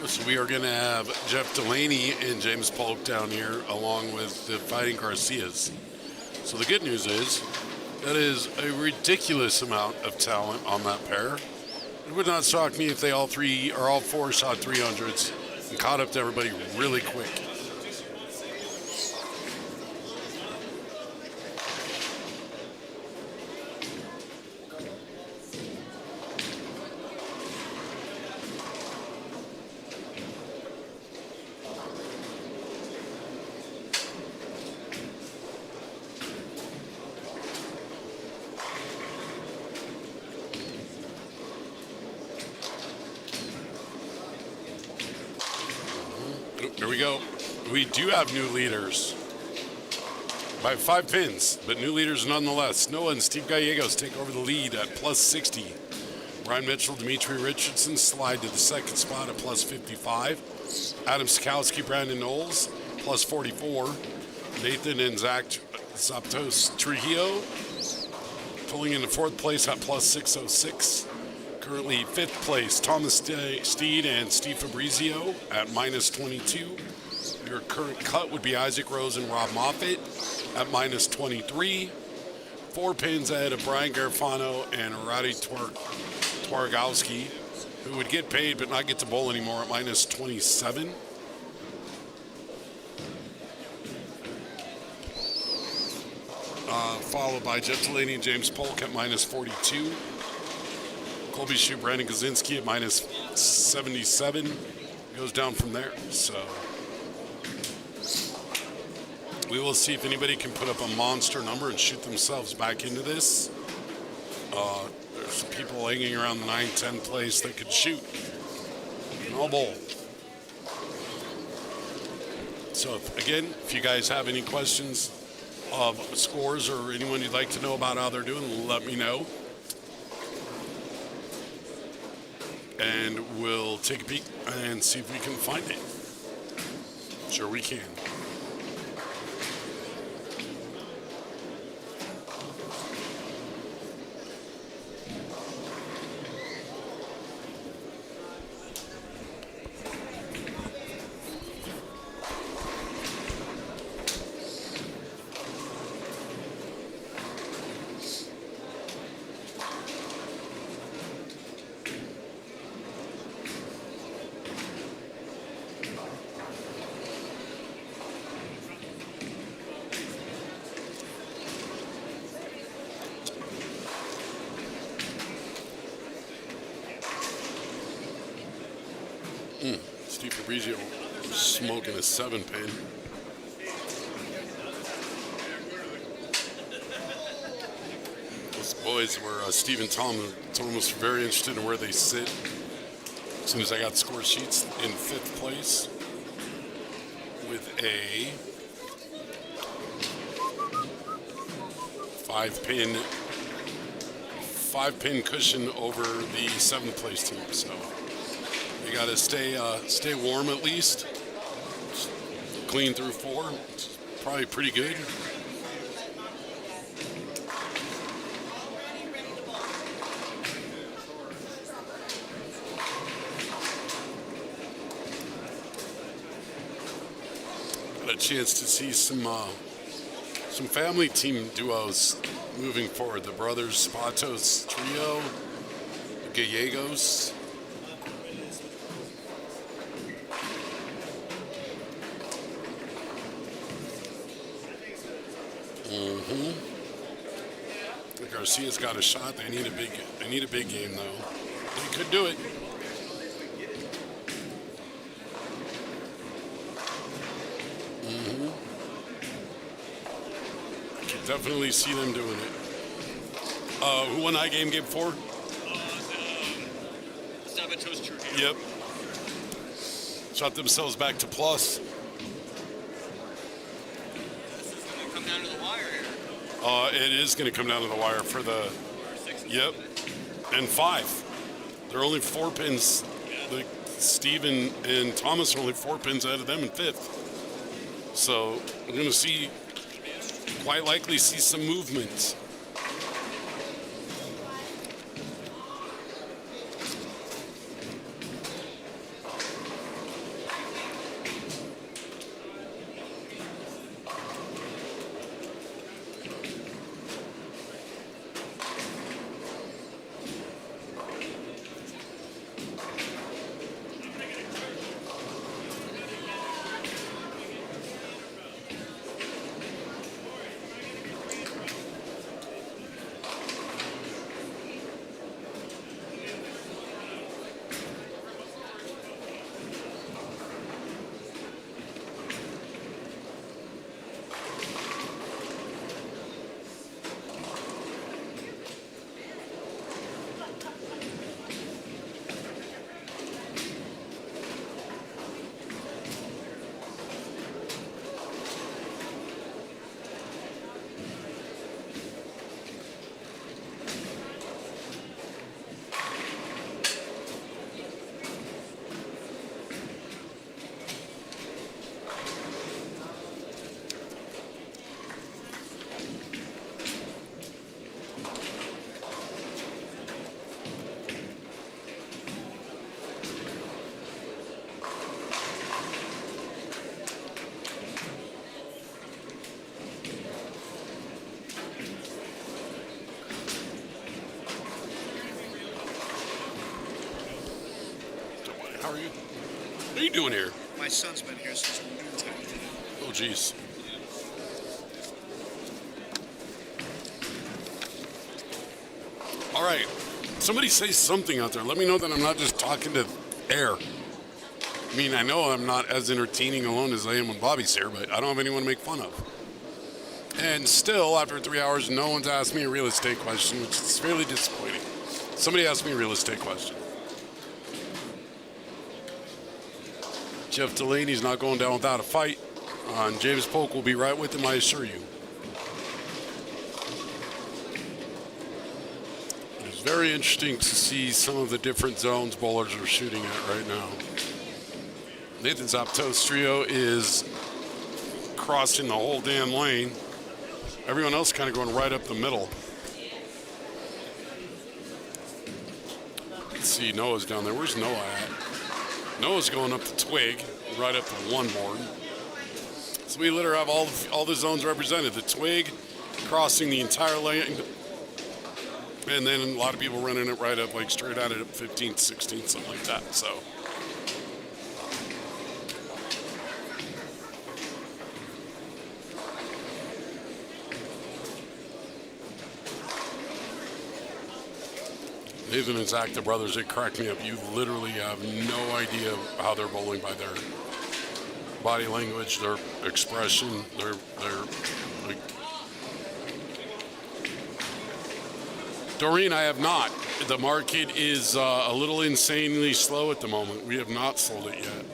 So we are going to have Jeff Delaney and James Polk down here along with the Fighting Garcias. So the good news is that is a ridiculous amount of talent on that pair. It would not shock me if they all 4 shot 300s and caught up to everybody really quick. There we go. We do have new leaders by 5 pins, but new leaders nonetheless. Noah and Steve Gallegos take over the lead at plus 60. Ryan Mitchell, Dimitri Richardson slide to the second spot at plus 55. Adam Sikowski, Brandon Knowles, plus 44. Nathan and Zach Zaptos Trujillo pulling into 4th place at plus 606. Currently 5th place, Thomas Steed and Steve Fabrizio at minus 22. Your current cut would be Isaac Rose and Rob Moffitt at minus 23. 4 pins ahead of Brian Garfano and Radi Twargowski, who would get paid but not get to bowl anymore at minus 27. Followed by Jeff Delaney and James Polk at minus 42. Colby Shue, Brandon Kaczynski at minus 77. Goes down from there. So we will see if anybody can put up a monster number and shoot themselves back into this. There's some people hanging around the 9-10 place that could shoot. No bowl. So if you guys have any questions of scores or anyone you'd like to know about how they're doing, let me know. And we'll take a peek and see if we can find it. Sure we can. Steve Fabrizio smoking a 7-pin. Those boys were Steve and Tom was very interested in where they sit. As soon as I got score sheets in 5th place with a 5-pin cushion over the 7th place team. So you got to stay warm at least. Clean through 4. It's probably pretty good. Got a chance to see some family team duos moving forward. The brothers Spatos trio, the Gallegos. Garcia's got a shot. They need a big game though. They could do it. I can definitely see them doing it. Who won that game 4? Sabatos Trio. Yep. Shot themselves back to plus. Come down to the wire here. It is going to come down to the wire for the. Yep. And 5. They're only 4 pins. Like Steven and Thomas are only 4 pins ahead of them in 5th. So we're going to quite likely see some movement. How are you? What are you doing here? My son's been here since noontime today. Oh, geez. All right. Somebody say something out there. Let me know that I'm not just talking to air. I mean, I know I'm not as entertaining alone as I am when Bobby's here, but I don't have anyone to make fun of. And still, after 3 hours, no one's asked me a real estate question, which is really disappointing. Somebody asked me a real estate question. Jeff Delaney's not going down without a fight. James Polk will be right with him, I assure you. It's very interesting to see some of the different zones bowlers are shooting at right now. Nathan Zaptos' trio is crossing the whole damn lane. Everyone else kind of going right up the middle. Let's see, Noah's down there. Where's Noah at? Noah's going up the twig, right up the one board. So we literally have all the zones represented. The twig crossing the entire lane, and then a lot of people running it right up, like straight at it up 15th, 16th, something like that. So. Nathan and Zach, the brothers, they crack me up. You literally have no idea how they're bowling by their body language, their expression, their like. Doreen, I have not. The market is a little insanely slow at the moment. We have not sold it yet.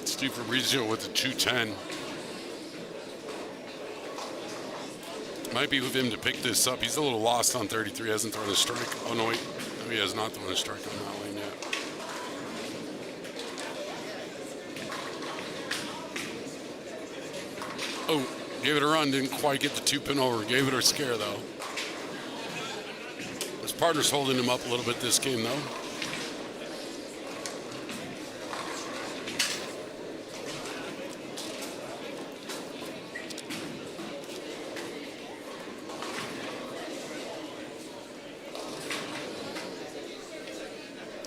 Steve Fabrizio with the 210. Might be with him to pick this up. He's a little lost on 33. Hasn't thrown a strike. Oh, no, wait. No, he has not thrown a strike on that lane yet. Oh, gave it a run. Didn't quite get the 2-pin over. Gave it a scare, though. His partner's holding him up a little bit this game, though.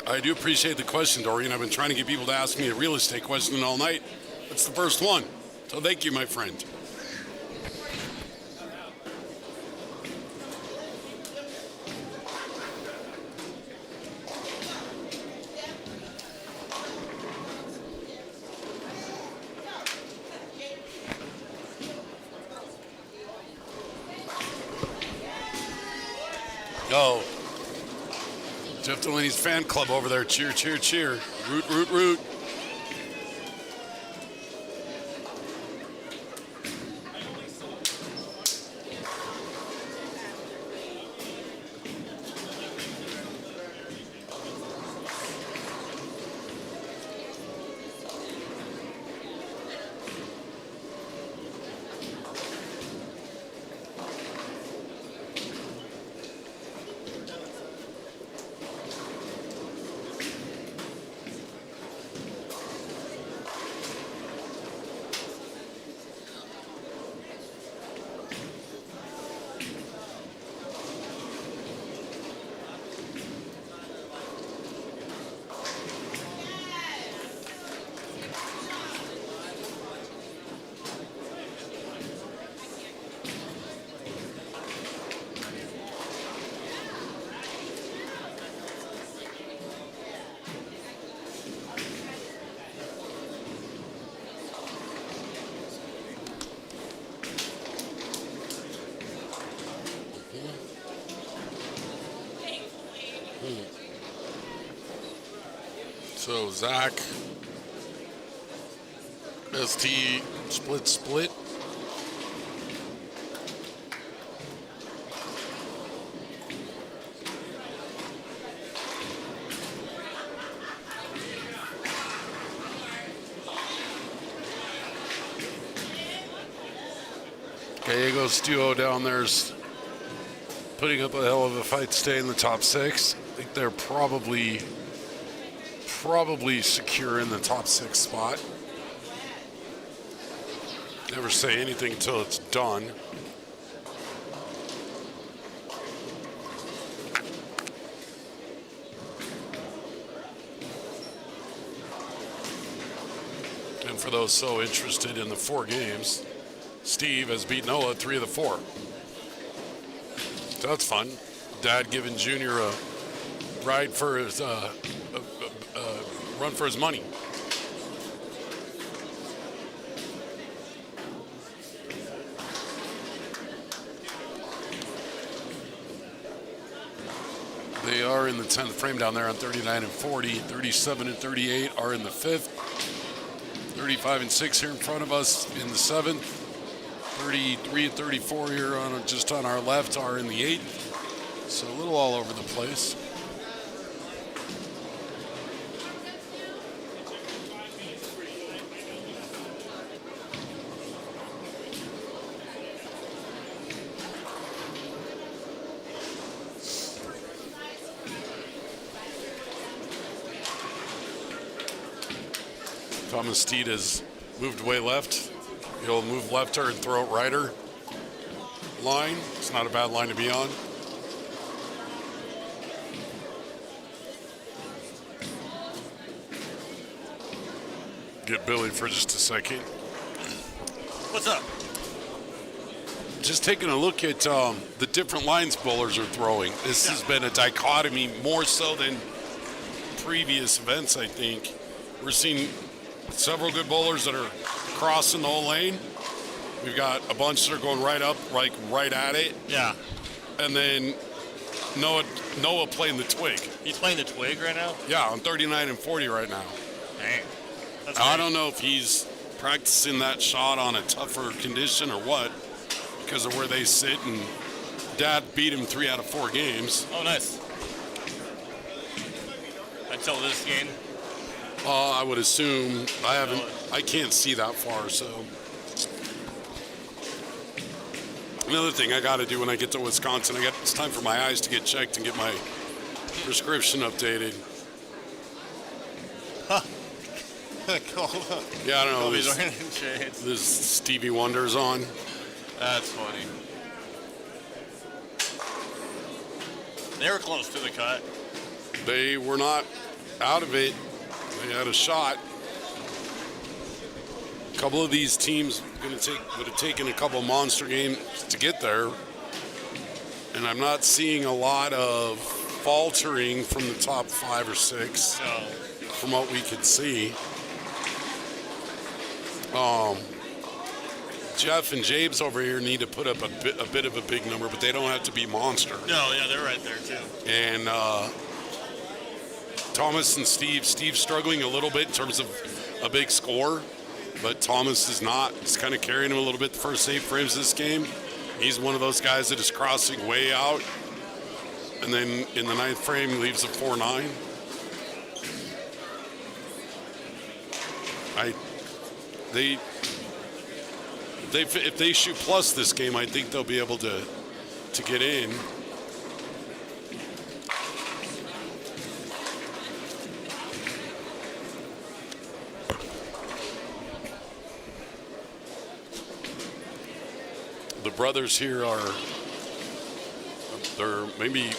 I do appreciate the question, Dorian. I've been trying to get people to ask me a real estate question all night. That's the first one. So thank you, my friend. Oh. Jeff Delaney's fan club over there. Cheer, cheer, cheer. Root, root, root. So Zach, ST, split. Gallegos duo down there's putting up a hell of a fight to stay in the top 6. I think they're probably secure in the top 6 spot. Never say anything until it's done. And for those so interested in the 4 games, Steve has beat Noah 3 of the 4. So that's fun. Dad giving Junior a ride for his run for his money. They are in the 10th frame down there on 39 and 40. 37 and 38 are in the 5th. 35 and 6 here in front of us in the 7th. 33 and 34 here just on our left are in the 8th. So a little all over the place. Thomas Steed has moved away left. He'll move lefter and throw it righter line. It's not a bad line to be on. Get Billy for just a second. What's up? Just taking a look at the different lines bowlers are throwing. This has been a dichotomy more so than previous events, I think. We're seeing several good bowlers that are crossing the whole lane. We've got a bunch that are going right up, like right at it. Yeah. And then Noah playing the twig. He's playing the twig right now? Yeah, on 39 and 40 right now. Dang. That's I great. don't know if he's practicing that shot on a tougher condition or what, because of where they sit. And Dad beat him 3 out of 4 games. Oh, nice. Until this game. I would assume. I can't see that far, so. Another thing I got to do when I get to Wisconsin, it's time for my eyes to get checked and get my prescription updated. Huh. Cool. Yeah, I don't know. Kobe's wearing shades. This Stevie Wonder's on. That's funny. They were close to the cut. They were not out of it. They had a shot. A couple of these teams would have taken a couple monster games to get there. And I'm not seeing a lot of faltering from the top 5 or 6 from what we could see. Jeff and James over here need to put up a bit of a big number, but they don't have to be monster. No, yeah, they're right there too. And Thomas and Steve's struggling a little bit in terms of a big score, but Thomas is not. He's kind of carrying him a little bit the first 8 frames of this game. He's one of those guys that is crossing way out, and then in the 9th frame he leaves a 4-9. If they shoot plus this game, I think they'll be able to get in. The brothers here they're maybe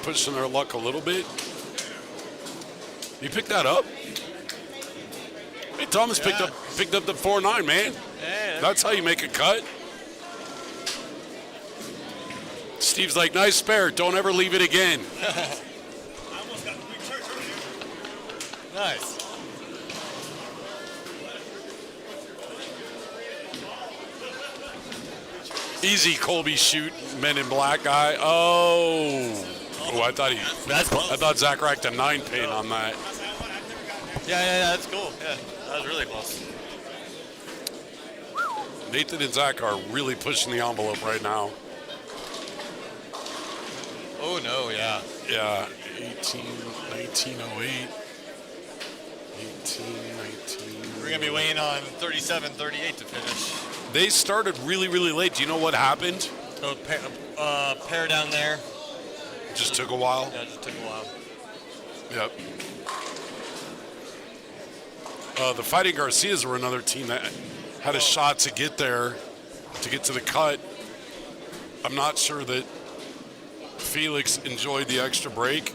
pushing their luck a little bit. You picked that up? Hey, Thomas picked up the 4-9, man. Yeah, that's how you make a cut. Steve's like, nice spare. Don't ever leave it again. Nice. Easy, Colby shoot, Men in Black guy. Oh, I thought That's close. I thought Zach racked a 9 pin on that. Yeah, that's cool. Yeah, that was really close. Nathan and Zach are really pushing the envelope right now. Oh no, yeah. Yeah, 1908. 19. We're gonna be waiting on 37-38 to finish. They started really, really late. Do you know what happened? So pair down there. Just took a while. Yeah, it just took a while. Yep. The Fighting Garcias were another team that had a shot to get there, to get to the cut. I'm not sure that Felix enjoyed the extra break.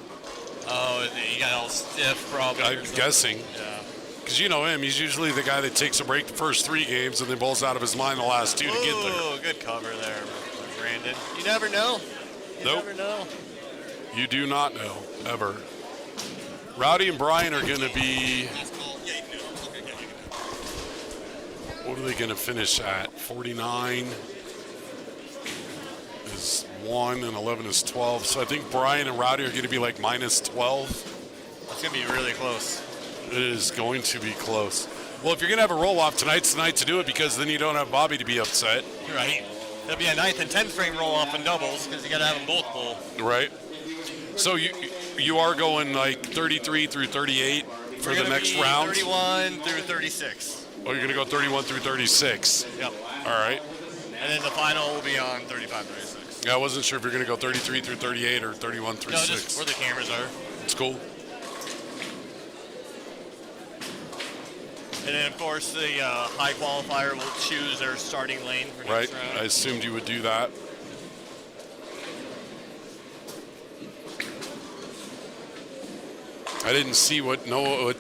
Oh, he got all stiff probably. I'm guessing. Yeah. Because you know him, he's usually the guy that takes a break the first 3 games and then bowls out of his mind the last 2 to get there. Oh, good cover there, Brandon. You never know. You Nope. never know. You do not know, ever. Rowdy and Brian are going to be... What are they going to finish at? 49 is is 1 and 11 is 12. So I think Brian and Rowdy are going to be like minus 12. It's going to be really close. It is going to be close. Well, if you're going to have a roll-off, tonight's the night to do it because then you don't have Bobby to be upset. Right. There'll be a 9th and 10th frame roll-off in doubles because you got to have them both bowl. Right. So you are going like 33 through 38 for the next round? 31 through 36. Oh, you're going to go 31 through 36? Yep. All right. And then the final will be on 35, 36. Yeah, I wasn't sure if you're going to go 33 through 38 or 31 through 6. No, just where the cameras are. It's cool. And then, of course, the high qualifier will choose their starting lane for next round. I assumed you would do that. I didn't see what Noah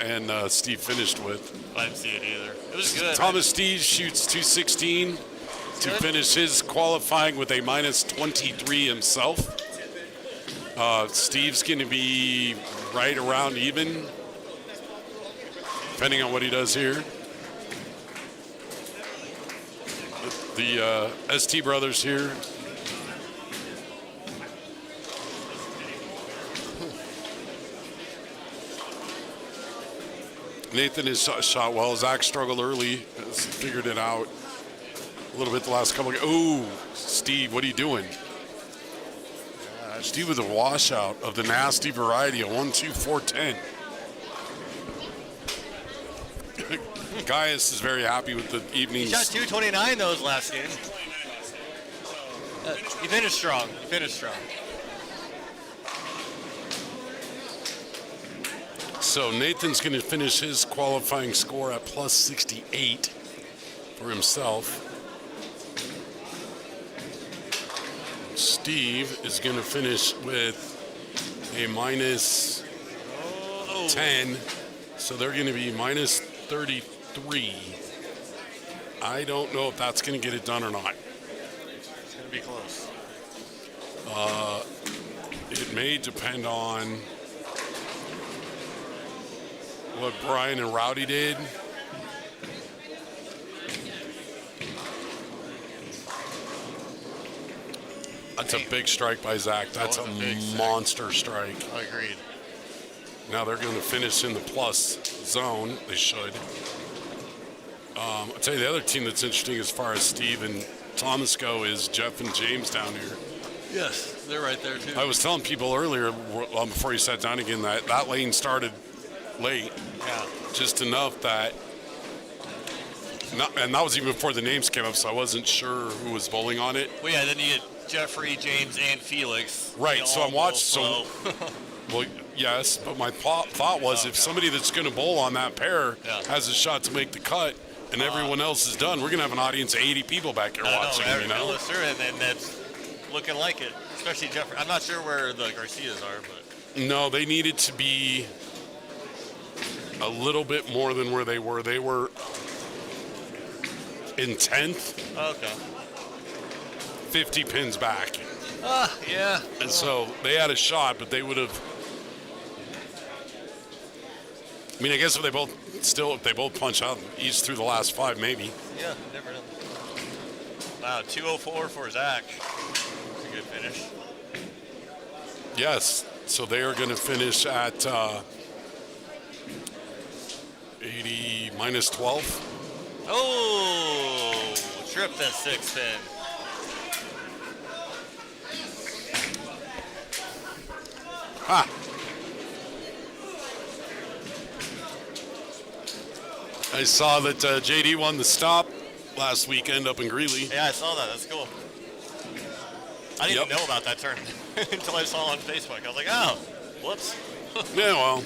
and Steve finished with. I didn't see it either. It was good. Thomas Steve shoots 216 to finish his qualifying with a minus 23 himself. Steve's going to be right around even, depending on what he does here. The ST brothers here. Nathan has shot well. Zach struggled early, has figured it out a little bit the last couple of games. Ooh, Steve, what are you doing? Steve with a washout of the nasty variety, a 1-2-4-10. Gaius is very happy with the evening's. He shot 229 those last games. He finished strong. So Nathan's going to finish his qualifying score at plus 68 for himself. Steve is going to finish with a minus 10. So they're going to be minus 33. I don't know if that's going to get it done or not. It's going to be close. It may depend on what Brian and Rowdy did. That's a big strike by Zach. That's a monster strike. Agreed. Now they're going to finish in the plus zone. They should. I'll tell you the other team that's interesting as far as Steve and Thomas go is Jeff and James down here. Yes, they're right there too. I was telling people earlier, before you sat down again, that lane started late. Yeah. Just enough that, and that was even before the names came up, so I wasn't sure who was bowling on it. Well, yeah, then you get Jeffrey, James, and Felix. Right, so I'm watching. So, well, yes, but my thought was if somebody that's going to bowl on that pair has a shot to make the cut, and everyone else is done, we're going to have an audience of 80 people back here watching. You know, and that's looking like it. Especially Jeffrey. I'm not sure where the Garcias are, but no, they needed to be a little bit more than where they were. They were in 10th. Okay. 50 pins back. Yeah. And so they had a shot, but they would have. I mean, I guess if they both punch out each through the last 5, maybe. Yeah, never know. Wow, 204 for Zach. That's a good finish. Yes. So they are going to finish at 80 minus 12. Oh, tripped that 6 pin. Ha! I saw that JD won the stop last weekend up in Greeley. Yeah, I saw that. That's cool. I didn't even know about that tournament until I saw it on Facebook. I was like, oh, whoops. Yeah, well,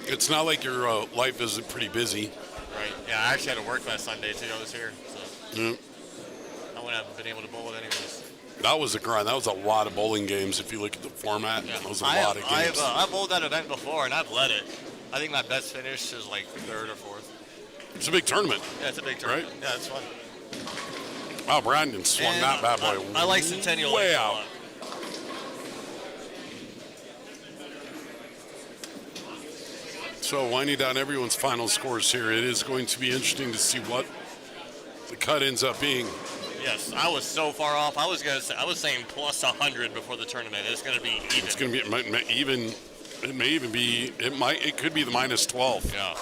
it's not like your life isn't pretty busy. Right. Yeah, I actually had to work last Sunday, too. I was here, so I wouldn't have been able to bowl it anyways. That was a grind. That was a lot of bowling games if you look at the format. Yeah. That was a lot of games. I've bowled that event before, and I've led it. I think my best finish is like 3rd or 4th. It's a big tournament. Yeah, it's a big tournament. Right? Yeah, it's fun. Wow, Brandon swung And that bad boy I like Centennial way Lakes a out. lot. So winding down everyone's final scores here, it is going to be interesting to see what the cut ends up being. Yes, I was so far off. I was saying plus 100 before the tournament. It's going to be even. It's going to be even. It may even be. It could be the minus 12. Yeah. All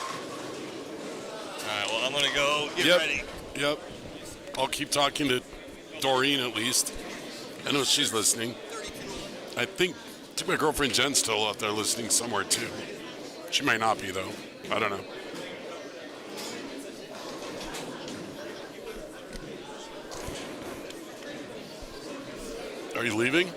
right. Well, I'm going to go get ready. Yep. I'll keep talking to Doreen at least. I know she's listening. I think my girlfriend Jen's still out there listening somewhere too. She might not be though. I don't know. Are you leaving?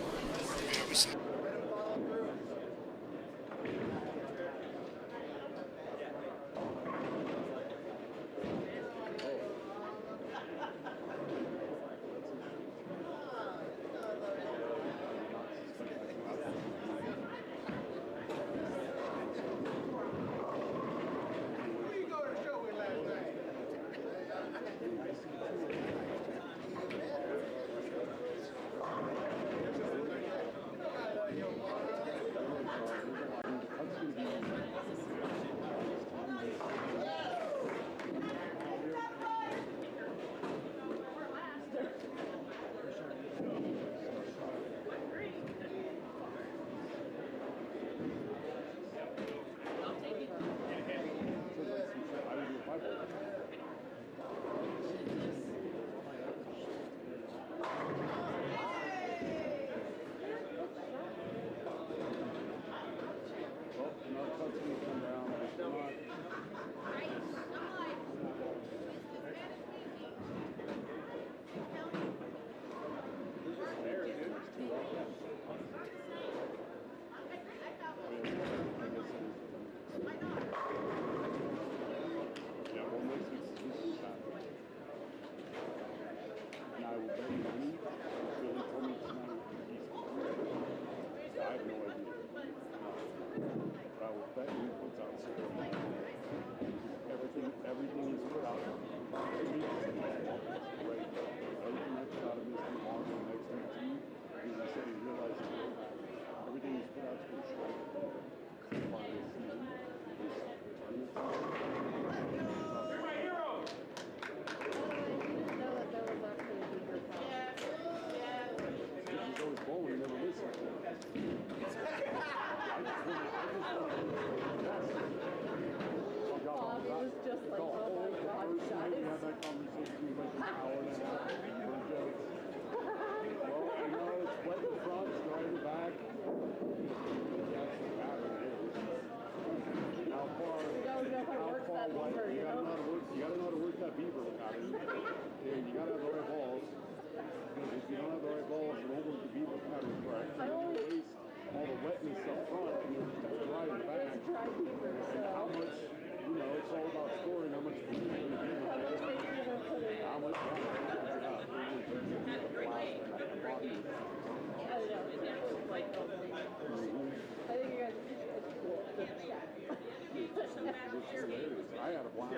I had a blast.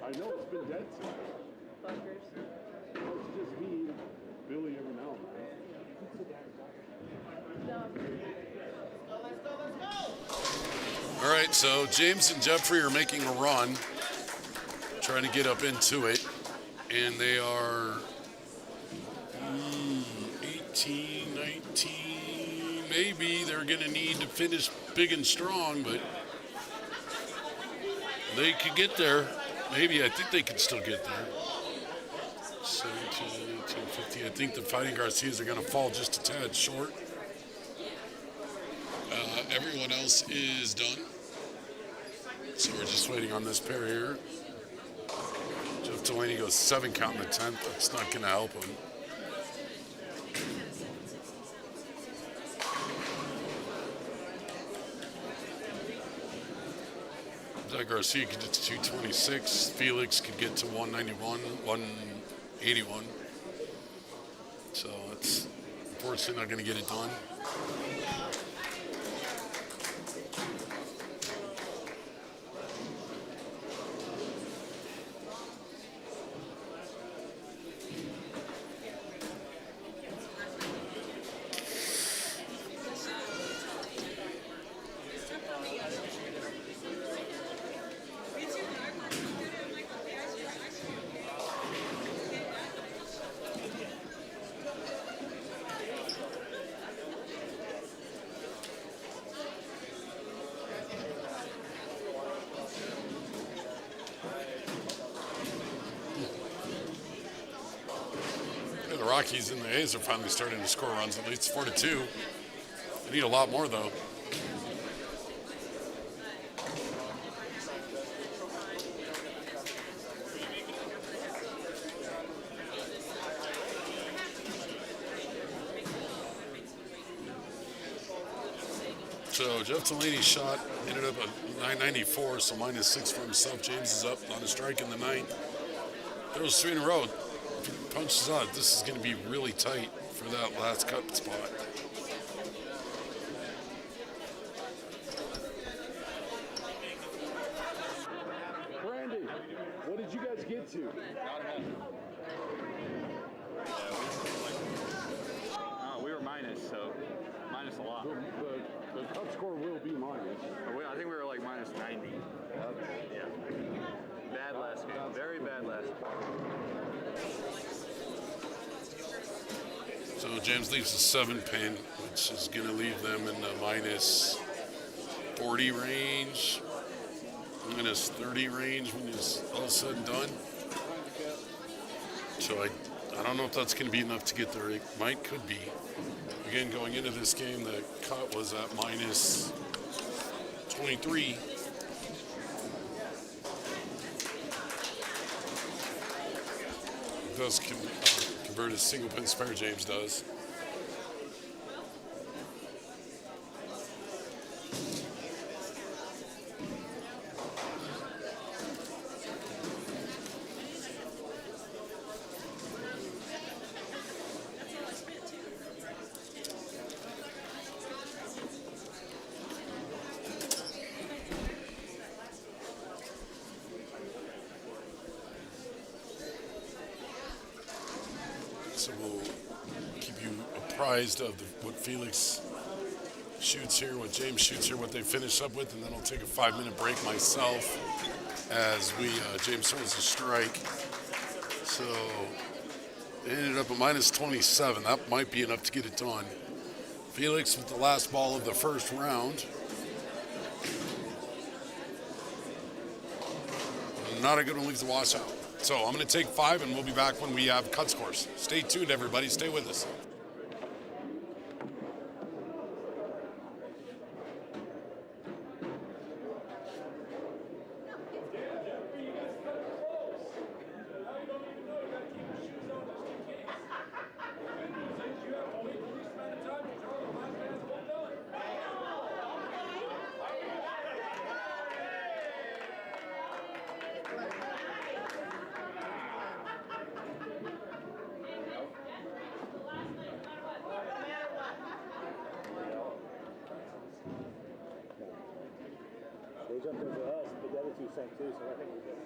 I know it's been dead since. It's just me and Billy every now and then. All right, so James and Jeffrey are making a run, trying to get up into it, and they are 18, 19, maybe they're going to need to finish big and strong, but they could get there. Maybe, I think they can still get there. 17, 18, 15. I think the Fighting Garcias are going to fall just a tad short. Everyone else is done. So we're just waiting on this pair here. Jeff Delaney goes 7 count in the 10th. That's not going to help him. Zach Garcia could get to 226. Felix could get to 191, 181. So it's unfortunately not going to get it done. Rockies and the A's are finally starting to score runs. At least 4-2. They need a lot more though. So Jeff Delaney's shot ended up at 994, so -6 for himself. James is up on a strike in the ninth. Throws 3 in a row. If he punches out, this is going to be really tight for that last cut spot. Brandy, what did you guys get to? We were minus, so minus a lot. The cut score will be minus. I think we were like minus 90. Yeah. Bad last game. Very bad last game. So James leaves a 7 pin, which is going to leave them in the minus 40 range, minus 30 range when it's all said and done. So I don't know if that's going to be enough to get there. It might, could be. Again, going into this game, the cut was at minus 23. It does convert a single pin spare, James does. So we'll keep you apprised of what Felix shoots here, what James shoots here, what they finish up with, and then I'll take a 5-minute break myself as James throws a strike. So they ended up at minus 27. That might be enough to get it done. Felix with the last ball of the first round. Not a good one, leaves the washout. So I'm going to take 5, and we'll be back when we have cut scores. Stay tuned, everybody. Stay with us. They jumped into us, but the other two sank too, so I think we're good.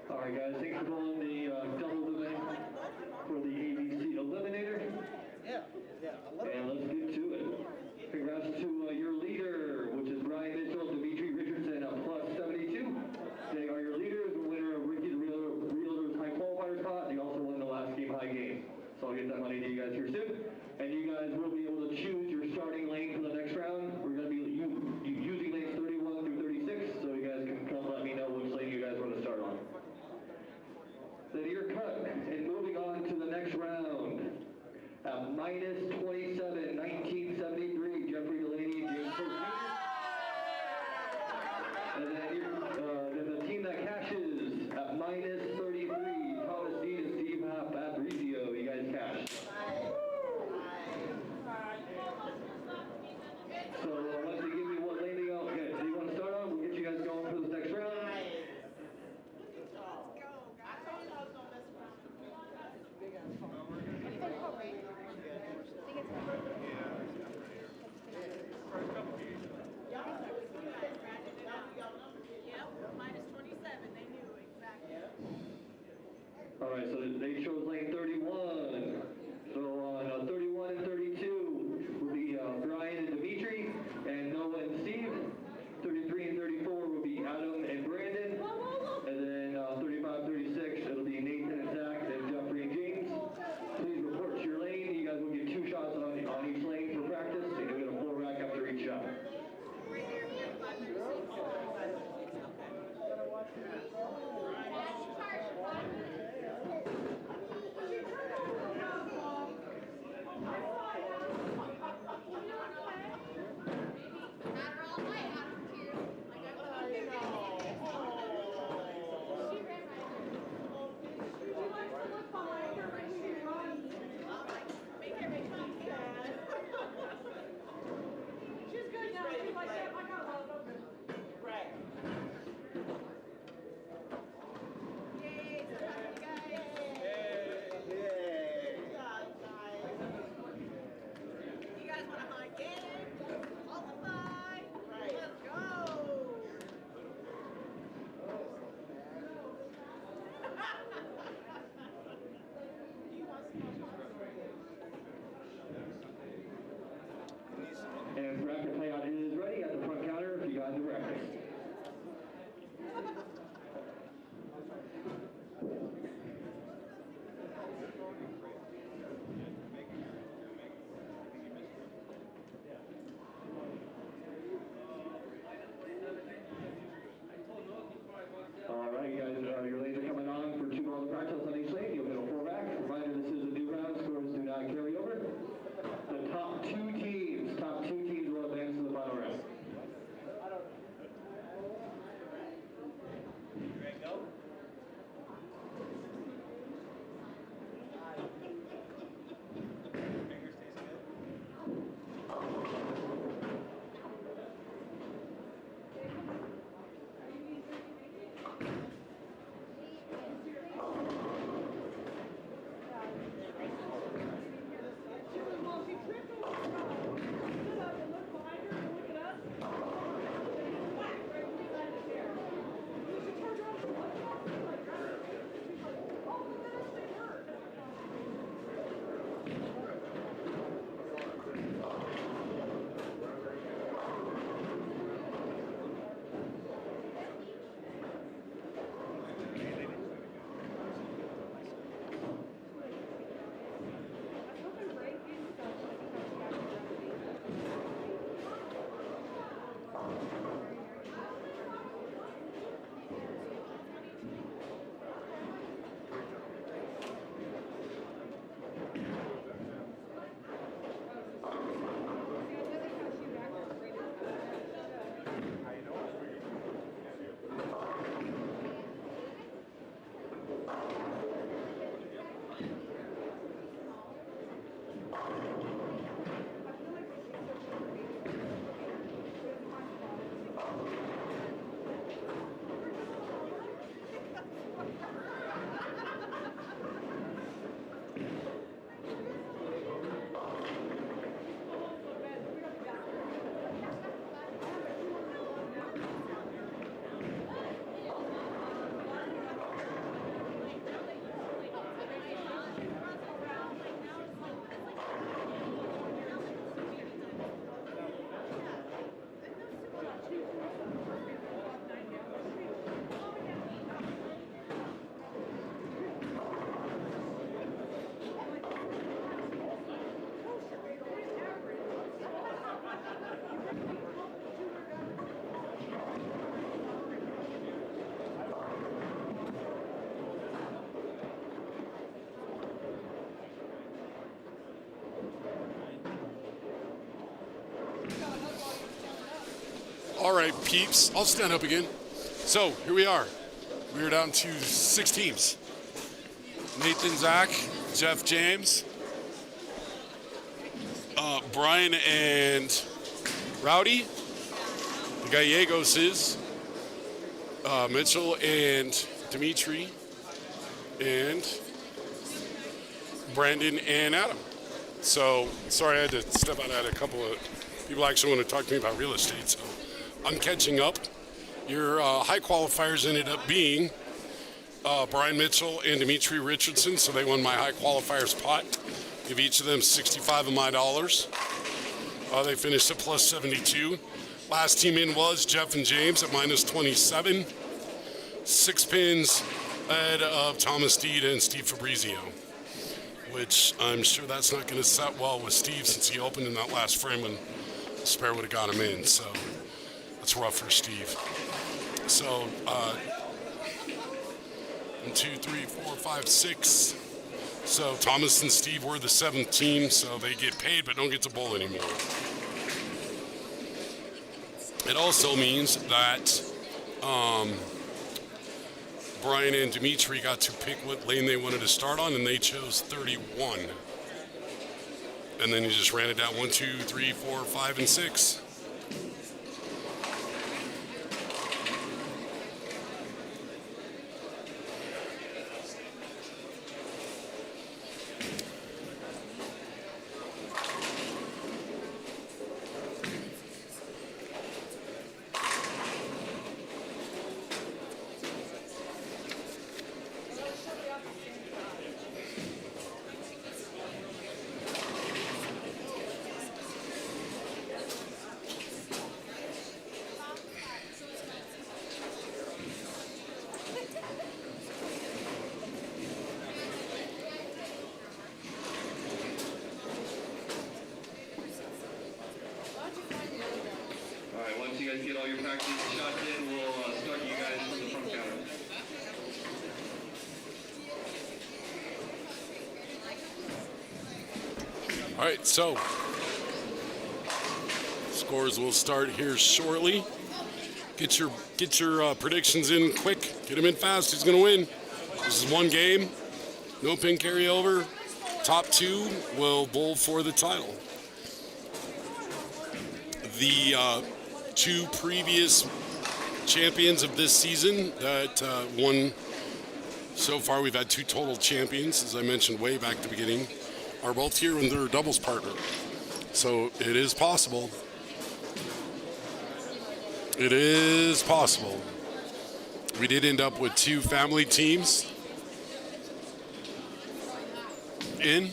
All right, guys, thanks for calling the doubles event for the ABC Eliminator. And let's get to it. Congrats to your leader, which is Brian Mitchell, Dimitri Richardson, a +72. They are your leaders, the winner of Ricky the Realtor's High Qualifier spot. You also won the last game high game. So I'll get that money to you guys here soon. And you guys will be able to choose your starting lane for the next round. We're going to be using lanes 31 through 36, so you guys can come let me know which lane you guys want to start on. All right, peeps. I'll stand up again. So here we are. We are down to 6 teams. Nathan, Zach, Jeff, James, Brian, and Rowdy. The Gallegos is Mitchell and Dimitri, and Brandon and Adam. So, sorry I had to step out. I had a couple of people actually want to talk to me about real estate, so I'm catching up. Your high qualifiers ended up being Brian Mitchell and Dimitri Richardson, so they won my high qualifiers pot. Give each of them 65 of my dollars. They finished at plus 72. Last team in was Jeff and James at minus 27. 6 pins ahead of Thomas Deed and Steve Fabrizio, which I'm sure that's not going to set well with Steve since he opened in that last frame when the spare would have got him in. So that's rough for Steve. So 1, 2, 3, 4, 5, 6. So Thomas and Steve were the 7th team, so they get paid but don't get to bowl anymore. It also means that Brian and Dimitri got to pick what lane they wanted to start on, and they chose 31. And then you just ran it down 1, 2, 3, 4, 5, and 6. Once you guys get all your practice shots in, we'll start you guys from the front counter. All right, so scores will start here shortly. Get your predictions in quick. Get them in fast. Who's going to win? This is one game. No pin carryover. Top 2 will bowl for the title. The 2 previous champions of this season that won so far, we've had 2 total champions, as I mentioned way back at the beginning, are both here in their doubles partner. So it is possible. It is possible. We did end up with 2 family teams in.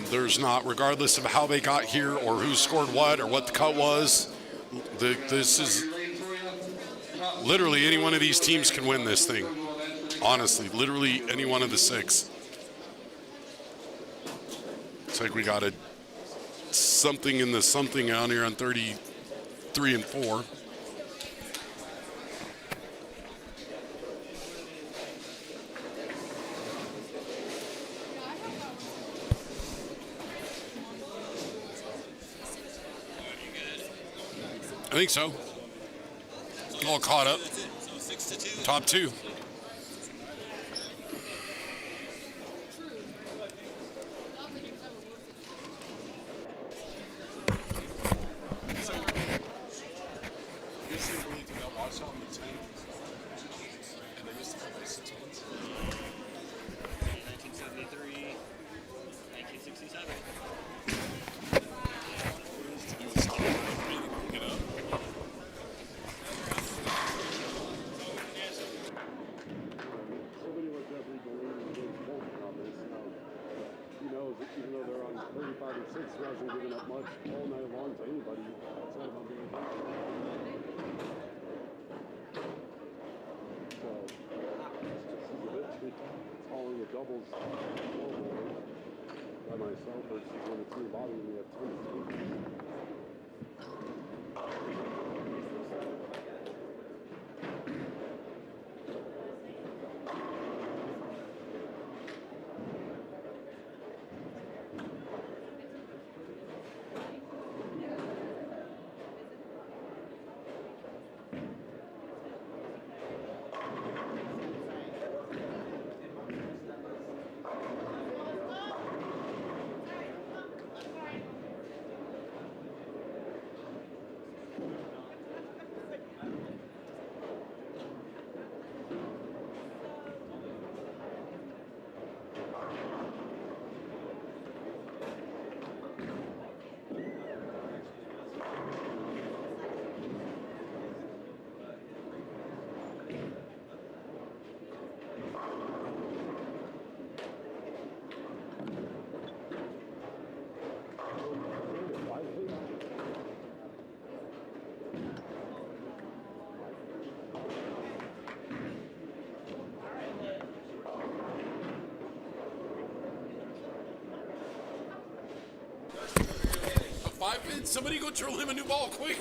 There's not, regardless of how they got here or who scored what or what the cut was, this is literally any one of these teams can win this thing. Honestly, literally any one of the 6. It's like we got a something in the something out here on 33 and 4. I think so. All caught up. Top 2. Even though they're on 35 and 6, he hasn't given up much all night long to anybody outside of being so this is a bit tricky. Calling the doubles by myself versus when it's in the bottom and we have 10 teams. 5 minutes? Somebody go drill him a new ball quick.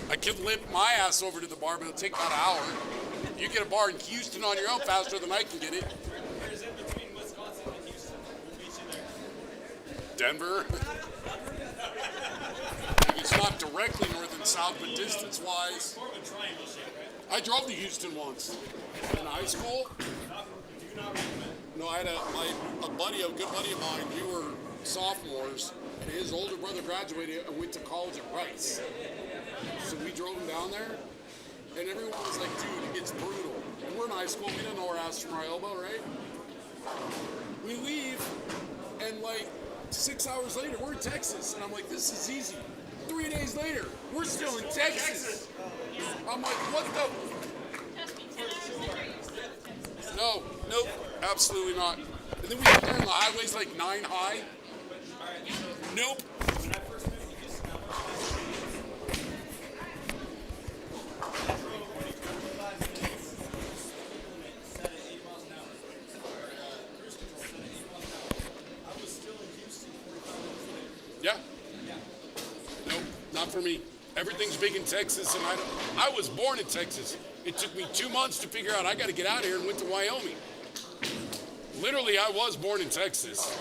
I could limp my ass over to the bar, but it'll take about an hour. You get a bar in Houston on your own faster than I can get it. Where's in between Wisconsin and Houston? We'll meet you there. Denver. It's not directly north and south, but distance-wise. More of a triangle shape, right? I drove to Houston once in high school. Do you not recommend? No, I had a good buddy of mine. We were sophomores, and his older brother graduated and went to college at Rice. So we drove him down there, and everyone was like, dude, it's brutal. And we're in high school, we didn't know our ass from our elbow, right? We leave, and like 6 hours later, we're in Texas. And I'm like, this is easy. 3 days later, we're still in Texas. I'm like, what the? No, nope, absolutely not. And then we get there and the highway's like 9 high. Nope. Yeah. Nope, not for me. Everything's big in Texas, and I was born in Texas. It took me 2 months to figure out I got to get out of here and went to Wyoming. Literally, I was born in Texas.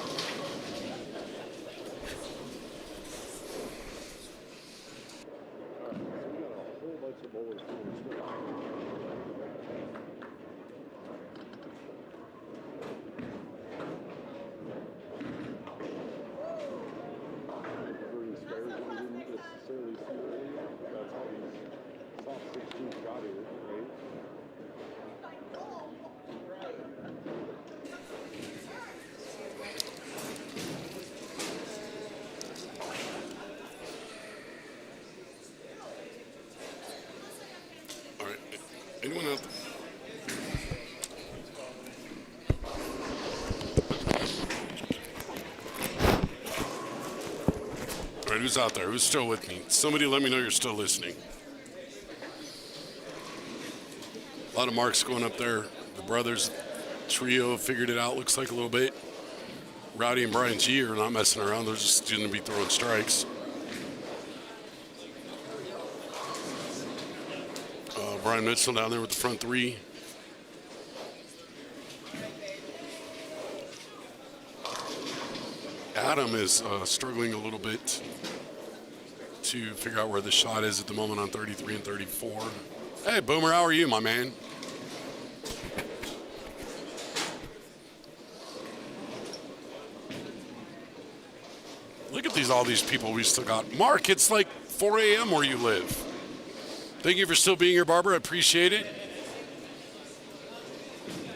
All right, anyone else? All right, who's out there? Who's still with me? Somebody let me know you're still listening. A lot of marks going up there. The brothers trio figured it out, looks like a little bit. Rowdy and Brian G are not messing around. They're just going to be throwing strikes. Brian Mitchell down there with the front three. Adam is struggling a little bit to figure out where the shot is at the moment on 33 and 34. Hey, Boomer, how are you, my man? Look at all these people we still got. Mark, it's like 4 a.m. where you live. Thank you for still being here, Barbara. I appreciate it.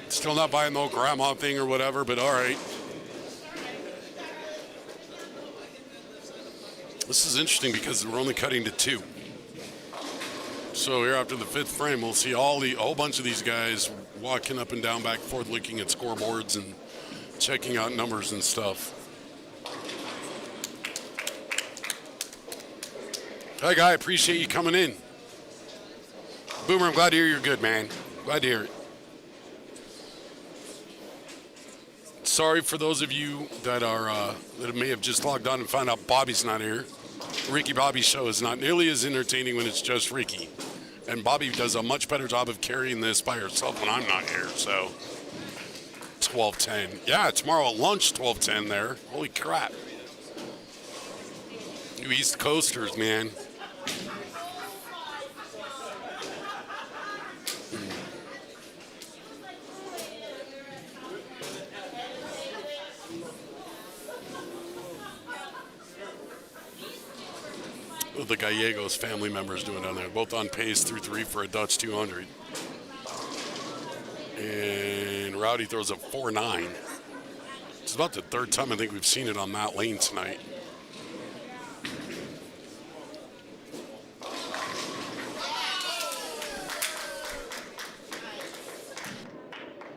Still not buying the old grandma thing or whatever, but all right. This is interesting because we're only cutting to 2. So here after the 5th frame, we'll see a whole bunch of these guys walking up and down, back and forth, looking at scoreboards and checking out numbers and stuff. Hi, Guy. Appreciate you coming in. Boomer, I'm glad to hear you're good, man. Glad to hear it. Sorry for those of you that are that may have just logged on and found out Bobby's not here. Ricky Bobby's show is not nearly as entertaining when it's just Ricky. And Bobby does a much better job of carrying this by herself when I'm not here, so 12:10. Yeah, tomorrow at lunch, 12:10 there. Holy crap. You East Coasters, man. What the Gallegos family members doing down there? Both on pace through 3 for a Dutch 200. And Rowdy throws a 4.9. It's about the 3rd time I think we've seen it on that lane tonight.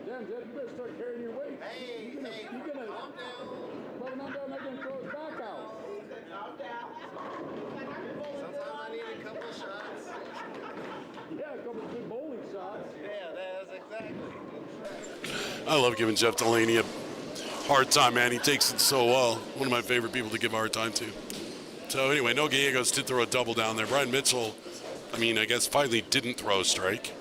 Damn, Jeff, you better start carrying your weight. Hey, you're gonna calm down. Well, not down, they're gonna throw his back out. Calm down. Sometimes I need a couple shots. Yeah, a couple of good bowling shots. Yeah, that's exactly. I love giving Jeff Delaney a hard time, man. He takes it so well. One of my favorite people to give a hard time to. So anyway, no Gallegos did throw a double down there. Brian Mitchell, I guess finally didn't throw a strike.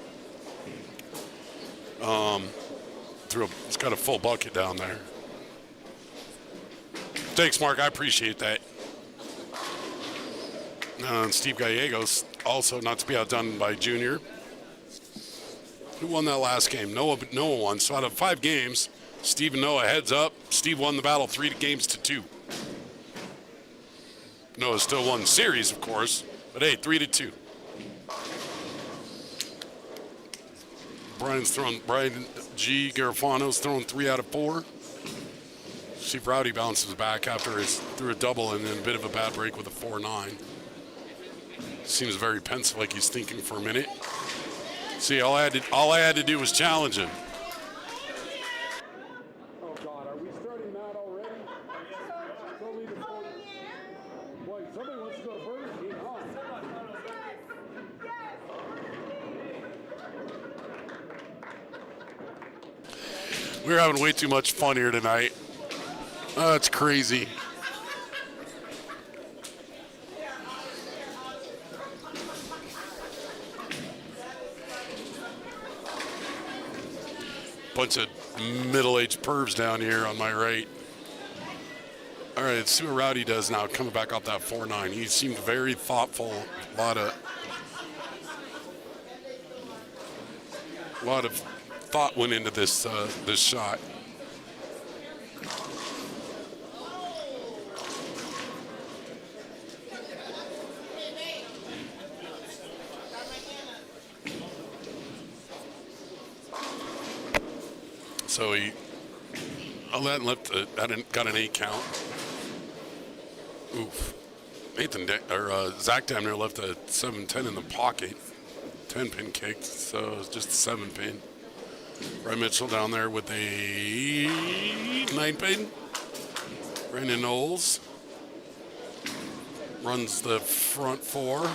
He's got a full bucket down there. Thanks, Mark. I appreciate that. And Steve Gallegos, also not to be outdone by Junior. Who won that last game? Noah won. So out of 5 games, Steve and Noah heads up. Steve won the battle 3-2. Noah still won the series, of course, but hey, 3-2. Brian G. Garofano's thrown 3 out of 4. See if Rowdy bounces back after threw a double and then a bit of a bad break with a 4-9. Seems very pensive, like he's thinking for a minute. See, all I had to do was challenge him. Oh God, are we starting that already? It's only the 4. Wait, somebody wants to go to Burger King, huh? We're having way too much fun here tonight. Oh, it's crazy. Bunch of middle-aged pervs down here on my right. All right, let's see what Rowdy does now, coming back off that 4-9. He seemed very thoughtful. A lot of thought went into this shot. So got an 8 count. Oof. Zach down there left a 7-10 in the pocket. 10-pin kicked, so it's just a 7-pin. Brian Mitchell down there with a 9-pin. Brandon Knowles runs the front 4.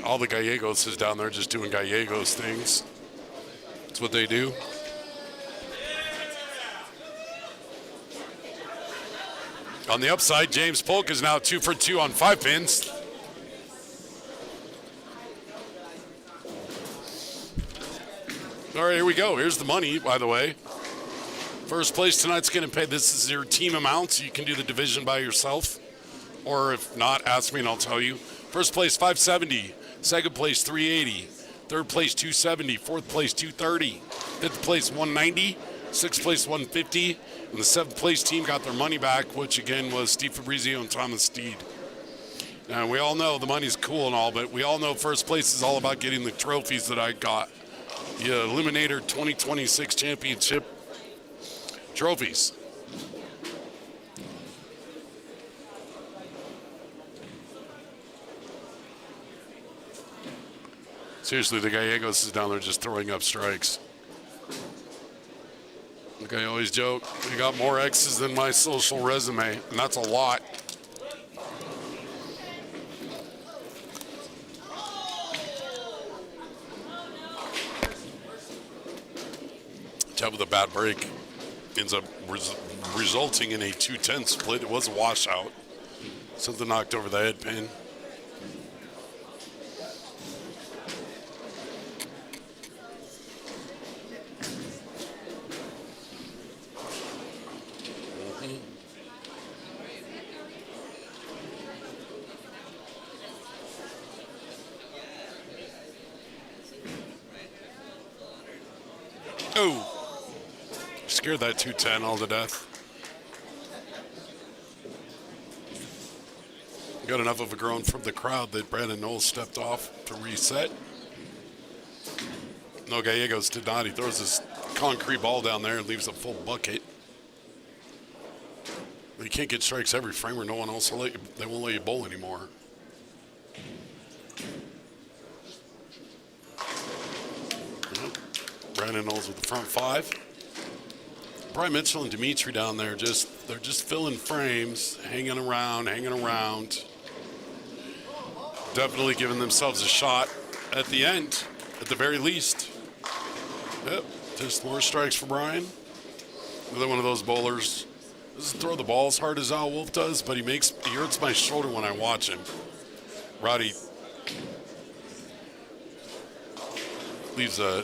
All the Gallegos is down there just doing Gallegos things. That's what they do. On the upside, James Polk is now 2 for 2 on 5 pins. All right, here we go. Here's the money, by the way. First place tonight's getting paid. This is your team amount, so you can do the division by yourself. Or if not, ask me and I'll tell you. First place, $570. Second place, $380. Third place, $270. Fourth place, $230. Fifth place, $190. Sixth place, $150. And the 7th place team got their money back, which again was Steve Fabrizio and Thomas Steed. Now, we all know the money's cool and all, but we all know first place is all about getting the trophies that I got. The Eliminator 2026 Championship trophies. Seriously, the Gallegos is down there just throwing up strikes. Like I always joke, you got more X's than my social resume, and that's a lot. Tap with a bad break ends up resulting in a 2-10 split. It was a washout. Something knocked over the head pin. Oh, scared that 210 all to death. Got enough of a groan from the crowd that Brandon Knowles stepped off to reset. No, Gallegos did not. He throws his concrete ball down there and leaves a full bucket. You can't get strikes every frame or no one else will let you, they won't let you bowl anymore. Brandon Knowles with the front 5. Brian Mitchell and Dimitri down there they're just filling frames, hanging around. definitely giving themselves a shot at the end, at the very least. Yep, just more strikes for Brian. Another one of those bowlers. Doesn't throw the ball as hard as Al Wolf does, but he hurts my shoulder when I watch him. Rowdy leaves a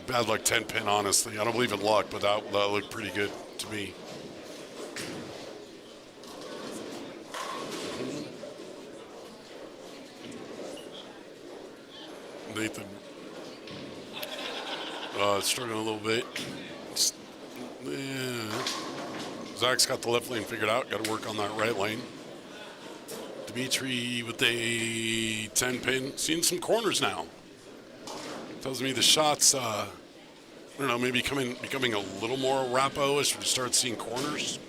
bad luck 10 pin, honestly. I don't believe in luck, but that looked pretty good to me. Nathan struggling a little bit. Zach's got the left lane figured out. Got to work on that right lane. Dimitri with a 10 pin. Seeing some corners now. Tells me the shots, I don't know, maybe becoming a little more Rappo as we start seeing corners.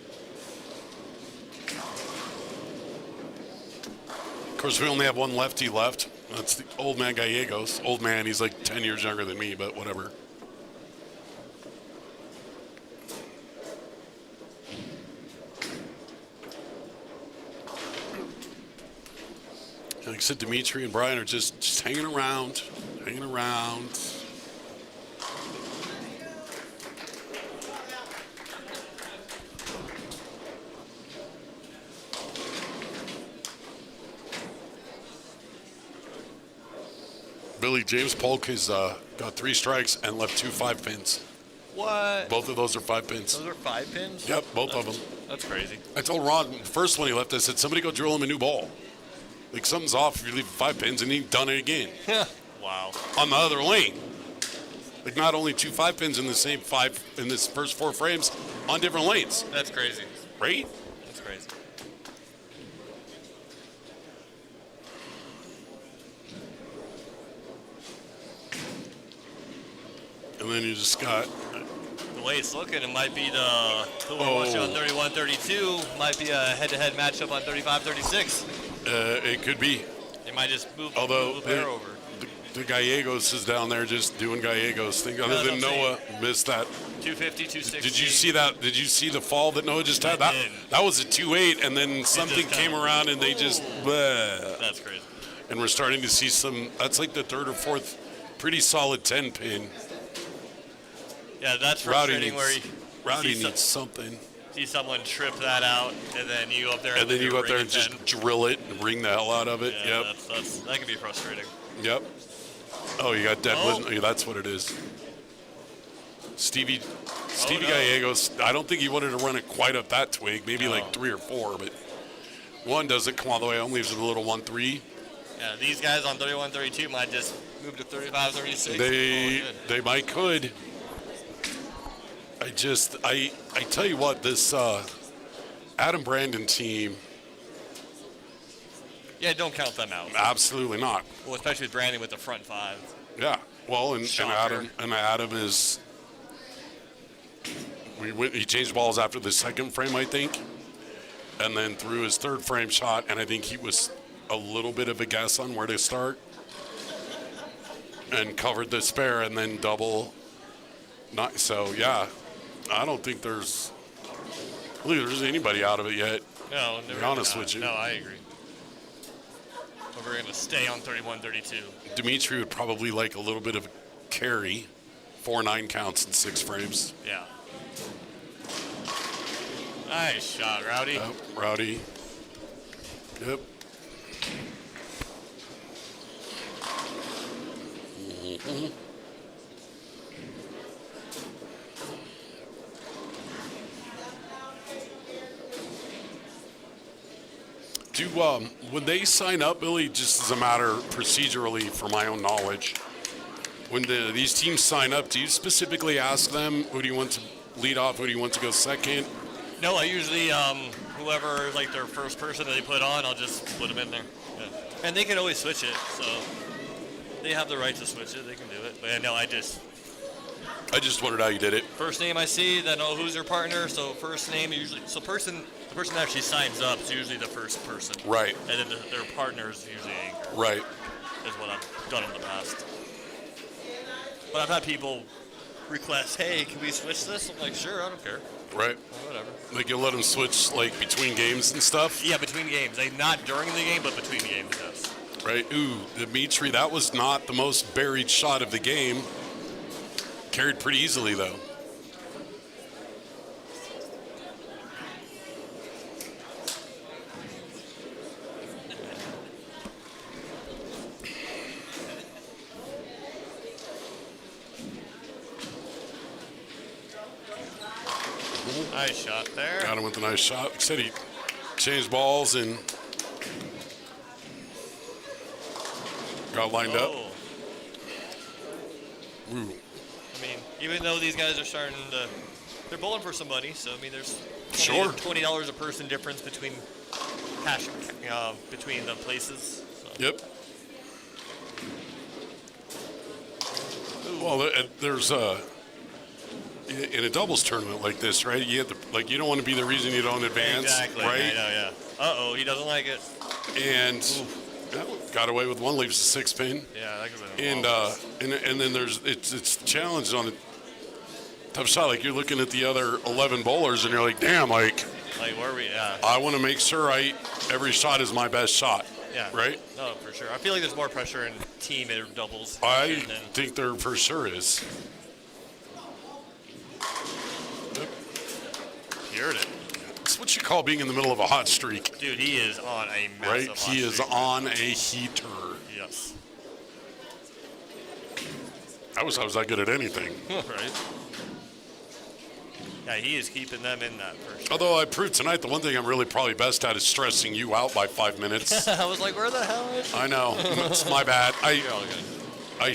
Of course, we only have one lefty left. That's the old man Gallegos. Old man, he's like 10 years younger than me, but whatever. Like I said, Dimitri and Brian are just hanging around. Billy, James Polk has got 3 strikes and left 2 5-pins. What? Both of those are 5 pins. Those are 5 pins? Yep, both of them. That's crazy. I told Ron, the first one he left, I said, somebody go drill him a new ball. Like, something's off if you leave 5 pins, and he's done it again. Wow. On the other lane. Like, not only 2 5-pins in the same 5 in this first 4 frames on different lanes. That's crazy. Right? That's crazy. And then you just got... The way it's looking, it might be the who we're watching on 31-32 might be a head-to-head matchup on 35-36. It could be. They might just move Although the pair over. The Gallegos is down there just doing Gallegos thing. Other than Noah missed that. 250, 260. Did you see that? Did you see the fall that Noah just had? That was a 2-8, and then something came around and they just. Bleh. That's crazy. And we're starting to see some. That's like the 3rd or 4th, pretty solid 10 pin. Yeah, that's frustrating. Rowdy needs something. See someone trip that out, and then you go up there. And then you go up there and just drill it and wring the hell out of it. Yeah, yep. that can be frustrating. Yep. Oh, you got dead. Yeah, that's what it is. Stevie Gallegos, I don't think he wanted to run it quite up that twig, maybe like 3 or 4, but 1 doesn't come all the way out, leaves it a little 1-3. Yeah, these guys on 31-32 might just move to 35-36. They might could. I tell you what, this Adam Brandon team. Yeah, don't count them out. Absolutely not. Well, especially with Brandon with the front 5. Yeah. Well, and Adam is. He changed balls after the 2nd frame, I think, and then threw his 3rd frame shot, and I think he was a little bit of a guess on where to start, and covered the spare and then double. So yeah, I don't think there's anybody out of it yet. No, to be honest with you. No, I agree. But we're going to stay on 31-32. Dimitri would probably like a little bit of a carry, 4-9 counts in 6 frames. Yeah. Nice shot, Rowdy. Yep, Rowdy. Yep. Mm-hmm. When they sign up, Billy, just as a matter procedurally for my own knowledge, when these teams sign up, do you specifically ask them, who do you want to lead off, who do you want to go second? No, I usually, whoever, like, their first person that they put on, I'll just put them in there. Yeah. And they can always switch it, so they have the right to switch it. They can do it. But, yeah, no, I just wondered how you did it. First name I see, then who's your partner. So first name usually. So the person that actually signs up is usually the first person. Right. And then their partner is usually anchor. Right. Is what I've done in the past. But I've had people request, hey, can we switch this? I'm like, sure, I don't care. Right. Whatever. Like you let them switch like between games and stuff? Yeah, between games. Not during the game, but between games, yes. Right? Ooh, Dimitri, that was not the most buried shot of the game. Carried pretty easily, though. Nice shot there. Got him with a nice shot. Like I said, he changed balls and got lined up. Ooh. I mean, even though these guys are starting to, they're bowling for somebody. So I mean, there's $20 a person difference between cash between the places. So. Yep. Well, there's in a doubles tournament like this, right? You have to, you don't want to be the reason you don't advance, exactly. right? I know, yeah. Uh-oh, he doesn't like it. And got away with one, leaves a 6-pin. Yeah, that could have been and then it's challenged on a tough shot. Like you're looking at the other 11 bowlers, and you're like, damn, like where are we? Yeah. I want to make sure every shot is my best shot. Yeah. Right? No, for sure. I feel like there's more pressure in team and doubles. I think there for sure is. Cured it. It's what you call being in the middle of a hot streak. Dude, he is on a massive right? hot He is streak. on a heater. Yes. I was that good at anything. Right. Yeah, he is keeping them in that for sure. Although I proved tonight the one thing I'm really probably best at is stressing you out by 5 minutes. I was like, where the hell is he? I know. It's my bad. You're all good. I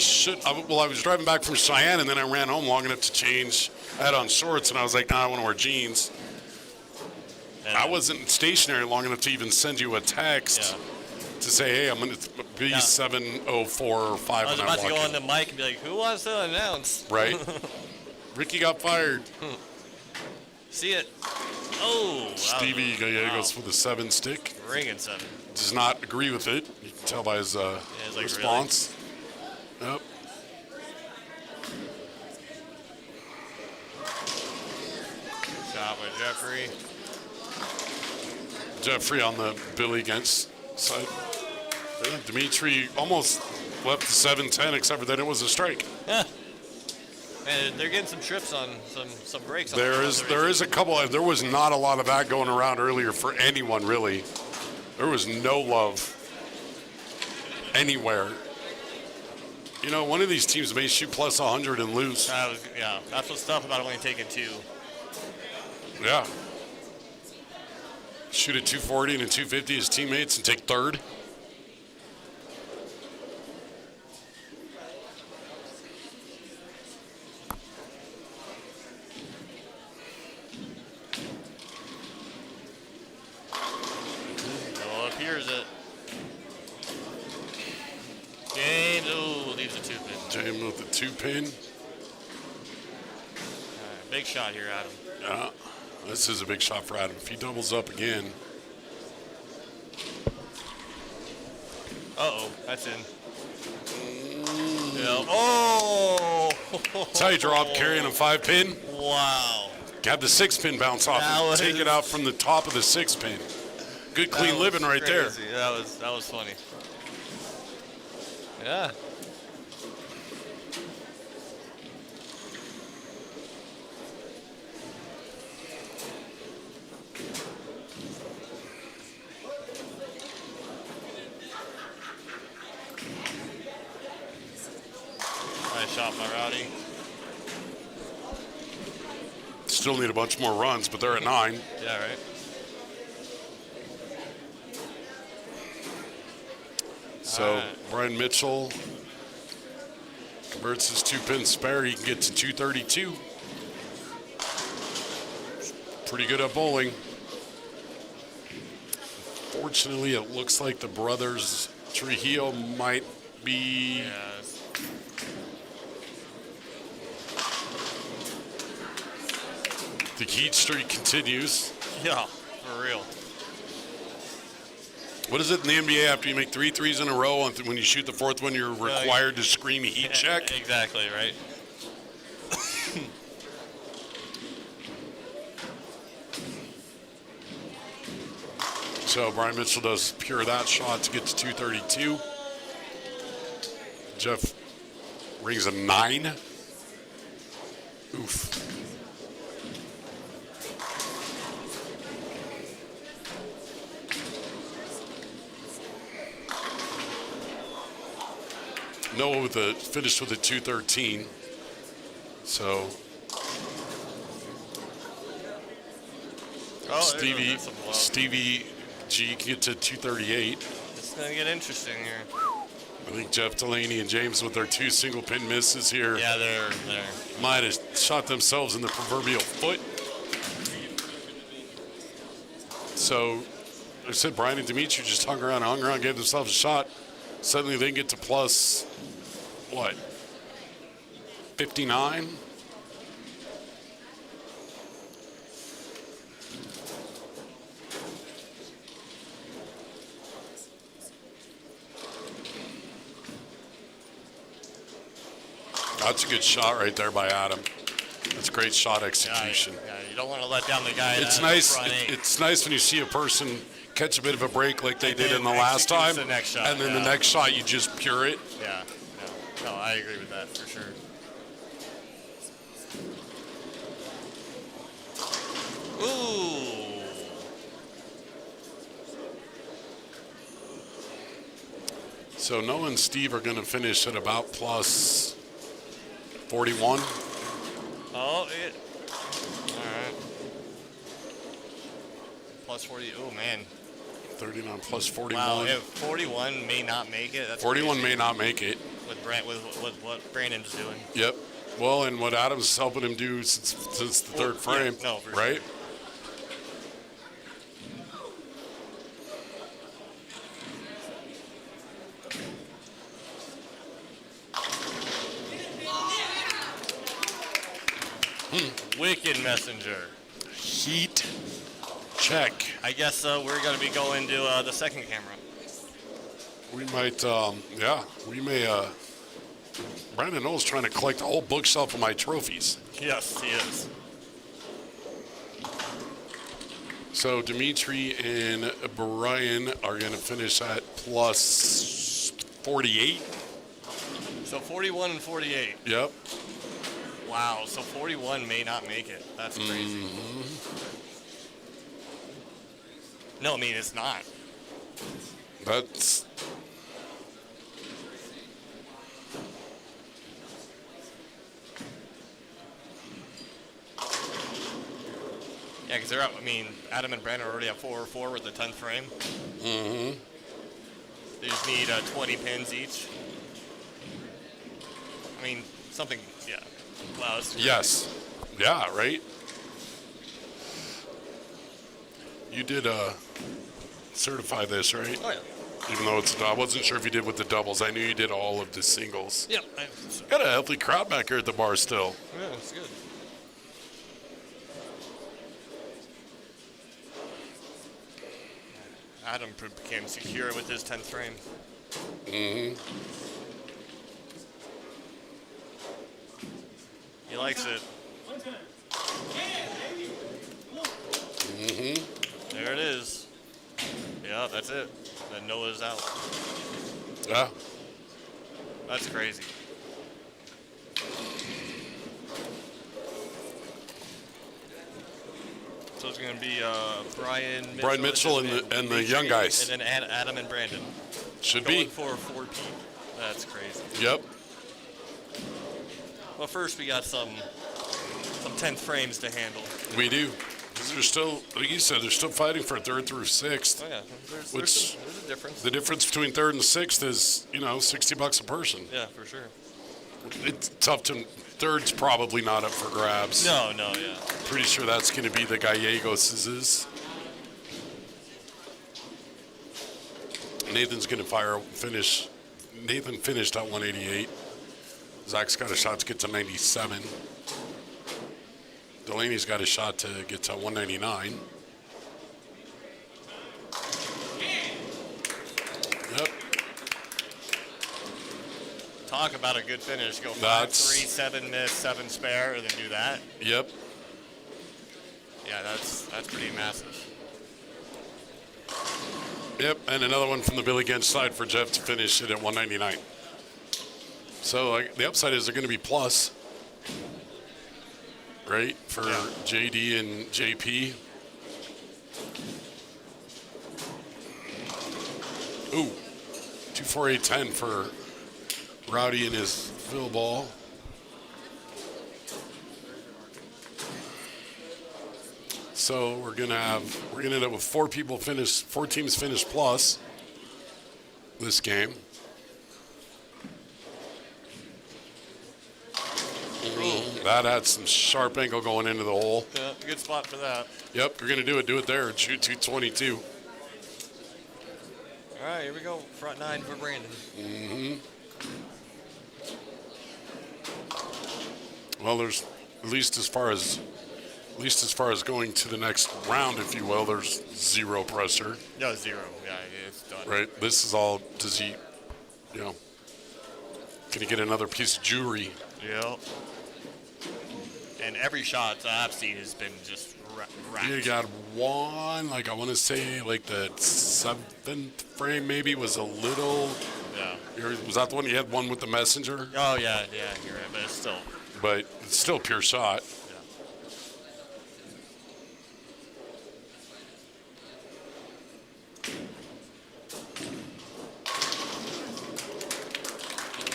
was driving back from Cheyenne, and then I ran home long enough to change. I had on shorts, and I was like, nah, I want to wear jeans. And I wasn't stationary long enough to even send you a text to say, hey, I'm going to be 7:04 or 5. I was about to go on the mic and be like, who wants to announce? Right. Ricky got fired. See it. Oh. Stevie goes for the 7 stick. Ringing 7. Does not agree with it. You can tell by his response. Really? Yep. Shot with Jeffrey. Jeffrey on the Billy against side. Yeah, Dimitri almost left the 7-10, except for that it was a strike. Yeah. And they're getting some trips on some breaks. There is a couple. There was not a lot of that going around earlier for anyone really. There was no love anywhere. You know, one of these teams may shoot plus 100 and lose. That's what's tough about only taking 2. Yeah. Shoot at 240 and a 250 his teammates and take third. Well, appears it. James, leaves a 2-pin. James with the 2-pin. Right, big shot here, Adam. Yeah, this is a big shot for Adam. If he doubles up again. Uh-oh, that's in. Yeah. Oh! Tight drop, carrying a 5-pin. Wow. Have the 6-pin bounce off and take it out from the top of the 6-pin. Good clean living right crazy. there. That was funny. Yeah. Nice shot by Rowdy. Still need a bunch more runs, but they're at 9. Yeah, right. So Brian Mitchell converts his 2-pin spare. He can get to 232. Pretty good at bowling. Fortunately, it looks like the brothers Trujillo might be. The heat streak continues. Yeah, for real. What is it in the NBA after you make 3 threes in a row? When you shoot the 4th one, you're required to scream a heat check? Exactly, right. So Brian Mitchell does pure that shot to get to 232. Jeff rings a 9. Oof. Noah with the finished with a 213. So Stevie G can get to 238. It's gonna get interesting here. I think Jeff Delaney and James with their 2 single pin misses here. Yeah, they're might have shot themselves in the proverbial foot. So I said Brian and Dimitri just hung around, gave themselves a shot. Suddenly they get to plus, what, 59? That's a good shot right there by Adam. That's great shot execution. Yeah, you don't want to let down the guy. It's nice. It's nice when you see a person catch a bit of a break like they did in the last time, the next shot, and then the next shot you just pure it. Yeah. No, I agree with that for sure. Ooh. So Noah and Steve are going to finish at about plus 41. Oh, it. All right. Plus 40. Oh, man. 39 plus 41. Wow, if 41 may not make it. That's 41 crazy. may not make it. With what Brandon's doing. Yep. Well, and what Adam's helping him do since the third frame, yeah, no, for right? Sure. Wicked messenger. Heat check. I guess we're going to be going to the second camera. We might, we may. Brandon Knowles trying to collect the whole bookshelf of my trophies. Yes, he is. So Dimitri and Brian are going to finish at plus 48. So 41 and 48. Yep. Wow, so 41 may not make it. That's crazy. No, I mean, it's not. That's... Yeah, because they're up. I mean, Adam and Brandon already have 4-4 with the 10th frame. Mm-hmm. They just need 20 pins each. I mean, something, yeah. Wow. Yes. Yeah, right? You did certify this, right? Oh, yeah. Even though I wasn't sure if you did with the doubles. I knew you did all of the singles. Yep. Got a healthy crowd back here at the bar still. Yeah, it's good. Adam became secure with his 10th frame. Mm-hmm. He likes it. Mm-hmm. There it is. Yeah, that's it. Then Noah's out. Yeah. That's crazy. So it's going to be Brian Mitchell and the young guys. And then Adam and Brandon. Should going be. For 4P. That's crazy. Yep. Well, first we got some 10th frames to handle. We do. Because they're still, like you said, they're still fighting for 3rd through 6th. Oh, yeah. Which there's a difference. The difference between 3rd and 6th is, $60 a person. Yeah, for sure. It's tough to. 3rd's probably not up for grabs. No, yeah. Pretty sure that's going to be the Gallegos'. Nathan's going to finish. Nathan finished at 188. Zach's got a shot to get to 97. Delaney's got a shot to get to 199. Yep. Talk about a good finish. Go 5-3, 7 miss, 7 spare, and then do that. Yep. Yeah, that's pretty massive. Yep, and another one from the Billy Gench side for Jeff to finish it at 199. So the upside is they're going to be plus, right, for JD and JP. Ooh, 24810 for Rowdy and his fill ball. So we're gonna end up with four teams finish plus this game. That had some sharp angle going into the hole. Yeah, good spot for that. Yep, you're gonna do it there. Shoot 222. All right, here we go. Front nine for Brandon. Well, there's at least as far as going to the next round, if you will, there's zero pressure. No, zero. Yeah, it's done. Right. This is all. Does he? Can he get another piece of jewelry? Yep. And every shot I've seen has been just wrapped. You got one, I want to say, the 7th frame maybe was a little. Yeah. Was that the one you had one with the messenger? Oh yeah, you're right, but it's still. But it's still pure shot.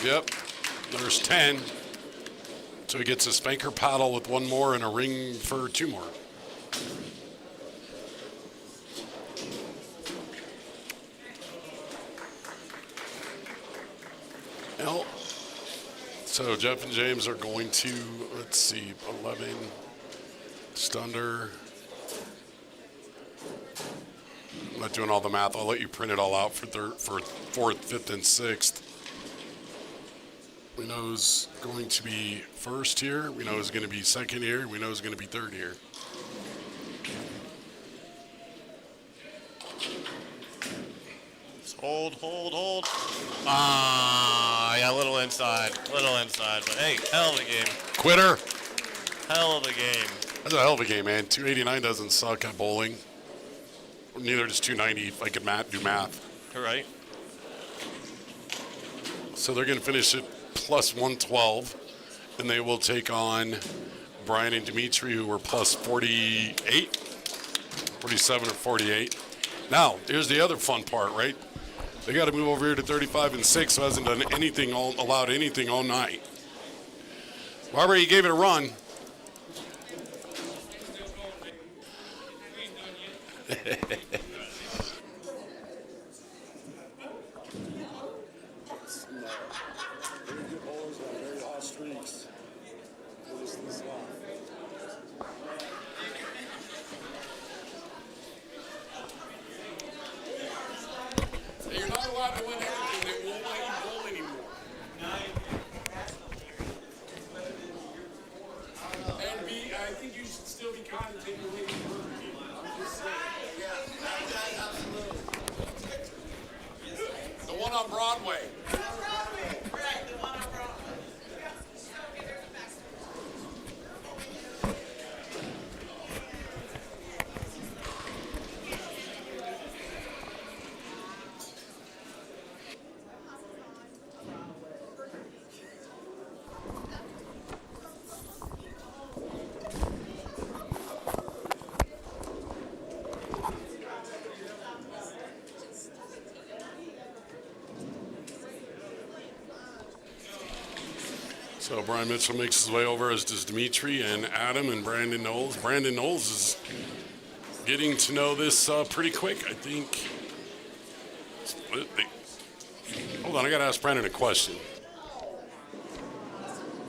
Yep, there's 10. So he gets a spanker paddle with one more and a ring for 2 more. Well, so Jeff and James are going to, let's see, 11, Stunder. I'm not doing all the math. I'll let you print it all out for 4th, 5th, and 6th. We know who's going to be first here. We know who's going to be second here. We know who's going to be third here. Hold. Yeah, a little inside. But hey, hell of a game. Quitter. Hell of a game. That's a hell of a game, man. 289 doesn't suck at bowling. Neither does 290 if I could do math. All right. So they're going to finish it plus 112, and they will take on Brian and Dimitri, who were plus 48, 47 or 48. Now, here's the other fun part, right? They got to move over here to 35 and 6, who hasn't done anything, allowed anything all night. Barbara, you gave it a run. You're not allowed to win anything. They won't let you bowl anymore. And I think you should still be commentating the way you were. I'm just saying. The one on Broadway. Right, the one on Broadway. So Brian Mitchell makes his way over, as does Dimitri and Adam and Brandon Knowles. Brandon Knowles is getting to know this pretty quick, I think. Hold on, I got to ask Brandon a question.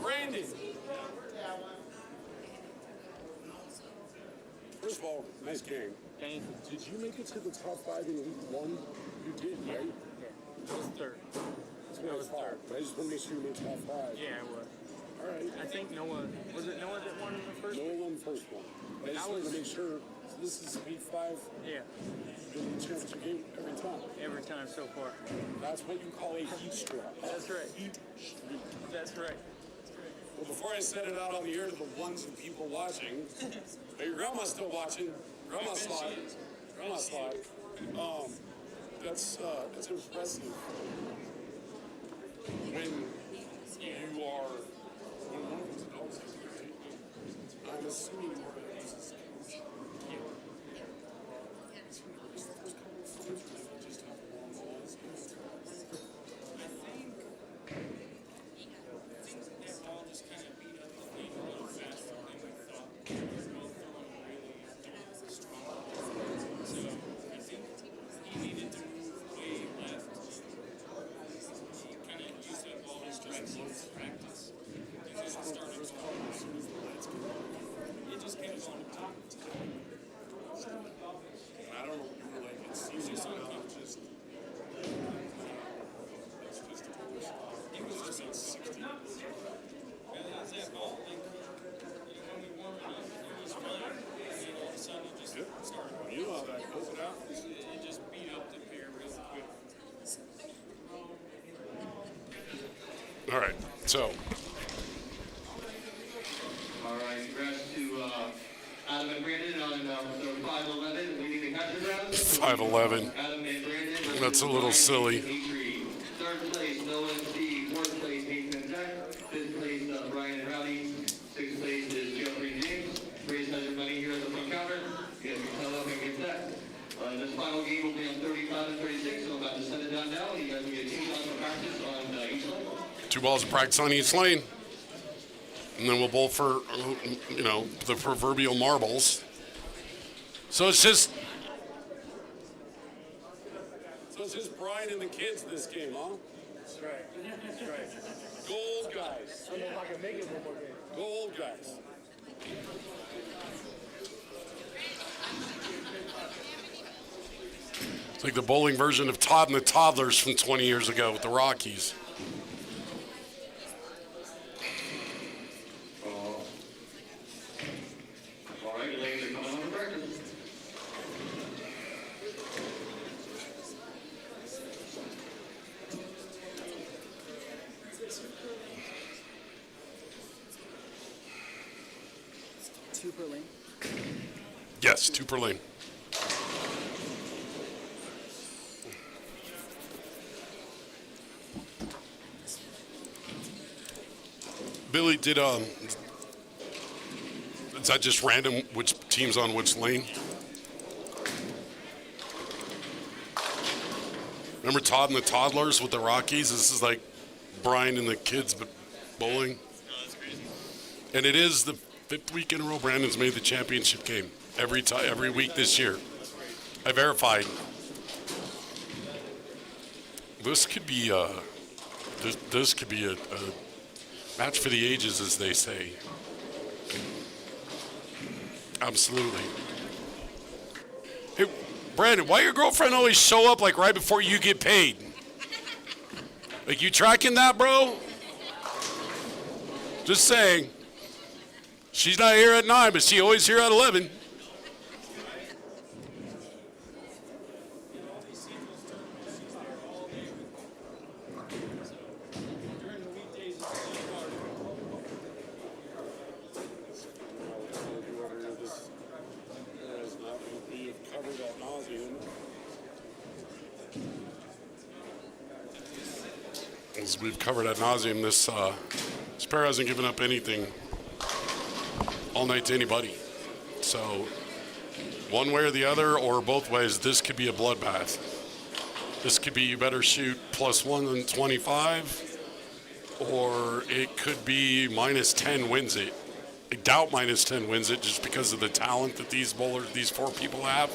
Brandon. First of all, nice game. Thank you. Did you make it to the top 5 in week 1? You did, right? Yeah. I was third. That's what I was thought. But I just want to make sure you made top 5. Yeah, I was. All right. I think Noah, was it Noah that won the first one? Noah won the first one. I just wanted to make sure, so this is week 5. Yeah, You'll be championship game every time. every time so far. That's what you call a heat streak. That's right. Heat streak. That's right. Well, before I set it out on the air to the ones and people watching, but your grandma's still watching. Grandma slide. Grandma slide. That's impressive. When I'm assuming more of this is I don't know, like it's easy subconscious. It's just it was just on 60. You know how that goes now. It just beat up the pair real quick. All right, so All right, congrats to Adam and Brandon on the 5'11", leading the country round. 5'11". Adam and Brandon. That's a little silly. Third place, Nolan C. Fourth place, Nathan and Zach. Fifth place, Brian and Rowdy. Sixth place is Jeffrey and James. Raise has your money here at the front counter. You guys can tell up and get that. This final game will be on 35 and 36, so I'm about to send it down now. You guys will get 2 shots of practice on each lane. 2 balls of practice on each lane. And then we'll bowl for, you know, the proverbial marbles. So it's just... So it's just Brian and the kids this game, huh? That's right. That's right. Gold guys. I don't know if I can make it one more game. Gold guys. It's like the bowling version of Todd and the Toddlers from 20 years ago with the Rockies. All right, ladies are coming on to practice. Two per lane. Yes, 2 per lane. Billy, is that just random which team's on which lane? Remember Todd and the Toddlers with the Rockies? This is like Brian and the kids but bowling. And it is the 5th week in a row Brandon's made the championship game every week this year. I verified. This could be a match for the ages, as they say. Absolutely. Hey, Brandon, why your girlfriend always show up like right before you get paid? Like, you tracking that, bro? Just saying. She's not here at 9, but she always here at 11. As we've covered ad nauseum, this pair hasn't given up anything all night to anybody. So one way or the other, or both ways, this could be a bloodbath. This could be you better shoot +1 than 25, or it could be -10 wins it. I doubt -10 wins it just because of the talent that these bowlers, these 4 people have.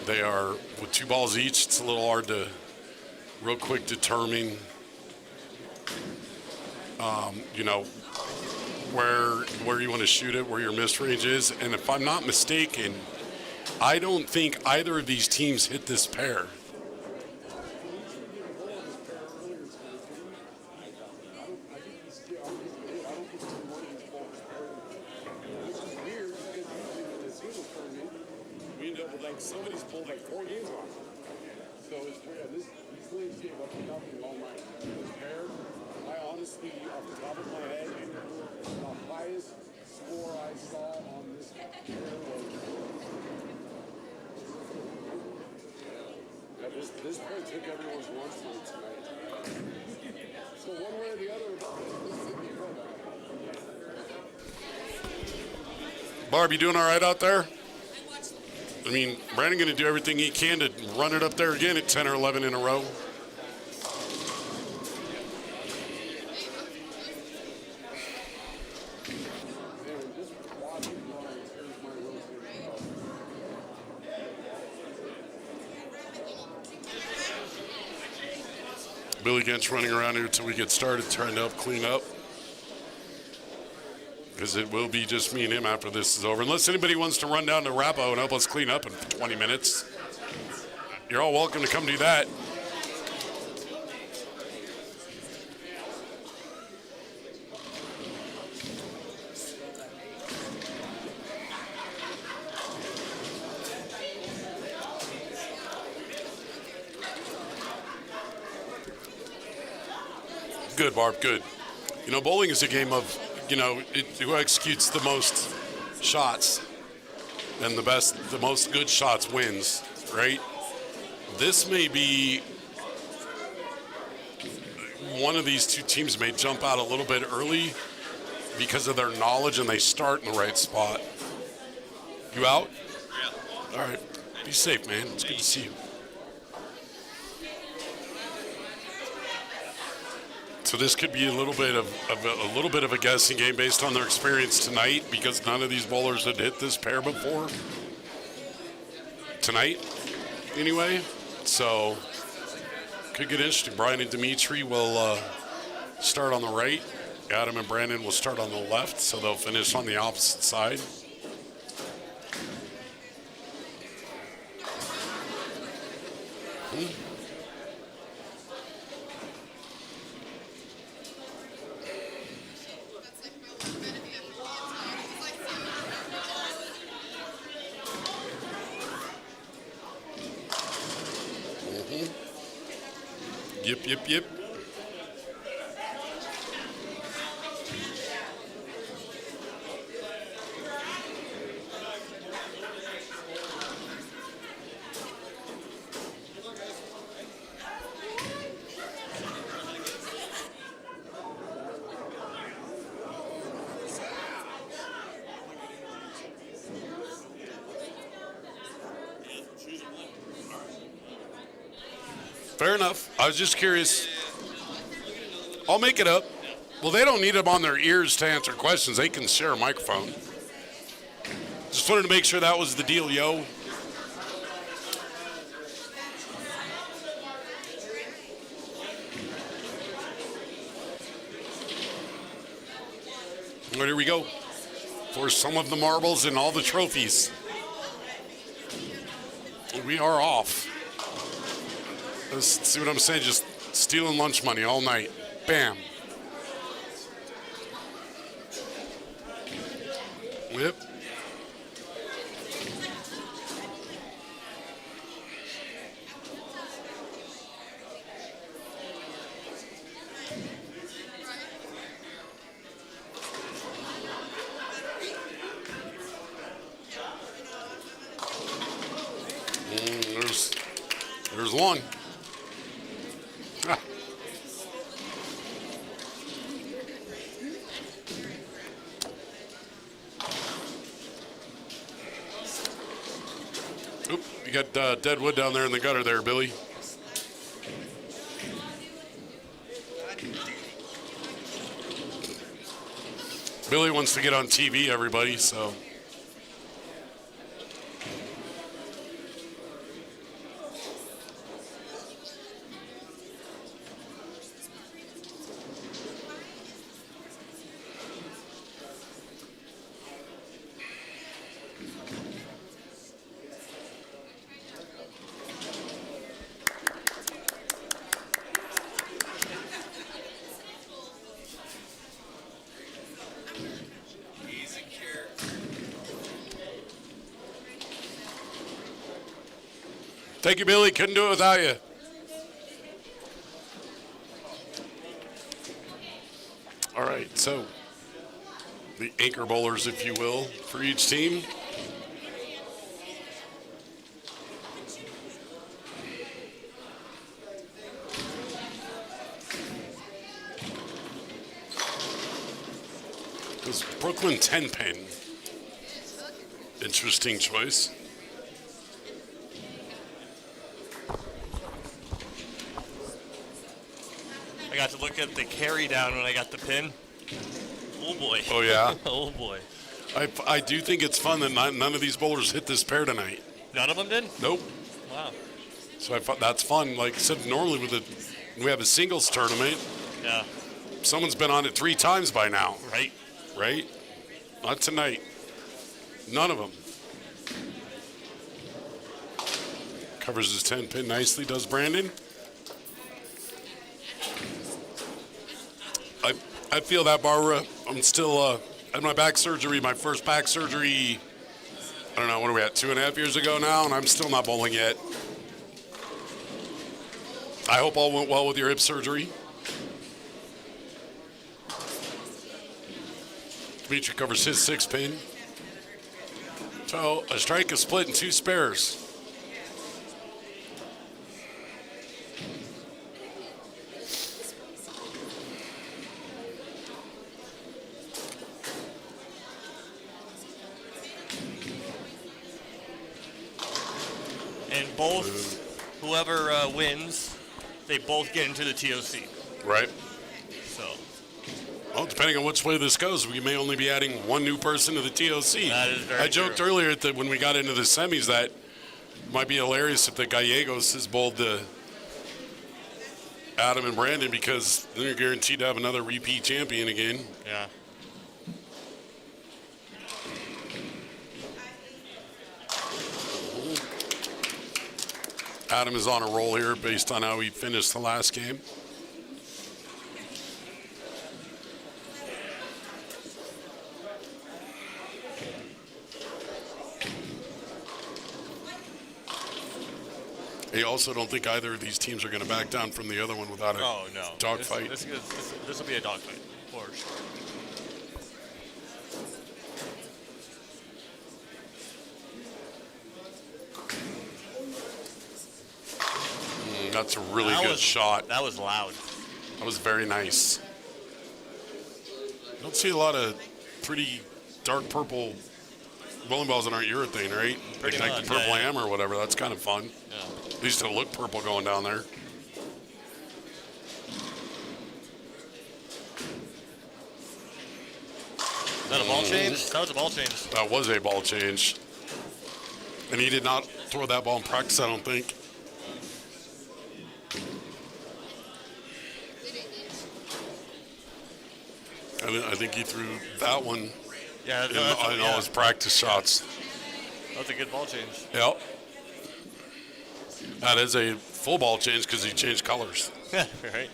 They are, with 2 balls each, it's a little hard to real quick determine, you know, where you want to shoot it, where your miss range is. And if I'm not mistaken, I don't think either of these teams hit this pair. Somebody's pulled like 4 games on. So it's these leagues gave up nothing all night. This pair, I honestly, off the top of my head, the highest score I saw on this pair was. This pair took everyone's lunch money tonight. So one way or the other, Barb, you doing all right out there? I mean, Brandon going to do everything he can to run it up there again at 10 or 11 in a row. Billy Gent's running around here until we get started, trying to clean up. Because it will be just me and him after this is over. Unless anybody wants to run down to Rappo and help us clean up in 20 minutes. You're all welcome to come do that. Good, Barb, good. You know, bowling is a game of, you know, who executes the most shots and the most good shots wins, right? This may be one of these two teams may jump out a little bit early because of their knowledge and they start in the right spot. You out? Yeah. All right. Be safe, man. It's good to see you. So this could be a little bit of a guessing game based on their experience tonight, because none of these bowlers had hit this pair before tonight, anyway. So could get interesting. Brian and Dimitri will start on the right. Adam and Brandon will start on the left, so they'll finish on the opposite side. Yep. Fair enough. I was just curious. I'll make it up. Well, they don't need them on their ears to answer questions. They can share a microphone. Just wanted to make sure that was the deal, yo. Well, here we go. For some of the marbles and all the trophies. We are off. Let's see what I'm saying. Just stealing lunch money all night. Bam. Yep. There's one. Ah. Oop, you got dead wood down there in the gutter there, Billy. Billy wants to get on TV, everybody, so. Thank you, Billy. Couldn't do it without you. All right, so the anchor bowlers, if you will, for each team. This Brooklyn 10 pin. Interesting choice. I got to look at the carry down when I got the pin. Oh boy. Oh yeah. Oh boy. I do think it's fun that none of these bowlers hit this pair tonight. None of them did? Nope. Wow. So that's fun. Like I said, normally we have a singles tournament. Yeah. Someone's been on it 3 times by now. Right. Right? Not tonight. None of them. Covers his 10 pin nicely, does Brandon. I feel that, Barbara. I'm still had my back surgery, my first back surgery, I don't know, what are we at, 2.5 years ago now, and I'm still not bowling yet. I hope all went well with your hip surgery. Dimitri covers his 6 pin. So a strike is split in 2 spares. And both, whoever wins, they both get into the TOC. Right. So. Well, depending on which way this goes, we may only be adding 1 new person to the TOC. That is very I joked true. earlier that when we got into the semis that it might be hilarious if the Gallegos has bowled the Adam and Brandon, because then you're guaranteed to have another repeat champion again. Yeah. Adam is on a roll here based on how he finished the last game. I also don't think either of these teams are going to back down from the other one without a dogfight. This will be a dogfight, for sure. That's a really good shot. That was loud. That was very nice. You don't see a lot of pretty dark purple bowling balls that aren't urethane, right? Pretty like much, the purple yeah. hammer or whatever. That's kind of fun. Yeah. At least it'll look purple going down there. Is that a ball change? That was a ball change. That was a ball change. And he did not throw that ball in practice, I don't think. I think he threw that one in all his practice shots. That was a good ball change. Yep. That is a full ball change because he changed colors. Yeah, right.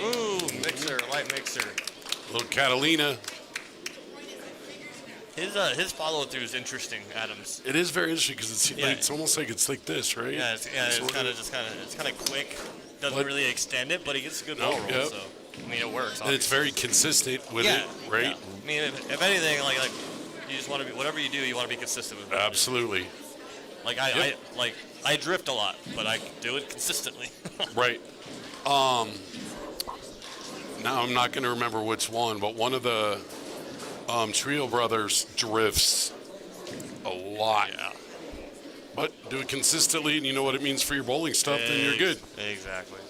Ooh, mixer, light mixer. Little Catalina. His follow through is interesting, Adams. It is very interesting because it's almost like it's like this, right? Yeah, it's kind of quick. Doesn't really extend it, but he gets a good ball roll. Yep. So I mean, it works. And it's very consistent with it, right? Yeah. I mean, if anything, like you just want to be, whatever you do, you want to be consistent with it. Absolutely. Like I drift a lot, but I do it consistently. Right. Now I'm not going to remember which one, but one of the Trio brothers drifts a lot. Yeah. But do it consistently, and you know what it means for your bowling stuff, then you're good. Exactly.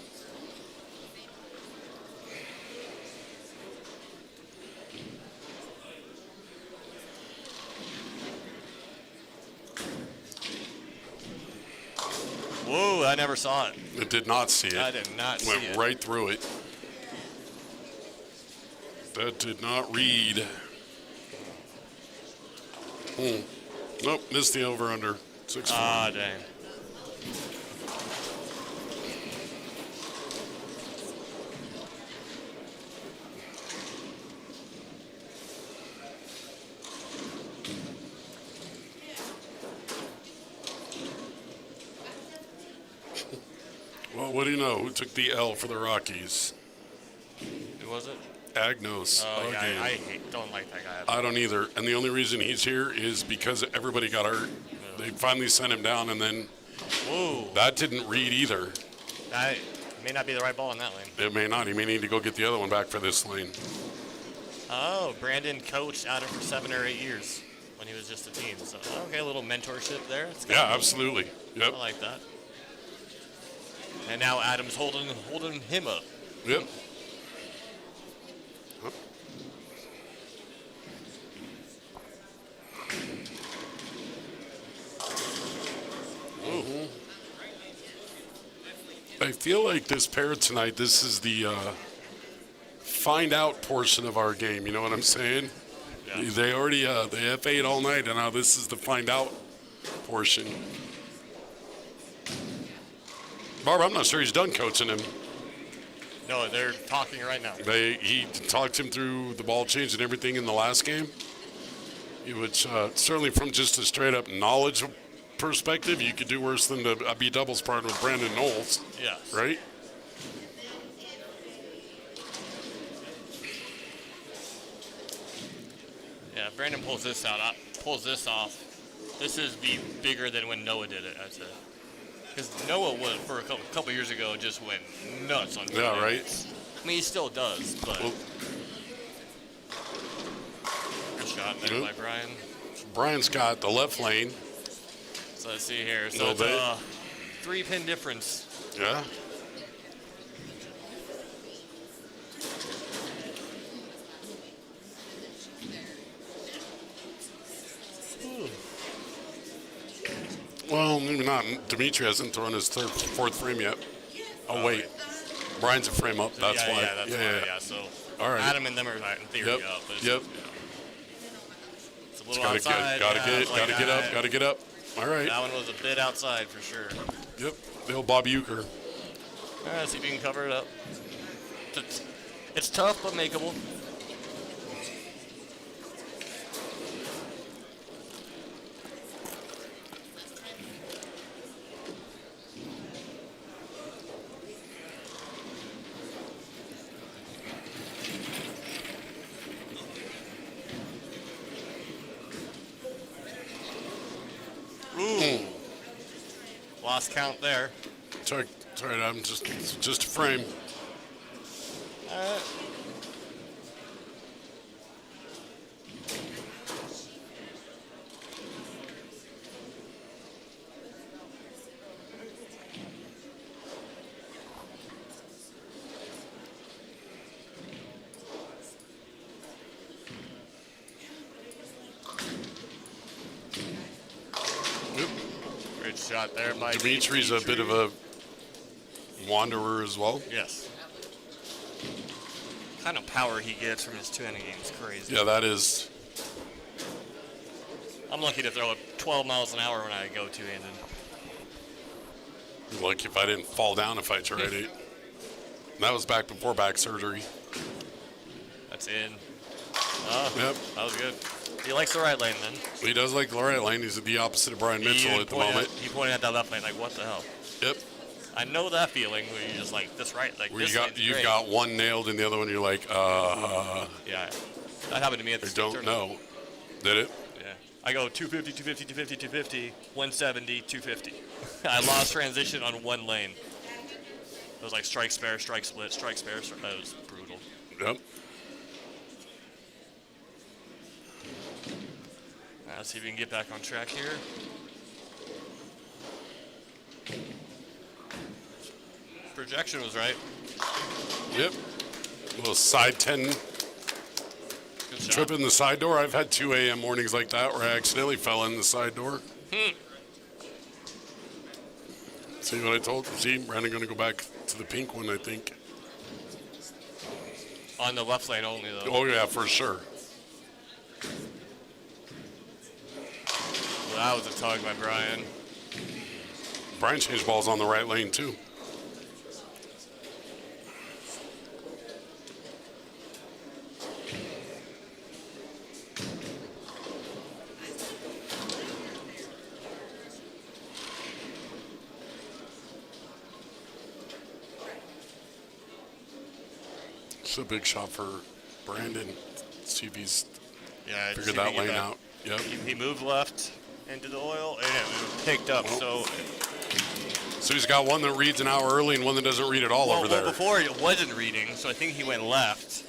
Whoa, I never saw it. It did not see it. I did not see Went it. right through it. That did not read. Nope, missed the over-under. 6-4. Ah, dang. Well, what do you know? Who took the L for the Rockies? Who was it? Agnos. Oh, yeah, again. I don't like that guy. I don't either. And the only reason he's here is because everybody got hurt. They finally sent him down, and then that didn't read either. That may not be the right ball in that lane. It may not. He may need to go get the other one back for this lane. Oh, Brandon coached Adam for 7 or 8 years when he was just a teen. So, okay, a little mentorship there. It's Yeah, absolutely. Yep. I like that. And now Adam's holding him up. Yep. I feel like this pair tonight, this is the find out portion of our game. You know what I'm saying? Yeah. They already they F8 all night, and now this is the find out portion. Barbara, I'm not sure he's done coaching him. No, they're talking right now. He talked him through the ball change and everything in the last game, which certainly from just a straight up knowledge perspective, you could do worse than the B doubles partner with Brandon Knowles. Yeah. Right? Yeah, Brandon pulls this off. This is bigger than when Noah did it, I'd say. Because Noah was, for a couple years ago, just went nuts on Yeah, right? I mean, he still does, but... Good shot there by Brian. Brian's got the left lane. So let's see here. So it's a 3-pin difference. Yeah. Well, maybe not. Dimitri hasn't thrown his fourth frame yet. Oh, wait. Brian's a frame up. That's why. Yeah, that's why. Yeah, so all right. Adam and them are in theory up. But Yep. It's a little outside. Gotta get up. All right. That one was a bit outside for sure. Yep. The old Bob Euchre. Let's see if you can cover it up. It's tough, but makeable. Lost count there. Sorry, I'm just a frame. Great shot there by Dimitri's a bit of a wanderer as well. Yes. Kind of power he gets from his two-handed game is crazy. Yeah, that is. I'm lucky to throw it 12 miles an hour when I go two-handed. Like if I didn't fall down if I tried it. That was back before back surgery. That's in. Oh, yep. That was good. He likes the right lane then. He does like the right lane. He's the opposite of Brian Mitchell at the moment. He pointed at that left lane like, what the hell? Yep. I know that feeling where you're just like, this right, like where this you've got one nailed and the other one you're like, Yeah, that happened to me at the I don't know. Did it? Yeah. I go 250, 250, 250, 250, 170, 250. I lost transition on one lane. It was like strike spare, strike split, strike spare. That was brutal. Yep. Let's see if we can get back on track here. Projection was right. Yep. A little side 10 trip in the side door. I've had 2 a.m. mornings like that where I accidentally fell in the side door. See what I told? See, Brandon going to go back to the pink one, I think. On the left lane only, though. Oh, yeah, for sure. Well, that was a tug by Brian. Brian changed balls on the right lane, too. It's a big shot for Brandon. See if he's figured that lane out. Yep. He moved left into the oil, and it picked up. So he's got one that reads an hour early and one that doesn't read at all over there. Well, before it wasn't reading, so I think he went left.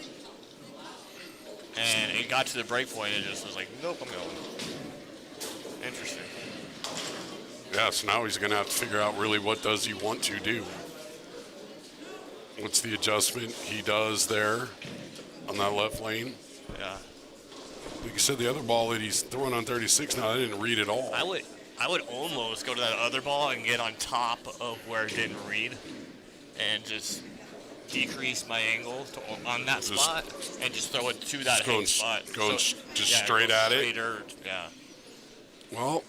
And it got to the break point and just was like, nope, I'm going. Interesting. Yeah, so now he's going to have to figure out really what does he want to do. What's the adjustment he does there on that left lane? Yeah. Like you said, the other ball that he's throwing on 36 now, I didn't read at all. I would almost go to that other ball and get on top of where it didn't read and just decrease my angle on that spot and just throw it to that spot. Going straight at it? Yeah. Well,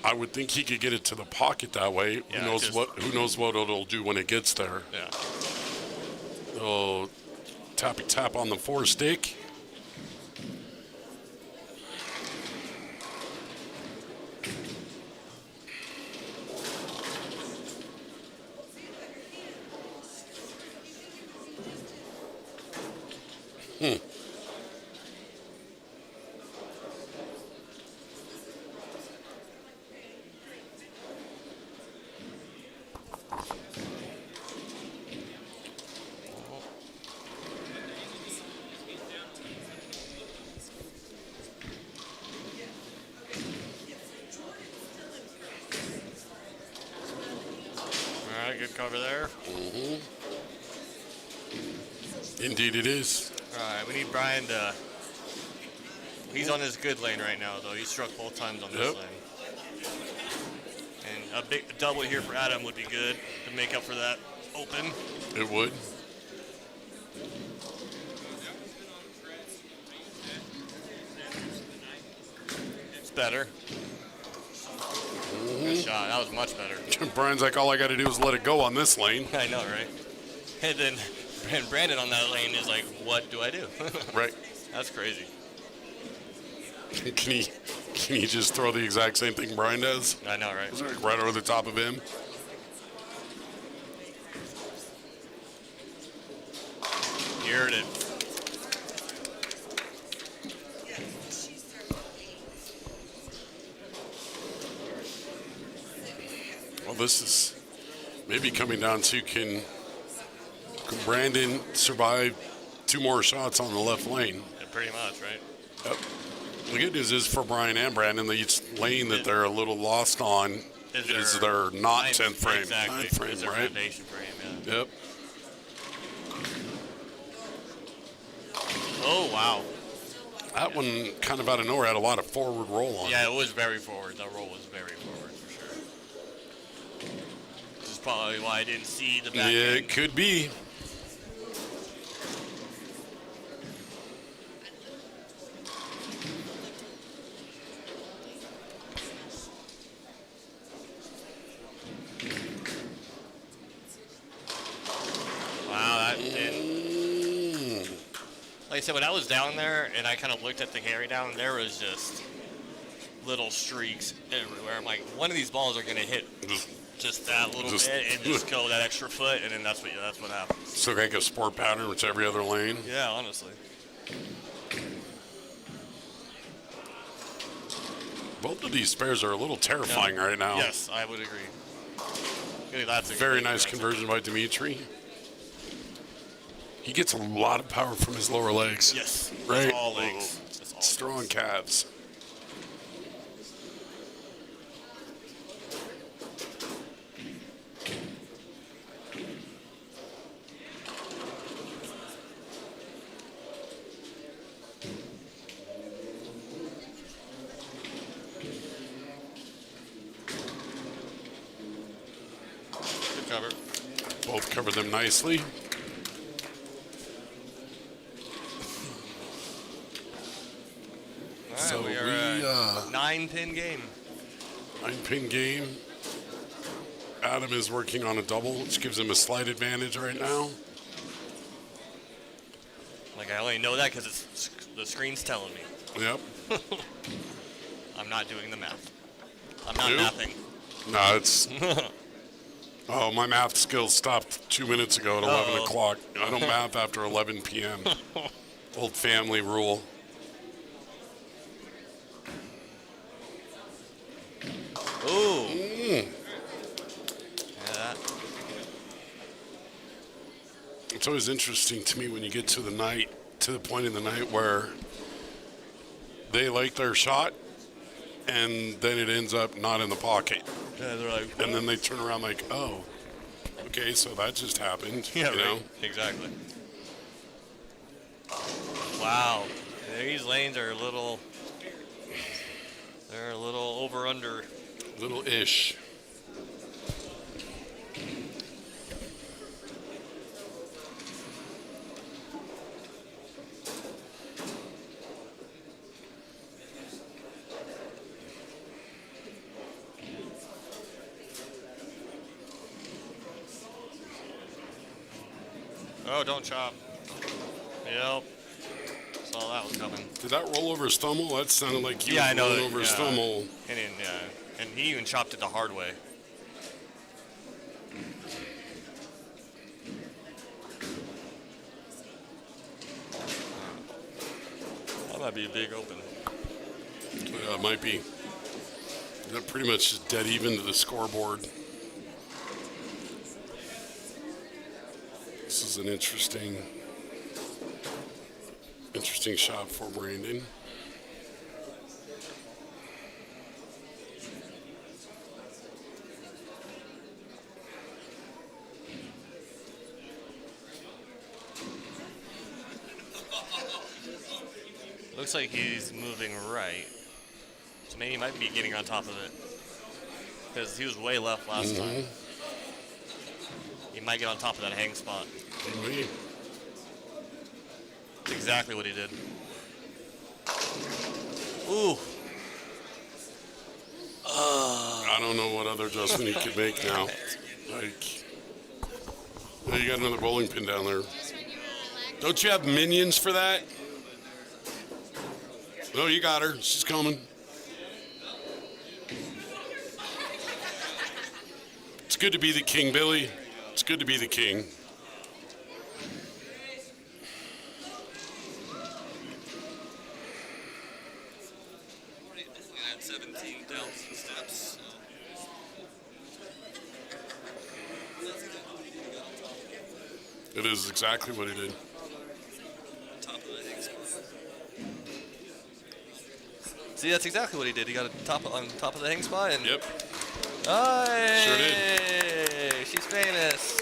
I would think he could get it to the pocket that way. Yeah, Who knows what it'll do when it gets there. Yeah. Oh, tap on the 4 stick. All right, good cover there. Mm-hmm. Indeed it is. All right, we need Brian to... He's on his good lane right now, though. He struck both times on this lane. And a big double here for Adam would be good to make up for that open. It would. It's better. Good shot. That was much better. Brian's like, all I got to do is let it go on this lane. I know, right? And then Brandon on that lane is like, what do I do? Right. That's crazy. Can he just throw the exact same thing Brian does? I know, right? Like right over the top of him. Geared it. Well, this is maybe coming down to can Brandon survive 2 more shots on the left lane? Yeah, pretty much, right? Yep. The good news is for Brian and Brandon, each lane that they're a little lost on is their not 10th frame. Exactly. 9th frame, Is their right? foundation frame, yeah. Yep. Oh, wow. That one kind of out of nowhere had a lot of forward roll on it. Yeah, it was very forward. The roll was very forward for sure. This is probably why I didn't see the back Yeah, end. it could be. Wow, like I said, when I was down there and I kind of looked at the carry down, there was just little streaks everywhere. I'm like, one of these balls are going to hit just that little bit and just go that extra foot, and then that's what happens. So like a sport pattern, which every other lane. Yeah, honestly. Both of these spares are a little terrifying right now. Yes, I would agree. Okay, that's a Very nice conversion by Dimitri. He gets a lot of power from his lower legs. Yes, right. That's all legs. That's all Strong legs. calves. Good cover. Both covered them nicely. All right, So we are a 9-pin game. 9-pin game. Adam is working on a double, which gives him a slight advantage right now. Like, I only know that because the screen's telling me. Yep. I'm not doing the math. I'm not Nope. mathing. No, it's Oh, my math skills stopped 2 minutes ago at 11 Uh-oh. o'clock. I don't math after 11 p.m. Old family rule. Ooh. Mm. Yeah. It's always interesting to me when you get to the point in the night where they like their shot, and then it ends up not in the pocket. Yeah, they're like, And then they turn around like, oh, okay, so that just happened. yeah, you know? right. Exactly. Wow. These lanes are they're a little over under. Little-ish. Oh, don't chop. Yep. Saw that was coming. Did that roll over his thumb hole? That sounded like he Yeah, I was know. rolling over his thumb hole. And he even chopped it the hard way. That might be a big open. Yeah, it might be. That pretty much is dead even to the scoreboard. This is an interesting shot for Brandon. Looks like he's moving right. So maybe he might be getting on top of it. Because he was way left last time. He might get on top of that hang spot. Maybe. That's exactly what he did. Ooh. I don't know what other adjustment he could make now. Like, oh, you got another bowling pin down there. Don't you have minions for that? No, you got her. She's coming. It's good to be the king, Billy. It's good to be the king. I had 17,000 steps. It is exactly what he did. Top of the hang spot. See, that's exactly what he did. He got on top of the hang spot and. Yep. Hey, Sure did. She's famous.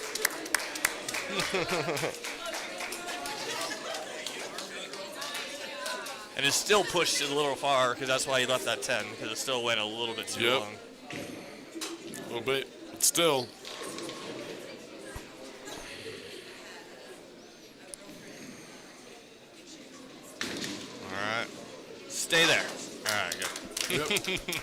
And it still pushed it a little far because that's why he left that 10 because it still went a little bit too long. A little bit, but still. All right. Stay there. All right, good. Yep.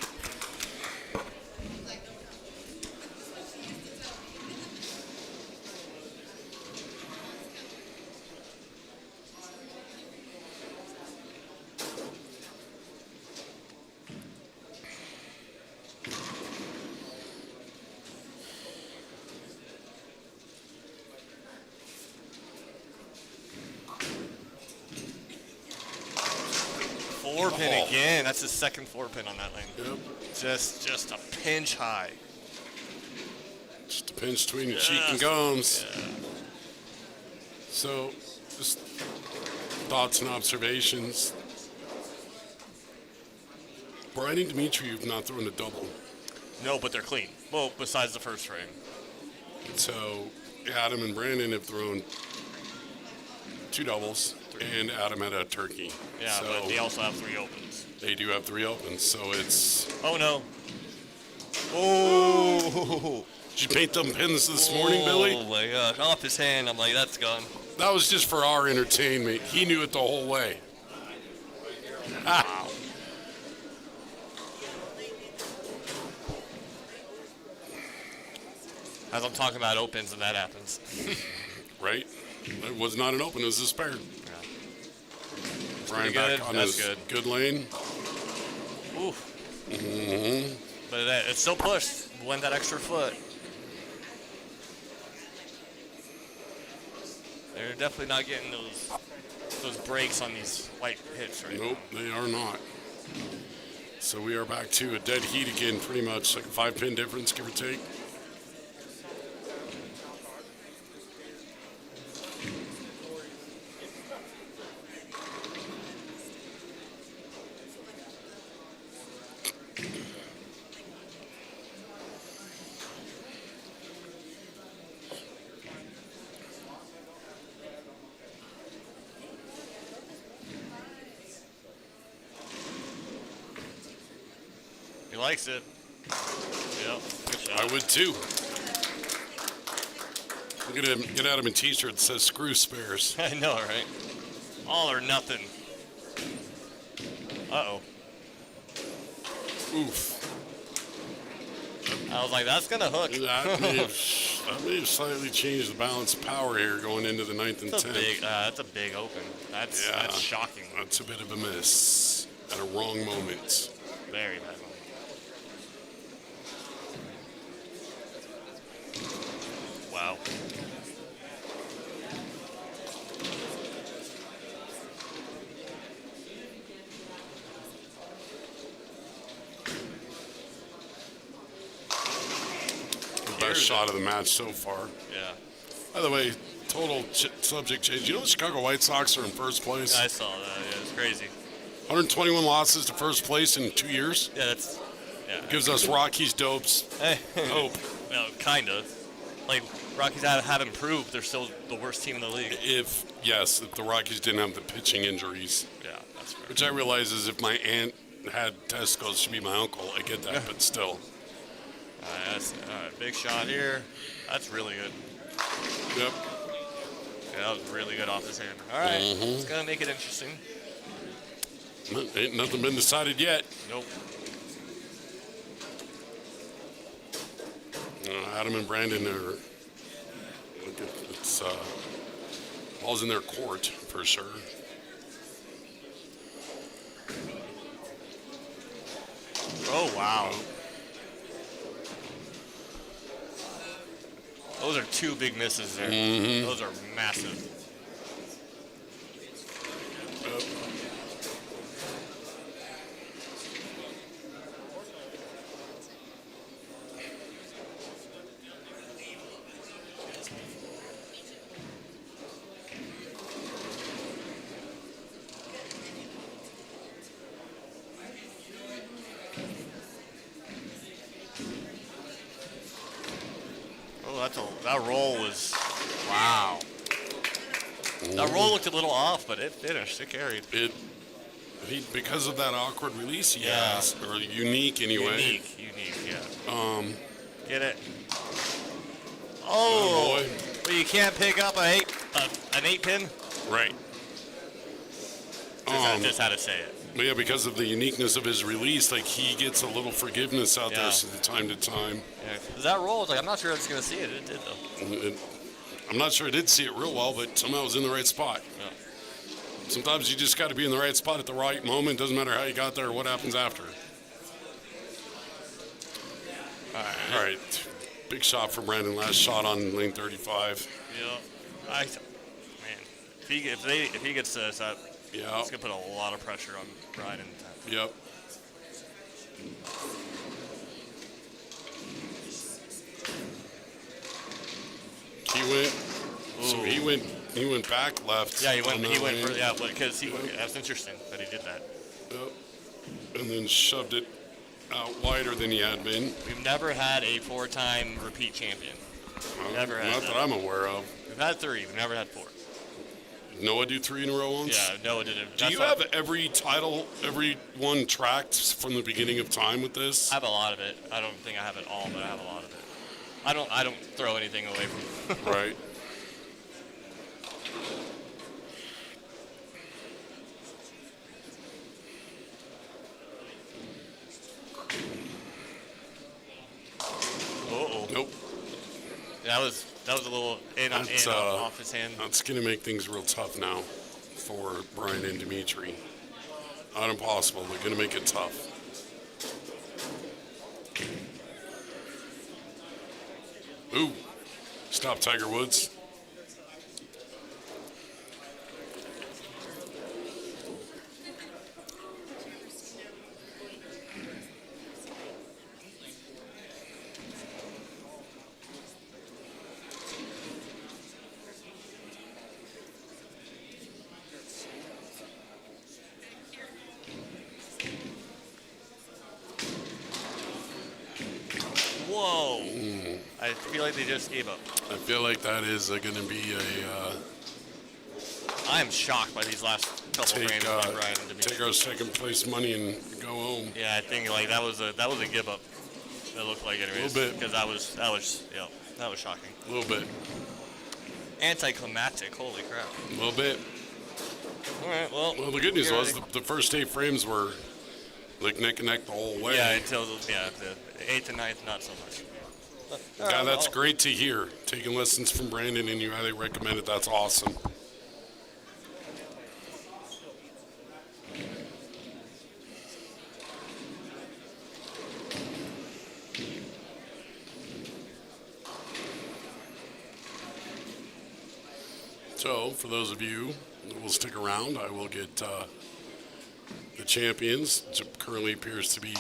Four pin again. That's his second 4-pin on that lane. Yep. Just a pinch high. Just a pinch between your cheek and gums. Yeah. So, just thoughts and observations. Brian and Dimitri have not thrown a double. No, but they're clean. Well, besides the first frame. So, Adam and Brandon have thrown 2 doubles, and Adam had a turkey. Yeah, so but they also have 3 opens. they do have 3 opens, so it's... Oh, no. Oh! Did you paint them pins this morning, Billy? Oh, my gosh. Off his hand. I'm like, that's gone. That was just for our entertainment. He knew it the whole way. Wow. As I'm talking about opens and that happens. Right? It was not an open, it was a spare. Yeah. Brian pretty back good. on That's his good. lane. Oof. Mm-hmm. But it still pushed. Went that extra foot. They're definitely not getting those breaks on these white hits right Nope, they are not. So we are back to a dead heat again, pretty much like a 5-pin difference, give or take. He likes it. Yep, good shot. I would too. Get out of a t-shirt that says screw spares. I know, right? All or nothing. Uh-oh. Oof. I was like, that's going to hook. That may have slightly changed the balance of power here going into the 9th and 10th. That's a big open. That's shocking. That's a bit of a miss at a wrong moment. Very bad moment. Wow. Best shot of the match so far. Yeah. By the way, total subject change. You know the Chicago White Sox are in first place? I saw that. Yeah, it's crazy. 121 losses to first place in 2 years. Yeah, that's... Yeah. Gives us Rockies dopes hope. Well, kind of. Like, Rockies have improved. They're still the worst team in the league. If the Rockies didn't have the pitching injuries. Yeah, that's fair. Which I realize is if my aunt had testicles, she'd be my uncle. I get that, but still. Big shot here. That's really good. Yep. Yeah, that was really good off his hand. All right, it's going to make it interesting. Ain't nothing been decided yet. Nope. Adam and Brandon are, it's ball's in their court for sure. Oh, wow. Those are two big misses there. Those are massive. That roll was, wow. That roll looked a little off, but it finished. It carried. Because of that awkward release he has, or unique anyway. Unique, yeah. Get it. Oh, but you can't pick up an 8-pin? Right. Just how to say it. Yeah, because of the uniqueness of his release, like he gets a little forgiveness out there from time to time. Yeah, because that roll was like, I'm not sure it's going to see it. It did, though. I'm not sure it did see it real well, but somehow it was in the right spot. Yeah. Sometimes you just got to be in the right spot at the right moment. Doesn't matter how you got there or what happens after. All right. Big shot for Brandon. Last shot on lane 35. Yeah. Man, if he gets this up, it's going to put a lot of pressure on Brian. Yep. He went back left. Yeah, he went for, because that's interesting that he did that. Yep. And then shoved it out wider than he had been. We've never had a 4-time repeat champion. Never had. Not that I'm aware of. We've had 3. We've never had 4. Did Noah do 3 in a row once? Yeah, Noah did it. Do you have every title, every one tracked from the beginning of time with this? I have a lot of it. I don't think I have it all, but I have a lot of it. I don't throw anything away from Right. Nope. That was a little off his hand. That's going to make things real tough now for Brian and Dimitri. Not impossible. They're going to make it tough. Ooh. Stop Tiger Woods. I feel like they just gave up. I feel like that is going to be I am shocked by these last couple frames by Brian and Dimitri. take our second place money and go home. Yeah, I think like that was a give up. That looked like anyways. A little bit. Because that was shocking. A little bit. Anticlimactic. Holy crap. A little bit. All right. Well. Well, the good news was the first 8 frames were like neck and neck the whole way. Yeah, until the 8th and 9th, not so much. Yeah, that's great to hear. Taking lessons from Brandon and you highly recommend it. That's awesome. So, for those of you that will stick around, I will get the champions, which currently appears to be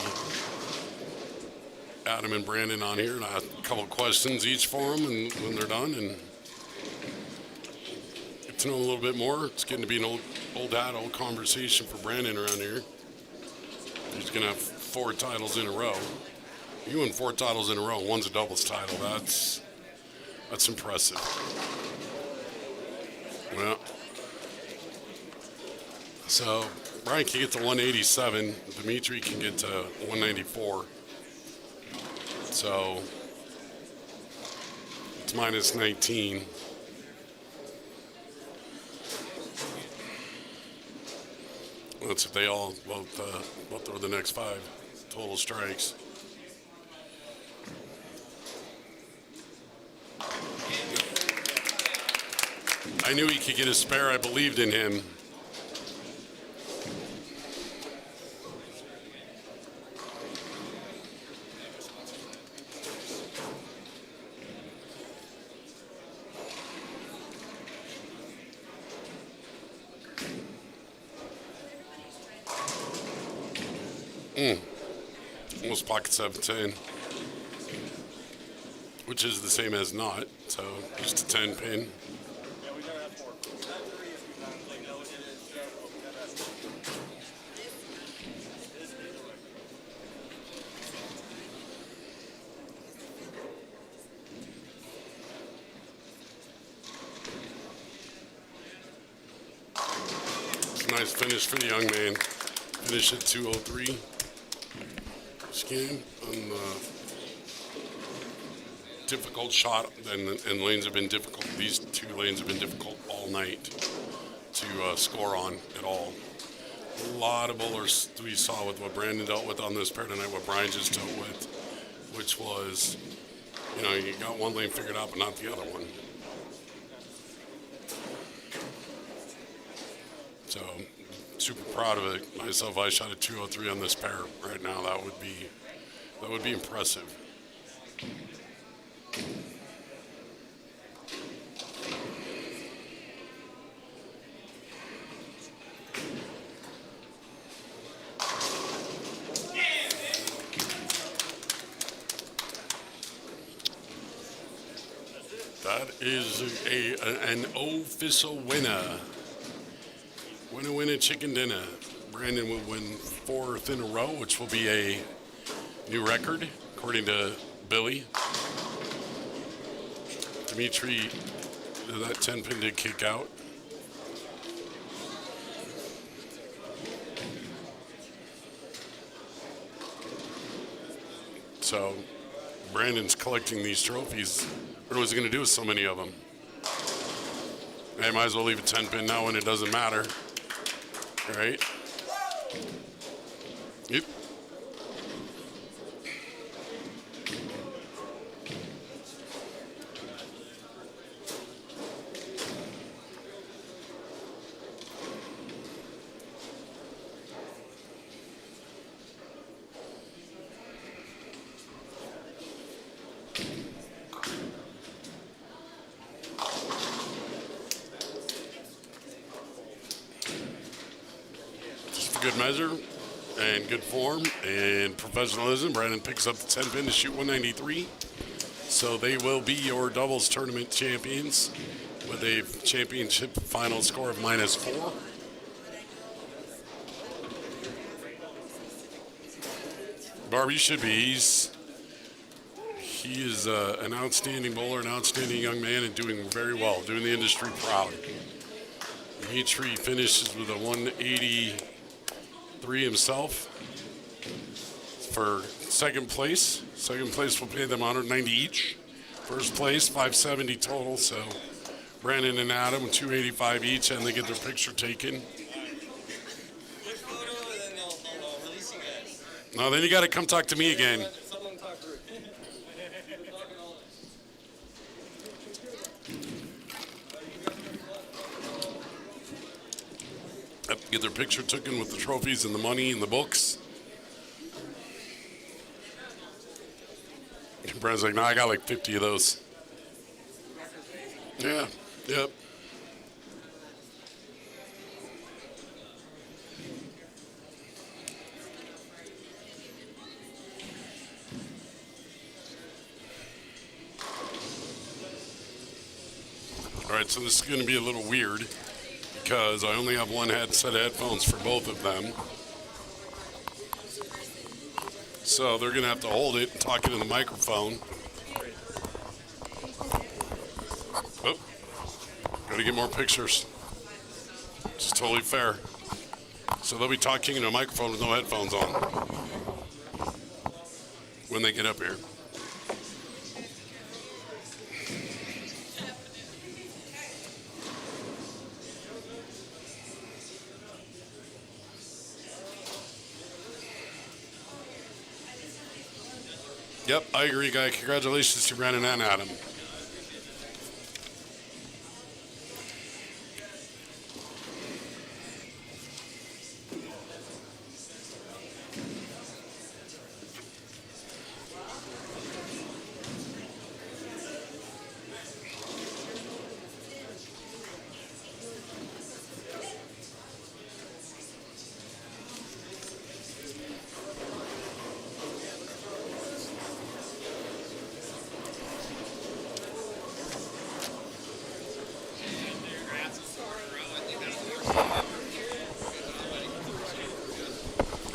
Adam and Brandon on here, and I have a couple of questions each for them and when they're done, and get to know them a little bit more. It's getting to be an old conversation for Brandon around here. He's going to have 4 titles in a row. You win 4 titles in a row. One's a doubles title. That's impressive. Well, so Brian can get to 187. Dimitri can get to 194. So it's minus 19. That's if they all both throw the next 5 total strikes. I knew he could get a spare. I believed in him. Almost pocket 710, which is the same as not, so just a 10 pin. Nice finish for the young man. Finish at 203. Scan on the difficult shot, and lanes have been difficult. These 2 lanes have been difficult all night to score on at all. A lot of bowlers we saw with what Brandon dealt with on this pair tonight, what Brian just dealt with, which was, you got one lane figured out, but not the other one. So, super proud of it. Myself, I shot a 203 on this pair right now. That would be impressive. That is an official winner. Winner, chicken dinner. Brandon will win 4th in a row, which will be a new record, according to Billy. Dimitri, that 10 pin did kick out. So, Brandon's collecting these trophies. What was he going to do with so many of them? I might as well leave a 10 pin now when it doesn't matter. Right? Yep. Good measure and good form and professionalism. Brandon picks up the 10 pin to shoot 193. So they will be your doubles tournament champions with a championship final score of -4. Barb, you should be. He is an outstanding bowler, an outstanding young man, and doing very well, doing the industry proud. Dimitri finishes with a 183 himself for second place. Second place will pay them 190 each. First place, 570 total, so Brandon and Adam, 285 each, and they get their picture taken. No, then you got to come talk to me again. Get their picture taken with the trophies and the money and the books. And Brandon's like, no, I got like 50 of those. Yeah, yep. All right, so this is going to be a little weird because I only have one set of headphones for both of them. So they're going to have to hold it and talk into the microphone. Oh, got to get more pictures. It's totally fair. So they'll be talking into a microphone with no headphones on when they get up here. Yep, I agree, guy. Congratulations to Brandon and Adam.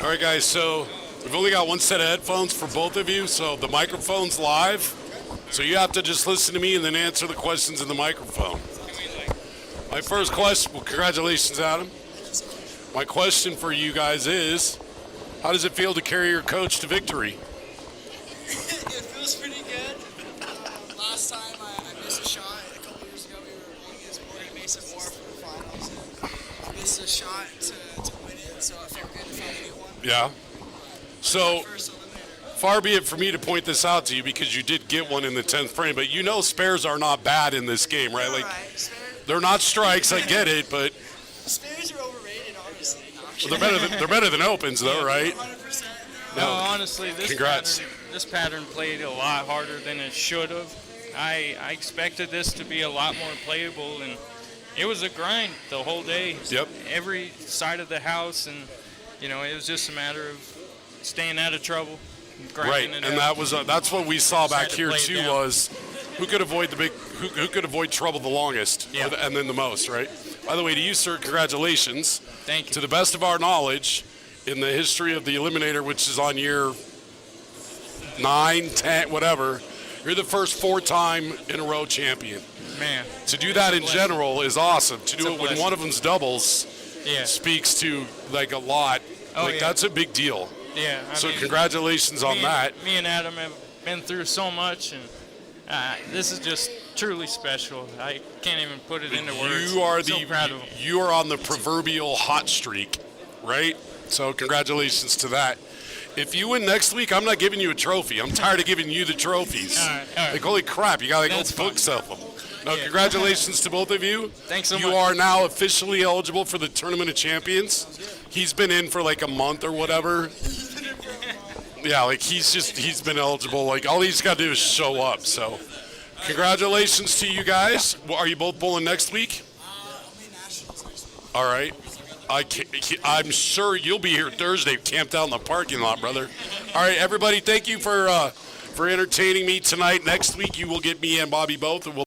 All right, guys, so we've only got one set of headphones for both of you, so the microphone's live. So you have to just listen to me and then answer the questions in the microphone. My first question, well, congratulations, Adam. My question for you guys is, how does it feel to carry your coach to victory? It feels pretty good. Last time I missed a shot. A couple years ago, we were playing against Morgan Mason Moore for the finals. And I missed a shot to win it, so it felt good to finally get one. Yeah. So, far be it for me to point this out to you because you did get one in the 10th frame, but you know spares are not bad in this game, right? Like, they're not strikes, I get it, but spares are overrated, honestly. well, they're better than opens, though, right? 100%. No, honestly, Congrats. this pattern played a lot harder than it should have. I expected this to be a lot more playable, and it was a grind the whole day. Yep. Every side of the house, and it was just a matter of staying out of trouble, grinding Right, it and out. that's what we saw back Decided to here play it too down. was who could avoid who could avoid trouble the longest, Yeah. and then the most, right? By the way, to you, sir, congratulations. Thank you. To the best of our knowledge, in the history of the Eliminator, which is on year 9, 10, whatever, you're the first 4-time in a row champion. Man. To do that in blessing. general is awesome. To It's do a it when blessing. one of them's doubles Yeah. speaks to like a lot. Oh, like yeah. that's a big deal. Yeah. So congratulations on that. Me and Adam have been through so much, and this is just truly special. I can't even put it into words. You are I'm so proud of him. you are on the proverbial hot streak, right? So congratulations to that. If you win next week, I'm not giving you a trophy. I'm tired of giving you the trophies. All right. Like, holy crap, you gotta That's go book fine. stuff them. No, Yeah. congratulations to both of you. Thanks so You much. are now officially eligible for the Tournament of Champions. He's been in for like a month or whatever. Yeah, like he's been eligible. Like all he's got to do is show up. So, congratulations to you guys. Well, are you both bowling next week? All right. I'm sure you'll be here Thursday, camped out in the parking lot, brother. All right, everybody, thank you for entertaining me tonight. Next week, you will get me and Bobby both, and we'll